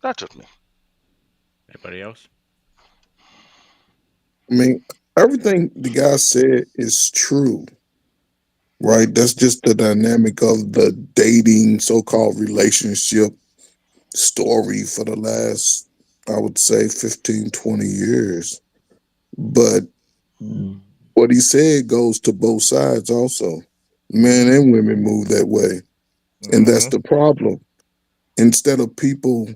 [SPEAKER 4] That's just me.
[SPEAKER 2] Anybody else?
[SPEAKER 11] I mean, everything the guy said is true, right? That's just the dynamic of the dating so-called relationship story for the last, I would say, 15, 20 years. But what he said goes to both sides also. Men and women move that way. And that's
[SPEAKER 3] Mm-hmm.
[SPEAKER 11] the problem. Instead of people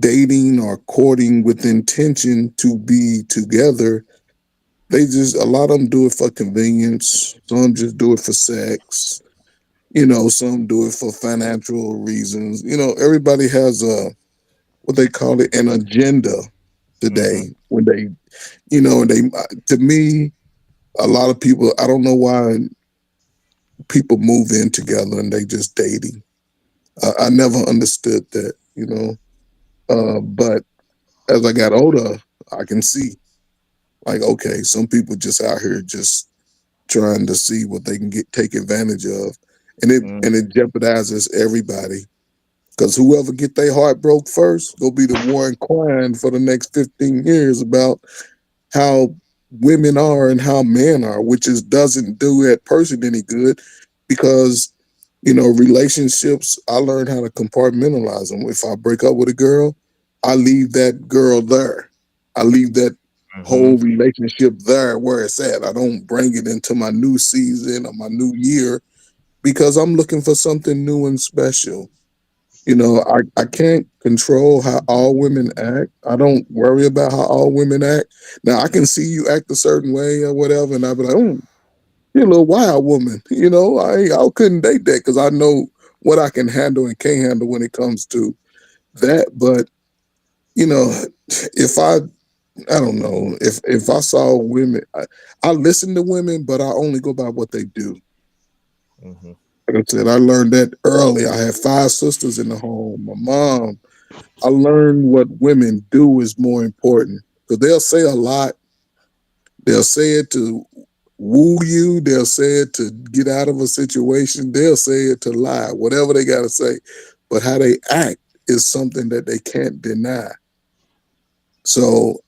[SPEAKER 11] dating or courting with intention to be together, they just, a lot of them do it for convenience. Some just do it for sex. Some do it for financial reasons. Everybody has what they call it, an agenda
[SPEAKER 3] Mm-hmm.
[SPEAKER 11] today. When they, and they, to me, a lot of people, I don't know why people move in together and they just dating. I never understood that. But as I got older, I can see, like, okay, some people just out here just trying to see what they can take advantage of, and it
[SPEAKER 3] Mm-hmm.
[SPEAKER 11] and it jeopardizes everybody. Because whoever get their heart broke first, go be the one crying for the next 15 years about how women are and how men are, which is doesn't do that person any good. Because relationships, I learned how to compartmentalize them. If I break up with a girl, I leave that girl there. I leave that
[SPEAKER 3] Mm-hmm.
[SPEAKER 11] whole relationship there where it's at. I don't bring it into my new season or my new year because I'm looking for something new and special. I can't control how all women act. I don't worry about how all women act. Now I can see you act a certain way or whatever, and I'll be like, oh, you're a little wild woman. I couldn't date that because I know what I can handle and can't handle when it comes to that. But you know, if I don't know, if I saw women, I listen to women, but I only go by what they do.
[SPEAKER 3] Mm-hmm.
[SPEAKER 11] Like I said, I learned that early. I had 5 sisters in the home. My mom. I learned what women do is more important because they'll say a lot. They'll say it to woo you. They'll say it to get out of a situation. They'll say it to lie, whatever they got to say. But how they act is something that they can't deny. So,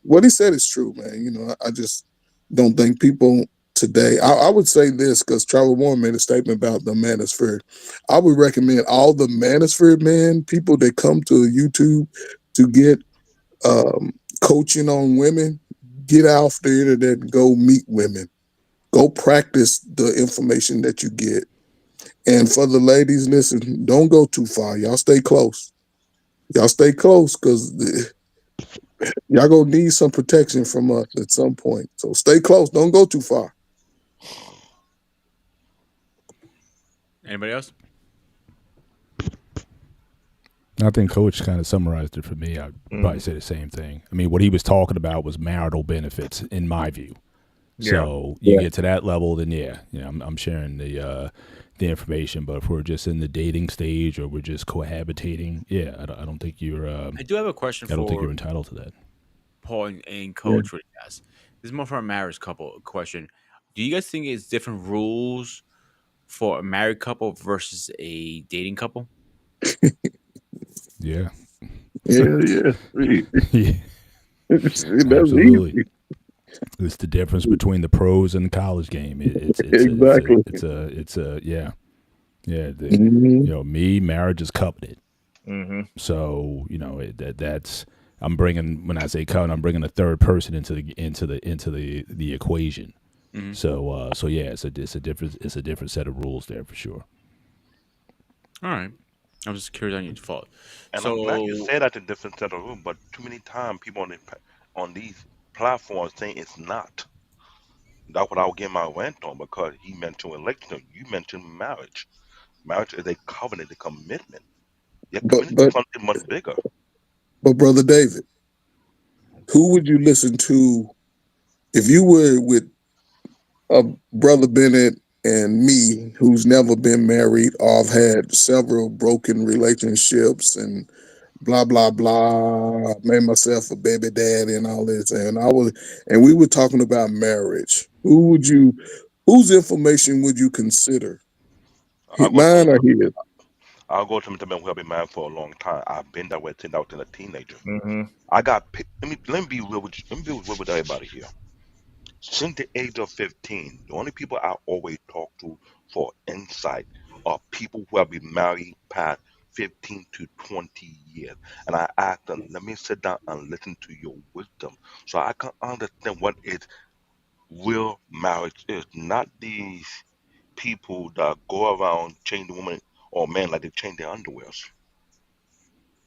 [SPEAKER 11] what he said is true, man. I just don't think people today, I would say this because Trevor Warren made a statement about the manosphere. I would recommend all the manosphere men, people that come to YouTube to get um, coaching on women, get off the internet and go meet women. Go practice the information that you get. And for the ladies, listen, don't go too far. Y'all stay close. Y'all stay close because y'all gonna need some protection from us at some point. So stay close. Don't go too far.
[SPEAKER 2] Anybody else?
[SPEAKER 10] I think Coach kind of summarized it for me. I'd probably say the same thing. I mean, what he was talking about was marital benefits, in my view. So you get to that level, then I'm sharing the information. But if we're just in the dating stage or we're just cohabitating, I don't think you're.
[SPEAKER 2] I do have a question
[SPEAKER 10] I don't think
[SPEAKER 2] for
[SPEAKER 10] you're entitled to that.
[SPEAKER 2] Paul and Coach. What he asked. This is more for a marriage couple question. Do you guys think it's different rules for a married couple versus a dating couple?
[SPEAKER 10] Yeah.
[SPEAKER 11] Yeah.
[SPEAKER 10] Yeah,
[SPEAKER 11] That's
[SPEAKER 10] absolutely.
[SPEAKER 11] easy.
[SPEAKER 10] It's the difference between the pros and the college game.
[SPEAKER 11] Exactly.
[SPEAKER 10] Yeah.
[SPEAKER 11] Mhm.
[SPEAKER 10] Me, marriage is covenant.
[SPEAKER 3] Mm-hmm.
[SPEAKER 10] So that's I'm bringing, when I say covenant, I'm bringing a third person into the equation.
[SPEAKER 2] Mm-hmm.
[SPEAKER 10] So yeah, it's a different set of rules there for sure.
[SPEAKER 2] All right. I'm just curious on your thought.
[SPEAKER 4] And I'm glad you
[SPEAKER 2] So
[SPEAKER 4] said that in different set of room, but too many times people on these platforms saying it's not. That's what I was getting my rant on because he mentioned election. You mentioned marriage. Marriage is a covenant, a commitment. Your
[SPEAKER 11] But
[SPEAKER 4] commitment is
[SPEAKER 11] but
[SPEAKER 4] something much bigger.
[SPEAKER 11] but brother David, who would you listen to if you were with brother Bennett and me, who's never been married, or have had several broken relationships and blah blah blah, made myself a baby daddy and all this, and we were talking about marriage. Whose information would you consider?
[SPEAKER 4] I'll go to
[SPEAKER 11] Mine or his?
[SPEAKER 4] I'll go to the men who have been married for a long time. I've been that way since I was a teenager.
[SPEAKER 3] Mm-hmm.
[SPEAKER 4] I got picked. Let me be real with you. Let me be real with everybody here. Since the age of 15, the only people I always talk to for insight are people who have been married past 15 to 20 years. And I ask them, let me sit down and listen to your wisdom so I can understand what is real marriage is. Not these people that go around changing women or men like they change their underwears.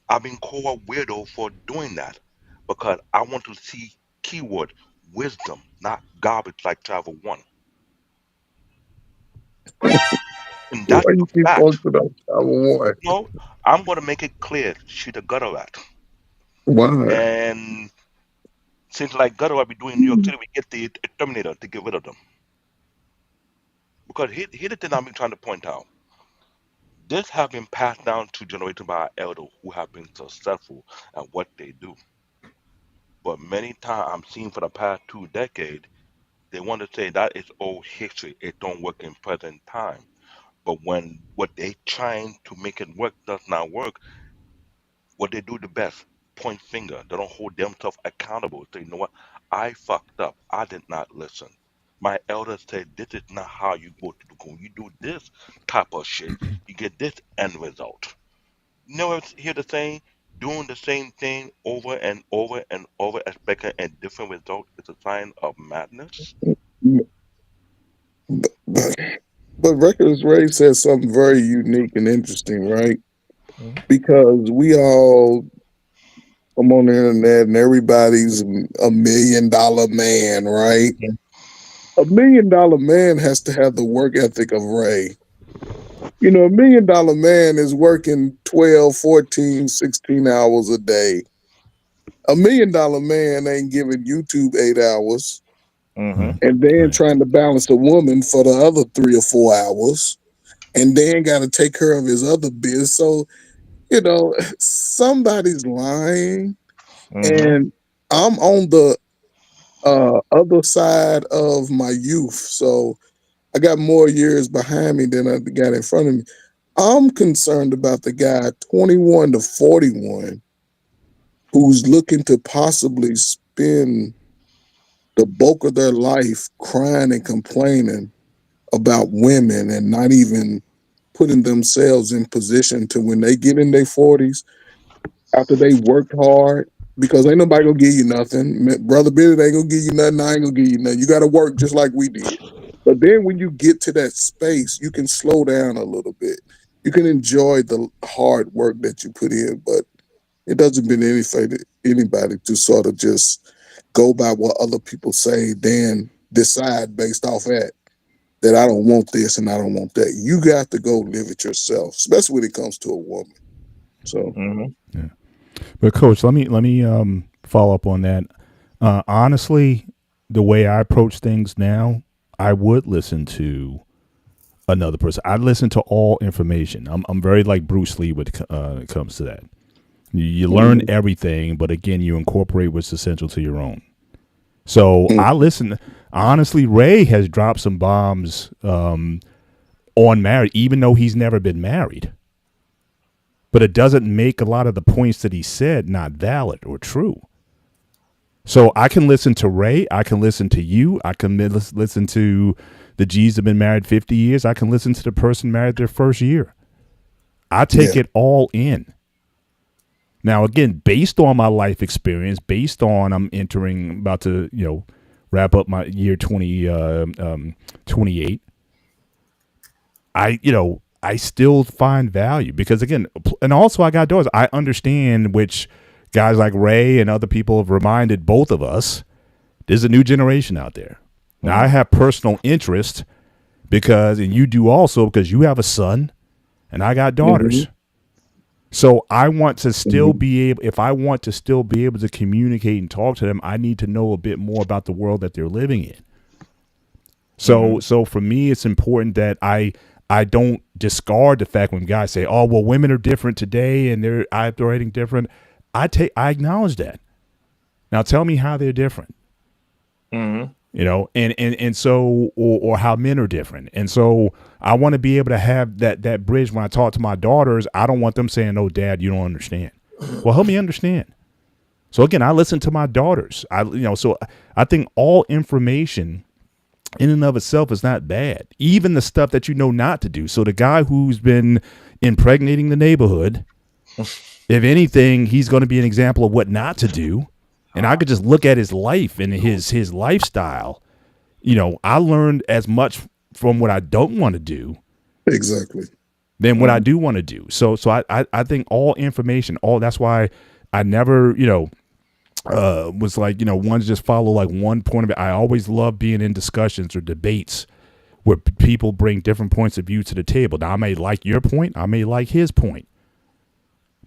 [SPEAKER 4] I've been called a weirdo for doing that because I want to see keyword wisdom, not garbage like Travel One. And
[SPEAKER 11] Why
[SPEAKER 4] that's a
[SPEAKER 11] you keep
[SPEAKER 4] fact.
[SPEAKER 11] posting on Channel One?
[SPEAKER 4] No, I'm going to make it clear she's a gutter rat.
[SPEAKER 11] Why?
[SPEAKER 4] And since like gutter rat we do in New York City, we get the Terminator to get rid of them. Because here the thing I've been trying to point out. This have been passed down to generations by our elders who have been successful at what they do. But many times I'm seeing for the past 2 decades, they want to say that is old history. It don't work in present time. But when what they trying to make it work does not work, what they do the best, point finger. They don't hold themselves accountable. Say, you know what? I fucked up. I did not listen. My elders said this is not how you go to the goal. You do this type of shit, you get this end result. You never hear the saying, doing the same thing over and over and over, expecting a different result is a sign of madness.
[SPEAKER 11] But, but Records Ray said something very unique and interesting, right?
[SPEAKER 3] Mm-hmm.
[SPEAKER 11] Because we all come on the internet and everybody's $1 million man, right? $1 million man has to have the work ethic of Ray. You know, $1 million man is working 12, 14, 16 hours a day. $1 million man ain't giving YouTube 8 hours
[SPEAKER 3] Mm-hmm.
[SPEAKER 11] and then
[SPEAKER 10] Right.
[SPEAKER 11] trying to balance a woman for the other 3 or 4 hours and then got to take care of his other biz. So, somebody's lying.
[SPEAKER 3] Mm-hmm.
[SPEAKER 11] And I'm on the other side of my youth. So I got more years behind me than I got in front of me. I'm concerned about the guy 21 to 41 who's looking to possibly spend the bulk of their life crying and complaining about women and not even putting themselves in position to when they get in their 40s after they worked hard, because ain't nobody gonna give you nothing. Brother Bennett ain't gonna give you nothing. I ain't gonna give you nothing. You gotta work just like we did. But then when you get to that space, you can slow down a little bit. You can enjoy the hard work that you put in, but it doesn't benefit anybody to sort of just go by what other people say, then decide based off that I don't want this and I don't want that. You got to go live it yourself, especially when it comes to a woman. So
[SPEAKER 3] Mm-hmm.
[SPEAKER 10] Yeah. But coach, let me follow up on that. Honestly, the way I approach things now, I would listen to another person. I listen to all information. I'm very like Bruce Lee when it comes to that. You learn everything, but again, you incorporate what's essential to your own. So I listen. Honestly, Ray has dropped some bombs on marriage, even though he's never been married. But it doesn't make a lot of the points that he said not valid or true. So I can listen to Ray. I can listen to you. I can listen to the G's that have been married 50 years. I can listen to the person married their first year. I take
[SPEAKER 11] yeah.
[SPEAKER 10] it all in. Now, again, based on my life experience, based on I'm about to, wrap up my year 28, I still find value because, again, and also I got doors. I understand, which guys like Ray and other people have reminded both of us, there's a new generation out there. Now, I have personal interest because, and you do also, because you have a son and I got daughters. So I want to still be able, if I want to still be able to communicate and talk to them, I need to know a bit more about the world that they're living in. So for me, it's important that I don't discard the fact when guys say, "Oh, well, women are different today and they're operating different." I acknowledge that. Now, tell me how they're different. You know, and so or how men are different. And so I want to be able to have that bridge when I talk to my daughters. I don't want them saying, "Oh, Dad, you don't understand." Well, help me understand. So again, I listen to my daughters. So I think all information in and of itself is not bad. Even the stuff that you know not to do. So the guy who's been impregnating the neighborhood, if anything, he's going to be an example of what not to do. And I could just look at his life and his lifestyle. You know, I learned as much from what I don't want to do
[SPEAKER 11] Exactly.
[SPEAKER 10] than what I do want to do. So I think all information, that's why I never, was like, one to just follow like one point of it. I always love being in discussions or debates where people bring different points of view to the table. Now, I may like your point, I may like his point.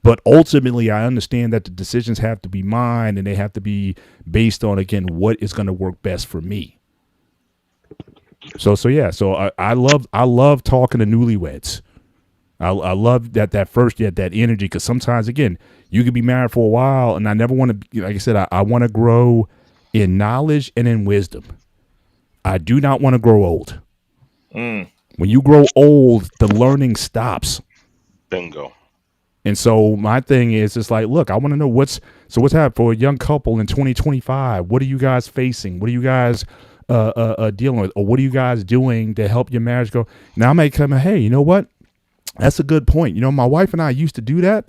[SPEAKER 10] But ultimately, I understand that the decisions have to be mine and they have to be based on, again, what is going to work best for me. So I love talking to newlyweds. I love that first, that energy, because sometimes, again, you could be married for a while, and I never want to, like I said, I want to grow in knowledge and in wisdom. I do not want to grow old. When you grow old, the learning stops.
[SPEAKER 4] Bingo.
[SPEAKER 10] And so my thing is, it's like, look, I want to know what's happening for a young couple in 2025. What are you guys facing? What are you guys dealing with? Or what are you guys doing to help your marriage go? Now I may come, hey, you know what? That's a good point. My wife and I used to do that,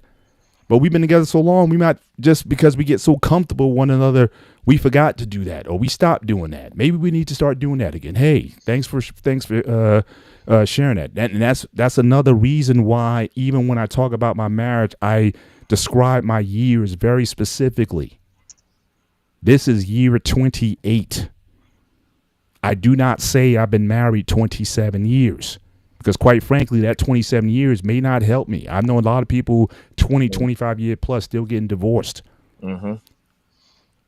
[SPEAKER 10] but we've been together so long, we might, just because we get so comfortable with one another, we forgot to do that, or we stopped doing that. Maybe we need to start doing that again. Hey, thanks for sharing that. And that's another reason why, even when I talk about my marriage, I describe my years very specifically. This is year 28. I do not say I've been married 27 years. Because quite frankly, that 27 years may not help me. I know a lot of people 20, 25 year plus still getting divorced.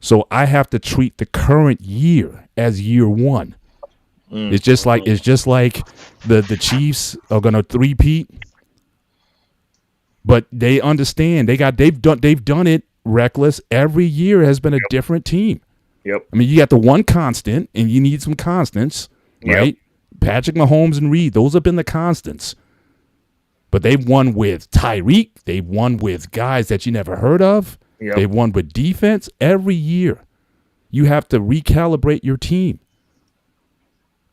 [SPEAKER 10] So I have to treat the current year as year one. It's just like the Chiefs are gonna three-peat, but they understand they've done it reckless. Every year has been a different team.
[SPEAKER 3] Yep.
[SPEAKER 10] I mean, you got the one constant, and you need some constants, right? Patrick Mahomes and Reed, those have been the constants. But they've won with Tyreek. They've won with guys that you never heard of.
[SPEAKER 3] Yep.
[SPEAKER 10] They've won with defense. Every year, you have to recalibrate your team.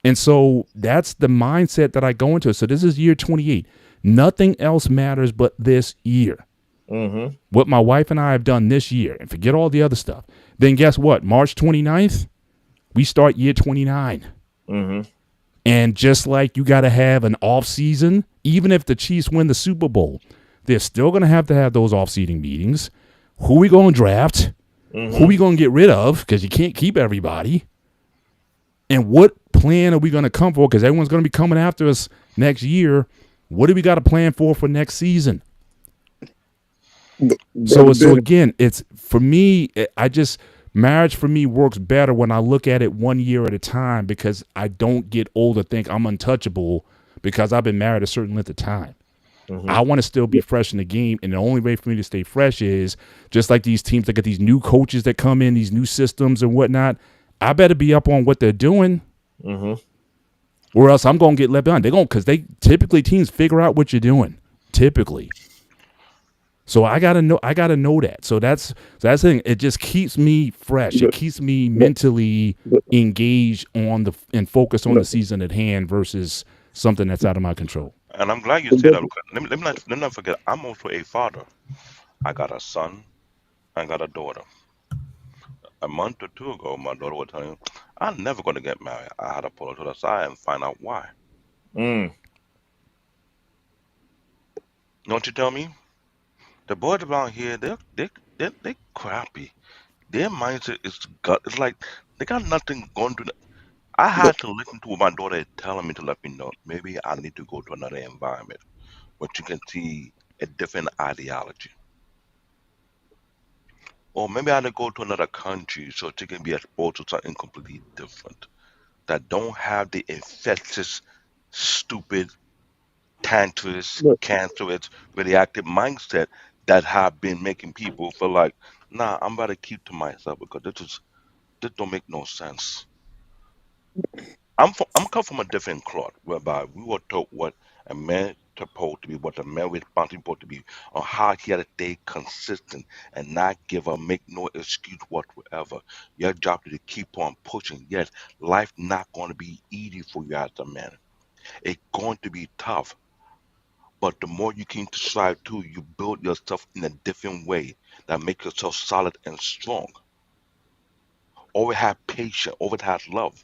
[SPEAKER 10] And so that's the mindset that I go into. So this is year 28. Nothing else matters but this year. What my wife and I have done this year, and forget all the other stuff. Then guess what? March 29th, we start year 29. And just like you got to have an off season, even if the Chiefs win the Super Bowl, they're still going to have those off-season meetings. Who we going to draft? Who we going to get rid of? Because you can't keep everybody. And what plan are we going to come for? Because everyone's going to be coming after us next year. What do we got to plan for next season? So again, it's for me, marriage for me works better when I look at it 1 year at a time, because I don't get old or think I'm untouchable because I've been married a certain length of time. I want to still be fresh in the game, and the only way for me to stay fresh is just like these teams that get these new coaches that come in, these new systems and whatnot. I better be up on what they're doing, or else I'm going to get left behind. Because typically teams figure out what you're doing, typically. So I gotta know that. So that's the thing. It just keeps me fresh. It keeps me mentally engaged and focused on the season at hand versus something that's out of my control.
[SPEAKER 4] And I'm glad you said that. Let me not forget, I'm also a father. I got a son. I got a daughter. A month or two ago, my daughter was telling me, I'm never going to get married. I had to pull her to the side and find out why. Don't you tell me? The boys around here, they're crappy. Their mindset is gut. It's like they got nothing going to them. I had to listen to what my daughter is telling me to let me know maybe I need to go to another environment where you can see a different ideology. Or maybe I need to go to another country so she can be exposed to something completely different that don't have the infectious, stupid, cancerous,
[SPEAKER 11] Look,
[SPEAKER 4] cancerous, radioactive mindset that have been making people feel like, nah, I'm about to keep to myself because this don't make no sense. I'm come from a different cloth whereby we were taught what a man supposed to be, what a man responsible supposed to be, on how he had to stay consistent and not give up, make no excuse whatsoever. Your job is to keep on pushing. Yes, life not going to be easy for you as a man. It's going to be tough, but the more you can strive to, you build yourself in a different way that makes yourself solid and strong. Always have patience, always have love.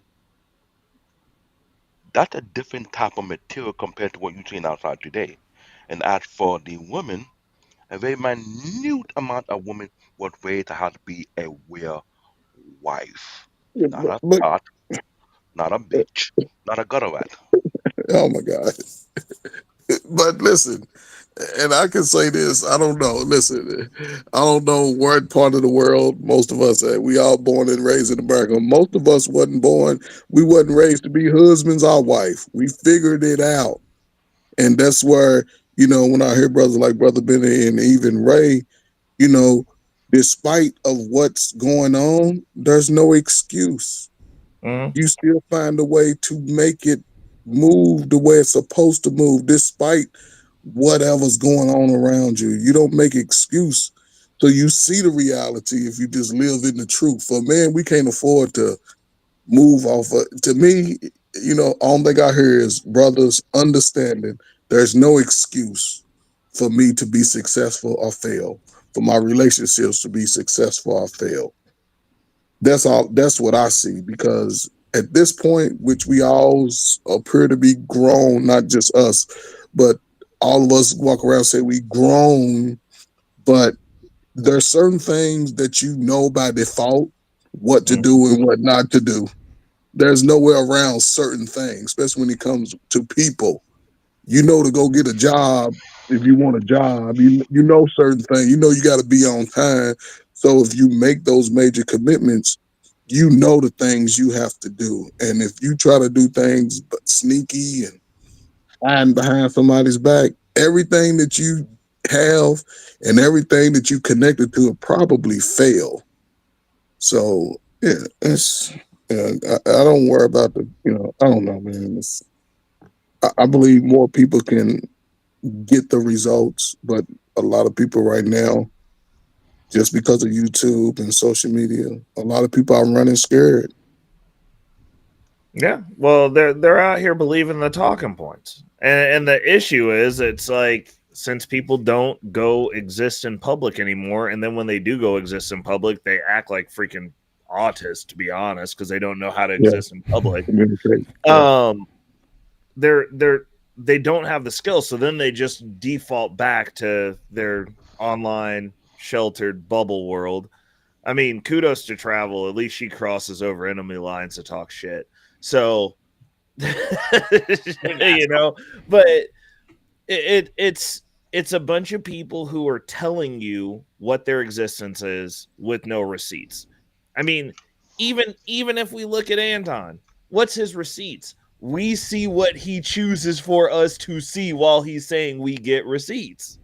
[SPEAKER 4] That's a different type of material compared to what you're seeing outside today. And as for the women, a very minute amount of women was raised to how to be a real wife. Not a
[SPEAKER 11] look,
[SPEAKER 4] slut, not a bitch, not a gutter rat.
[SPEAKER 11] oh my God. But listen, and I can say this, I don't know. Listen, I don't know what part of the world most of us at. We all born and raised in America. Most of us wasn't born, we wasn't raised to be husbands or wife. We figured it out. And that's where, when I hear brothers like Brother Benny and even Ray, you know, despite of what's going on, there's no excuse.
[SPEAKER 3] Mhm.
[SPEAKER 11] You still find a way to make it move the way it's supposed to move, despite whatever's going on around you. You don't make excuse. So you see the reality if you just live in the truth. For man, we can't afford to move off of. To me, all they got here is brothers understanding there's no excuse for me to be successful or fail, for my relationships to be successful or fail. That's all. That's what I see. Because at this point, which we all appear to be grown, not just us, but all of us walk around and say we grown, but there's certain things that you know by default what to
[SPEAKER 3] Mhm.
[SPEAKER 11] do and what not to do. There's no way around certain things, especially when it comes to people. You know to go get a job if you want a job. You know certain things. You know you got to be on time. So if you make those major commitments, you know the things you have to do. And if you try to do things but sneaky and hiding behind somebody's back, everything that you have and everything that you connected to will probably fail. So yeah, it's I don't worry about I don't know, man. I believe more people can get the results, but a lot of people right now, just because of YouTube and social media, a lot of people are running scared.
[SPEAKER 3] Yeah, well, they're out here believing the talking points, and the issue is, it's like, since people don't go exist in public anymore, and then when they do go exist in public, they act like freaking autists, to be honest, because they don't know how to
[SPEAKER 11] Yeah,
[SPEAKER 3] exist in public.
[SPEAKER 11] communicate. Yeah,
[SPEAKER 3] Um, they don't have the skills, so then they just default back to their online sheltered bubble world. I mean, kudos to Travel. At least she crosses over enemy lines to talk shit. So, you know, but it's a bunch of people who are telling you what their existence is with no receipts. I mean, even if we look at Anton, what's his receipts? We see what he chooses for us to see while he's saying we get receipts.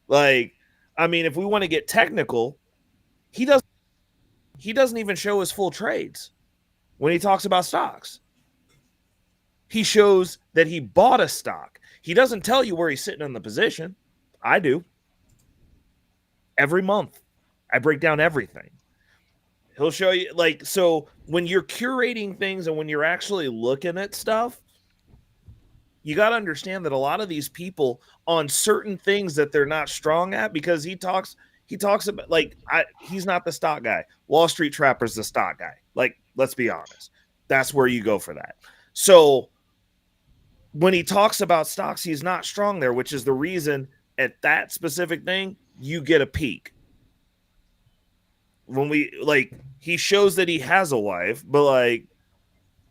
[SPEAKER 3] Like, I mean, if we want to get technical, he doesn't he doesn't even show his full trades when he talks about stocks. He shows that he bought a stock. He doesn't tell you where he's sitting in the position. I do. Every month, I break down everything. He'll show you, like, so when you're curating things and when you're actually looking at stuff, you got to understand that a lot of these people on certain things that they're not strong at, because he talks about, like, he's not the stock guy. Wall Street Trapper's the stock guy. Like, let's be honest. That's where you go for that. So when he talks about stocks, he's not strong there, which is the reason at that specific thing you get a peak. When he shows that he has a wife, but like,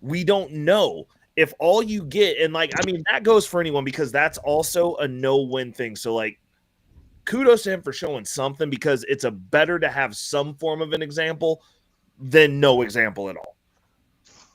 [SPEAKER 3] We don't know. If all you get, and like, I mean, that goes for anyone because that's also a no-win thing. So like, kudos to him for showing something because it's a better to have some form of an example than no example at all.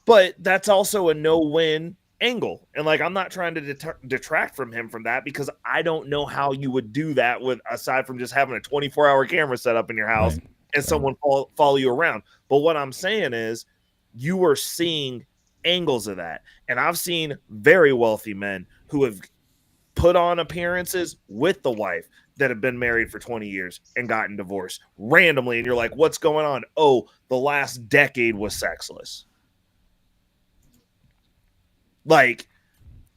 [SPEAKER 3] But that's also a no-win angle. And like, I'm not trying to detract from him from that because I don't know how you would do that with aside from just having a 24-hour camera set up in your house and someone follow you around. But what I'm saying is you are seeing angles of that. And I've seen very wealthy men who have put on appearances with the wife that have been married for 20 years and gotten divorced randomly. And you're like, what's going on? Oh, the last decade was sexless. Like,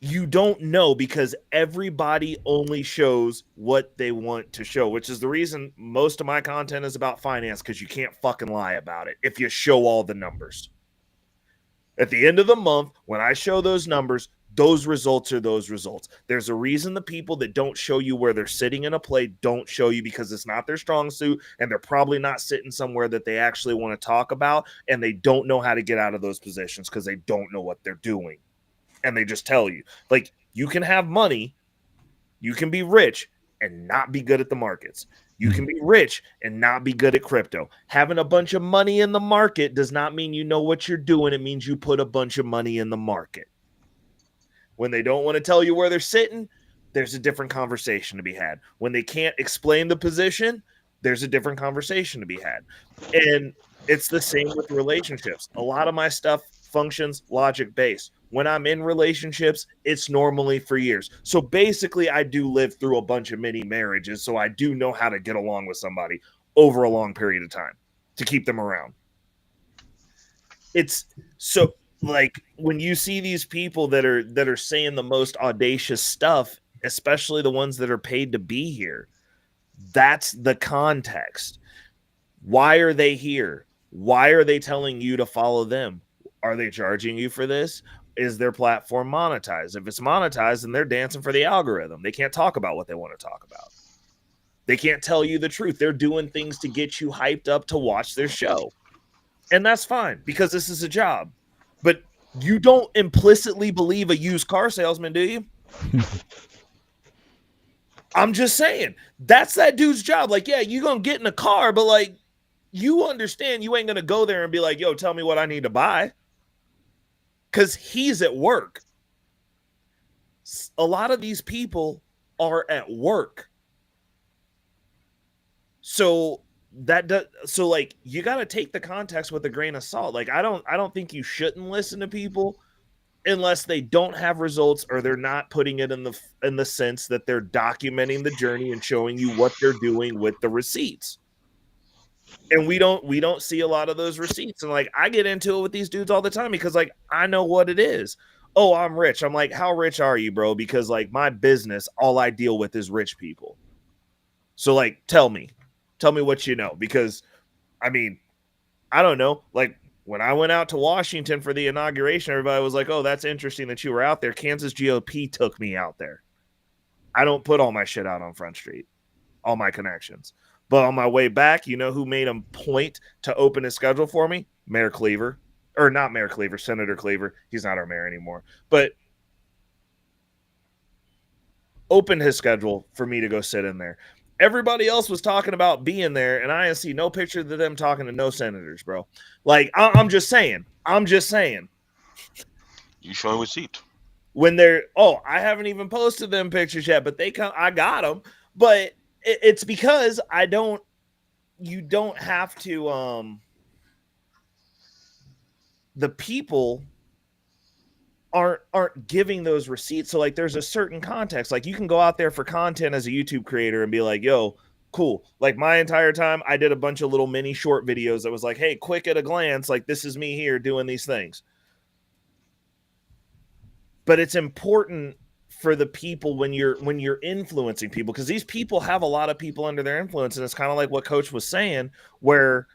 [SPEAKER 3] you don't know because everybody only shows what they want to show, which is the reason most of my content is about finance because you can't fucking lie about it if you show all the numbers. At the end of the month, when I show those numbers, those results are those results. There's a reason the people that don't show you where they're sitting in a play don't show you because it's not their strong suit and they're probably not sitting somewhere that they actually want to talk about and they don't know how to get out of those positions because they don't know what they're doing. And they just tell you, like, you can have money, you can be rich and not be good at the markets. You can be rich and not be good at crypto. Having a bunch of money in the market does not mean you know what you're doing. It means you put a bunch of money in the market. When they don't want to tell you where they're sitting, there's a different conversation to be had. When they can't explain the position, there's a different conversation to be had. And it's the same with relationships. A lot of my stuff functions logic based. When I'm in relationships, it's normally for years. So basically, I do live through a bunch of mini marriages, so I do know how to get along with somebody over a long period of time to keep them around. It's so like when you see these people that are saying the most audacious stuff, especially the ones that are paid to be here, that's the context. Why are they here? Why are they telling you to follow them? Are they charging you for this? Is their platform monetized? If it's monetized, then they're dancing for the algorithm. They can't talk about what they want to talk about. They can't tell you the truth. They're doing things to get you hyped up to watch their show. And that's fine because this is a job. But you don't implicitly believe a used car salesman, do you? I'm just saying. That's that dude's job. Like, yeah, you're going to get in a car, but like, you understand you ain't going to go there and be like, yo, tell me what I need to buy. Because he's at work. A lot of these people are at work. So like you got to take the context with a grain of salt. Like I don't think you shouldn't listen to people unless they don't have results or they're not putting it in the sense that they're documenting the journey and showing you what they're doing with the receipts. And we don't see a lot of those receipts. And like I get into it with these dudes all the time because like I know what it is. Oh, I'm rich. I'm like, how rich are you, bro? Because like my business, all I deal with is rich people. So like tell me what you know. Because I mean, I don't know. Like when I went out to Washington for the inauguration, everybody was like, oh, that's interesting that you were out there. Kansas GOP took me out there. I don't put all my shit out on Front Street, all my connections. But on my way back, you know who made a point to open his schedule for me? Mayor Cleaver. Or not Mayor Cleaver, Senator Cleaver. He's not our mayor anymore. But opened his schedule for me to go sit in there. Everybody else was talking about being there, and I didn't see no picture of them talking to no senators, bro. Like, I'm just saying.
[SPEAKER 4] You show a receipt.
[SPEAKER 3] When they're, I haven't even posted them pictures yet, but I got them. But it's because you don't have to, the people aren't giving those receipts. So like there's a certain context. Like you can go out there for content as a YouTube creator and be like, yo, cool. Like my entire time I did a bunch of little mini short videos that was like, hey, quick at a glance, like this is me here doing these things. But it's important for the people when you're influencing people, because these people have a lot of people under their influence. And it's kind of like what Coach was saying, where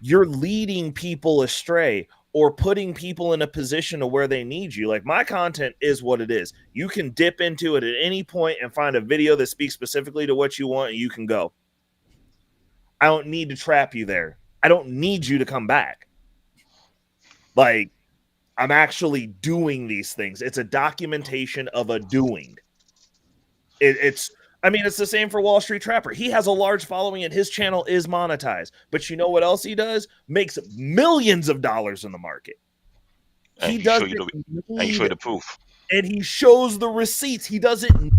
[SPEAKER 3] you're leading people astray or putting people in a position to where they need you. Like my content is what it is. You can dip into it at any point and find a video that speaks specifically to what you want, and you can go. I don't need to trap you there. I don't need you to come back. Like I'm actually doing these things. It's a documentation of a doing. It's the same for Wall Street Trapper. He has a large following and his channel is monetized. But you know what else he does? Makes millions of dollars in the market.
[SPEAKER 4] And
[SPEAKER 3] He doesn't
[SPEAKER 4] and he show you the proof.
[SPEAKER 3] And he shows the receipts. He doesn't need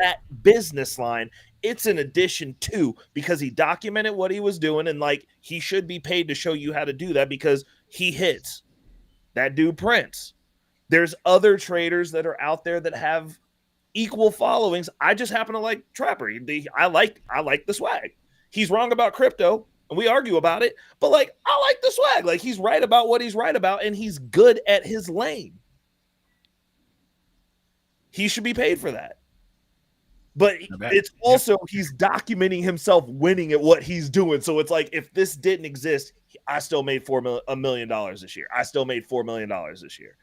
[SPEAKER 3] that business line. It's an addition to, because he documented what he was doing, and like he should be paid to show you how to do that because he hits. That dude prints. There's other traders that are out there that have equal followings. I just happen to like Trapper. I like the swag. He's wrong about crypto, and we argue about it, but like I like the swag. Like he's right about what he's right about, and he's good at his lane. He should be paid for that. But it's also he's documenting himself winning at what he's doing. So it's like if this didn't exist, I still made $1 million this year. I still made $4 million this year.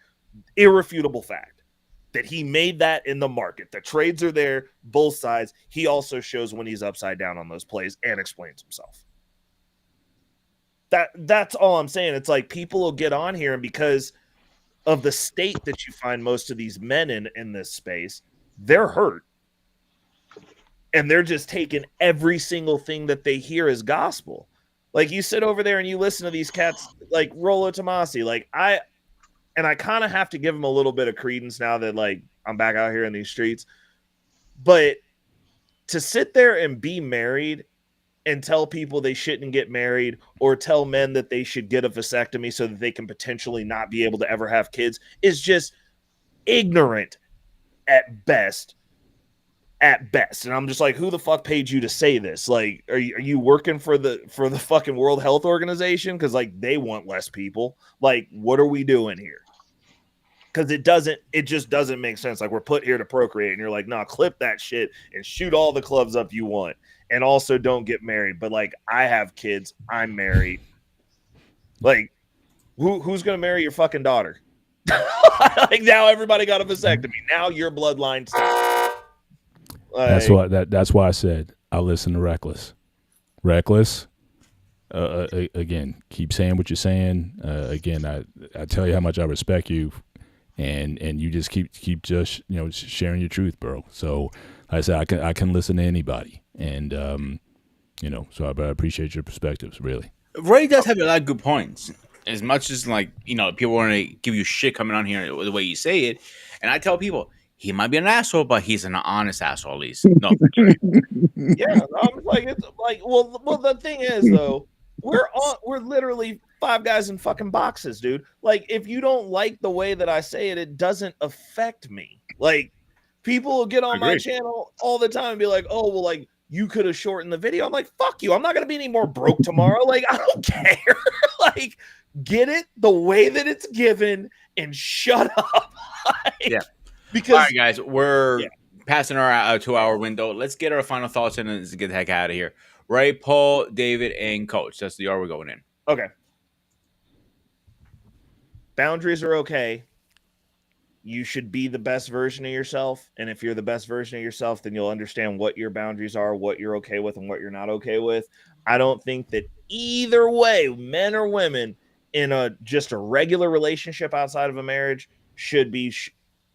[SPEAKER 3] Irrefutable fact that he made that in the market. The trades are there, both sides. He also shows when he's upside down on those plays and explains himself. That's all I'm saying. It's like people will get on here, and because of the state that you find most of these men in this space, they're hurt. And they're just taking every single thing that they hear as gospel. Like you sit over there and you listen to these cats like Rollo Tomasi. Like I kind of have to give them a little bit of credence now that like I'm back out here in these streets. But to sit there and be married and tell people they shouldn't get married, or tell men that they should get a vasectomy so that they can potentially not be able to ever have kids, is just ignorant at best. And I'm just like, who the fuck paid you to say this? Like, are you working for the fucking World Health Organization? Because like they want less people. Like, what are we doing here? Because it just doesn't make sense. Like, we're put here to procreate, and you're like, nah, clip that shit and shoot all the clubs up you want, and also don't get married. But like, I have kids, I'm married. Like, who's gonna marry your fucking daughter? Like, now everybody got a vasectomy. Now your bloodline stops.
[SPEAKER 10] That's why I said I listen to Reckless. Again, keep saying what you're saying. Again, I tell you how much I respect you, and you just keep just sharing your truth, bro. So like I said I can listen to anybody, and so I appreciate your perspectives, really.
[SPEAKER 2] Ray does have a lot of good points. As much as people want to give you shit coming on here the way you say it, and I tell people, he might be an asshole, but he's an honest asshole, at least. No.
[SPEAKER 3] Yeah, I'm like, it's like, well, the thing is though, we're literally 5 guys in fucking boxes, dude. Like, if you don't like the way that I say it, it doesn't affect me. Like, people will get on my channel all the time and be like, oh, well, like, you could have shortened the video. I'm like, fuck you. I'm not gonna be any more broke tomorrow. Like, I don't care. Like, get it the way that it's given and shut up.
[SPEAKER 2] Yeah. Because, all right, guys, we're passing our 2-hour window. Let's get our final thoughts in and let's get the heck out of here. Ray, Paul, David, and Coach. That's the order we're going in.
[SPEAKER 3] Okay. Boundaries are okay. You should be the best version of yourself. And if you're the best version of yourself, then you'll understand what your boundaries are, what you're okay with, and what you're not okay with. I don't think that either way, men or women, in just a regular relationship outside of a marriage, should be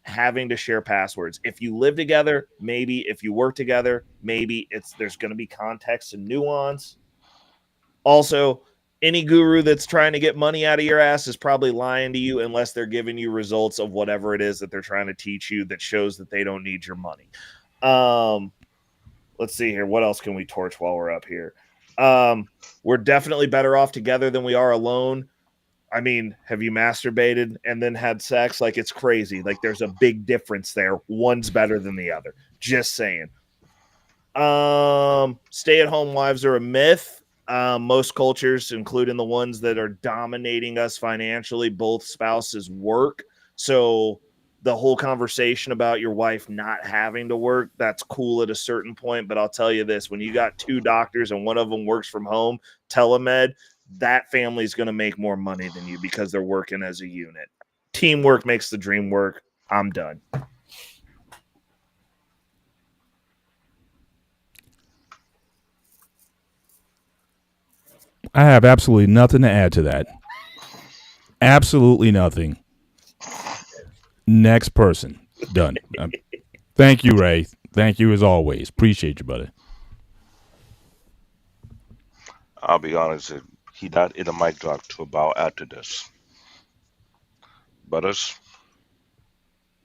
[SPEAKER 3] having to share passwords. If you live together, maybe. If you work together, maybe. There's going to be context and nuance. Also, any guru that's trying to get money out of your ass is probably lying to you, unless they're giving you results of whatever it is that they're trying to teach you that shows that they don't need your money. Let's see here. What else can we torch while we're up here? We're definitely better off together than we are alone. I mean, have you masturbated and then had sex? Like, it's crazy. Like, there's a big difference there. One's better than the other. Just saying. Stay-at-home wives are a myth. Most cultures, including the ones that are dominating us financially, both spouses work. So the whole conversation about your wife not having to work, that's cool at a certain point. But I'll tell you this, when you got 2 doctors and one of them works from home, telemed, that family's going to make more money than you because they're working as a unit. Teamwork makes the dream work. I'm done.
[SPEAKER 10] I have absolutely nothing to add to that. Absolutely nothing. Next person. Done. Thank you, Ray. Thank you as always. Appreciate you, buddy.
[SPEAKER 4] I'll be honest, he died in a mic drop to about after this. Brothers,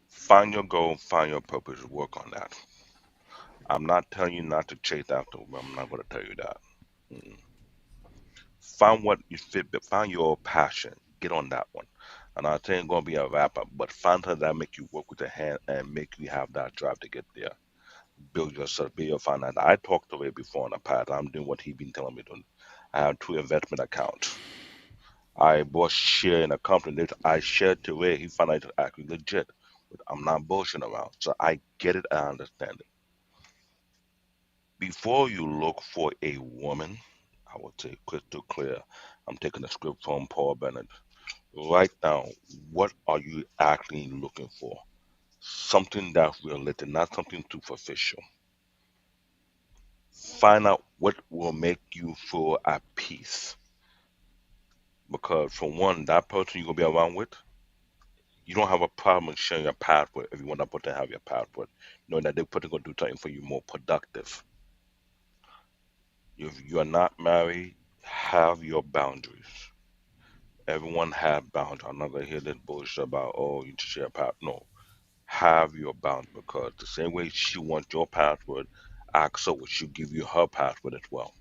[SPEAKER 4] find your goal, find your purpose, work on that. I'm not telling you not to chase after, I'm not going to tell you that. Mm-mm. Find what you fit, but find your passion. Get on that one. And I think it's going to be a rapper, but find something that make you work with the hand and make you have that drive to get there. Build yourself, build your finance. I talked to it before in the past. I'm doing what he been telling me to do. I have 2 investment accounts. I bought share in a company that I shared to where he found out it's actually legit. But I'm not bullshitting around. So I get it, I understand it. Before you look for a woman, I would say crystal clear. I'm taking a script from Paul Bennett. Write down what are you actually looking for? Something that's realistic, not something superficial. Find out what will make you feel at peace. Because for one, that person you're gonna be around with, you don't have a problem sharing your password if you want that person to have your password, knowing that they're probably gonna do something for you more productive. If you're not married, have your boundaries. Everyone have boundaries. I'm not gonna hear this bullshit about oh you share a password. No, have your boundaries because the same way she wants your password, ask her would she give you her password as well.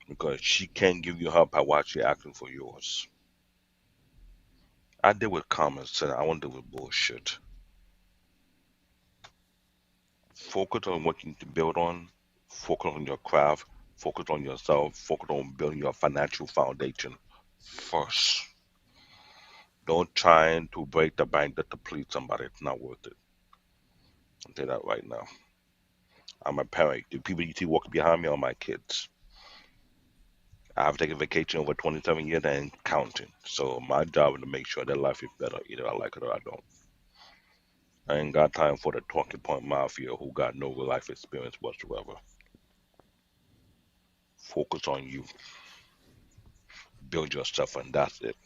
[SPEAKER 4] Because she can't give you her password while she asking for yours. I deal with common sense. I won't deal with bullshit. Focus on what you need to build on. Focus on your craft. Focus on yourself. Focus on building your financial foundation first. Don't try to break the bank just to please somebody. It's not worth it. I'll tell you that right now. I'm a parent. The people you see walking behind me are my kids. I've taken vacation over 27 years and counting. So my job is to make sure their life is better. Either I like it or I don't. I ain't got time for the talking point mafia who got no real life experience whatsoever. Focus on you. Build yourself, and that's it.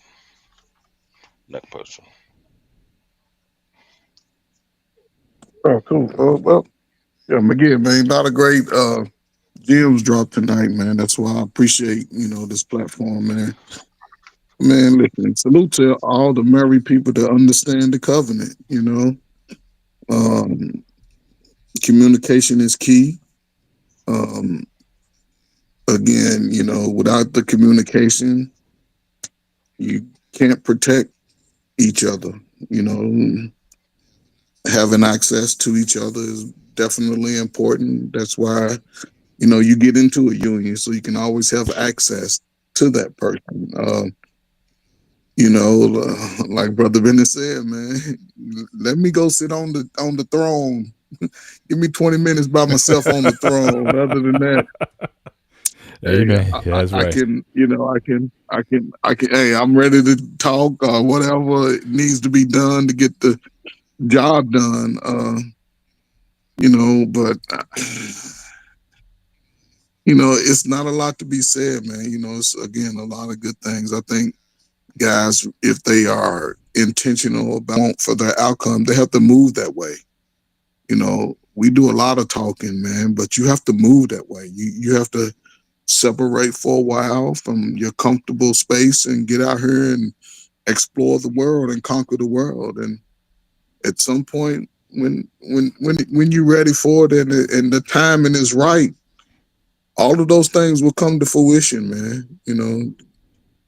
[SPEAKER 4] Next person.
[SPEAKER 11] Oh, cool. Well, yeah, again, man, a lot of great gems dropped tonight, man. That's why I appreciate this platform, man. Man, listen, salute to all the married people that understand the covenant. Um, communication is key. Um, again, without the communication, you can't protect each other. You know, having access to each other is definitely important. That's why you get into a union so you can always have access to that person. Like Brother Bennett said, man, let me go sit on the throne. Give me 20 minutes by myself on the throne. Other than that, hey,
[SPEAKER 10] Amen. Yeah, that's
[SPEAKER 11] I
[SPEAKER 10] right.
[SPEAKER 11] can, hey, I'm ready to talk or whatever needs to be done to get the job done. But it's not a lot to be said, man. It's again a lot of good things. I think guys, if they are intentional about for their outcome, they have to move that way. We do a lot of talking, man, but you have to move that way. You have to separate for a while from your comfortable space and get out here and explore the world and conquer the world. And at some point, when you're ready for it and the timing is right, all of those things will come to fruition, man.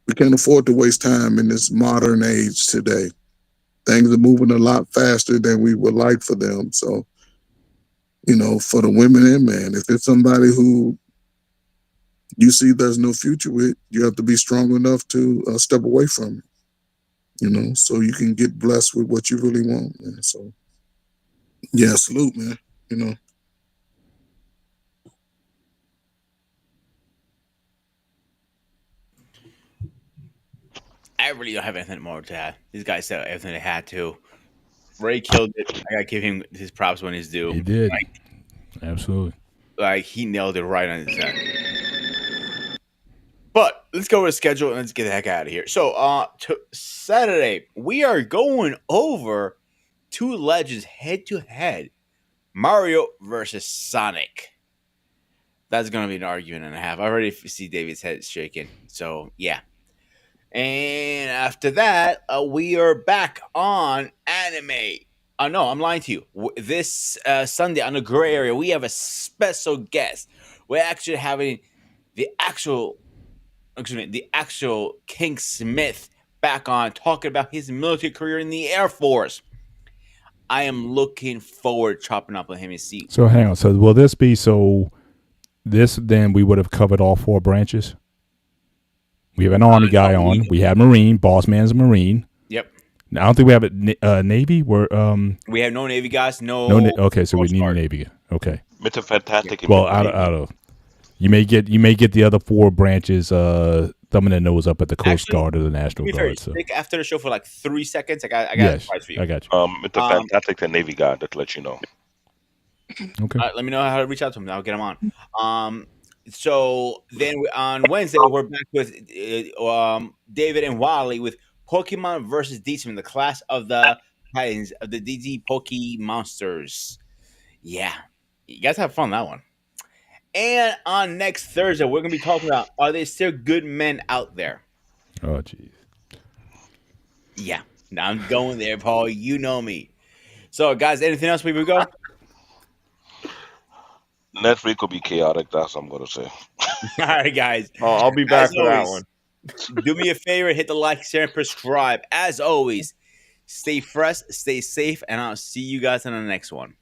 [SPEAKER 11] We can't afford to waste time in this modern age today. Things are moving a lot faster than we would like for them. So, for the women and men, if it's somebody who you see there's no future with, you have to be strong enough to step away from it, so you can get blessed with what you really want, man. So, yeah, salute, man. You know,
[SPEAKER 2] I really don't have anything more to add. These guys said everything they had to. Ray killed it. I gotta give him his props when he's due.
[SPEAKER 10] He did. Absolutely.
[SPEAKER 2] Like he nailed it right on his head. But let's go with the schedule and let's get the heck out of here. So, to Saturday, we are going over two legends head to head. Mario versus Sonic. That's going to be an argument and a half. I already see David's head shaking. So, yeah. And after that, we are back on anime. No, I'm lying to you. This Sunday on the Gray Area, we have a special guest. We're actually having the actual King Smith back on talking about his military career in the Air Force. I am looking forward to chopping up with him and see.
[SPEAKER 10] So hang on. So will this be this then we would have covered all four branches? We have an Army guy on. We have Marine. Boss man's a Marine.
[SPEAKER 2] Yep.
[SPEAKER 10] Now, I don't think we have a Navy.
[SPEAKER 2] We have no Navy guys.
[SPEAKER 10] Okay, so we need a Navy. Okay.
[SPEAKER 4] Mr. Fantastic.
[SPEAKER 10] Well, out of you may get the other four branches thumbing their nose up at the Coast Guard or the National Guard. So
[SPEAKER 2] after the show for like 3 seconds, I got a prize for you.
[SPEAKER 10] I got you.
[SPEAKER 4] Mr. Fantastic, the Navy guy, just to let you know.
[SPEAKER 10] Okay.
[SPEAKER 2] Let me know how to reach out to him. I'll get him on. So then on Wednesday we're back with David and Wally with Pokemon versus Digimon, the class of the Titans of the DD Poke Monsters. Yeah, you guys have fun on that one. And on next Thursday, we're gonna be talking about, are there still good men out there?
[SPEAKER 10] Oh, jeez.
[SPEAKER 2] Yeah, now I'm going there, Paul. You know me. So, guys, anything else before we go?
[SPEAKER 4] Next week will be chaotic. That's what I'm going to say.
[SPEAKER 2] All right, guys.
[SPEAKER 3] I'll be back for that one.
[SPEAKER 2] Do me a favor, hit the like, share, and subscribe. As always, stay fresh, stay safe, and I'll see you guys in the next one.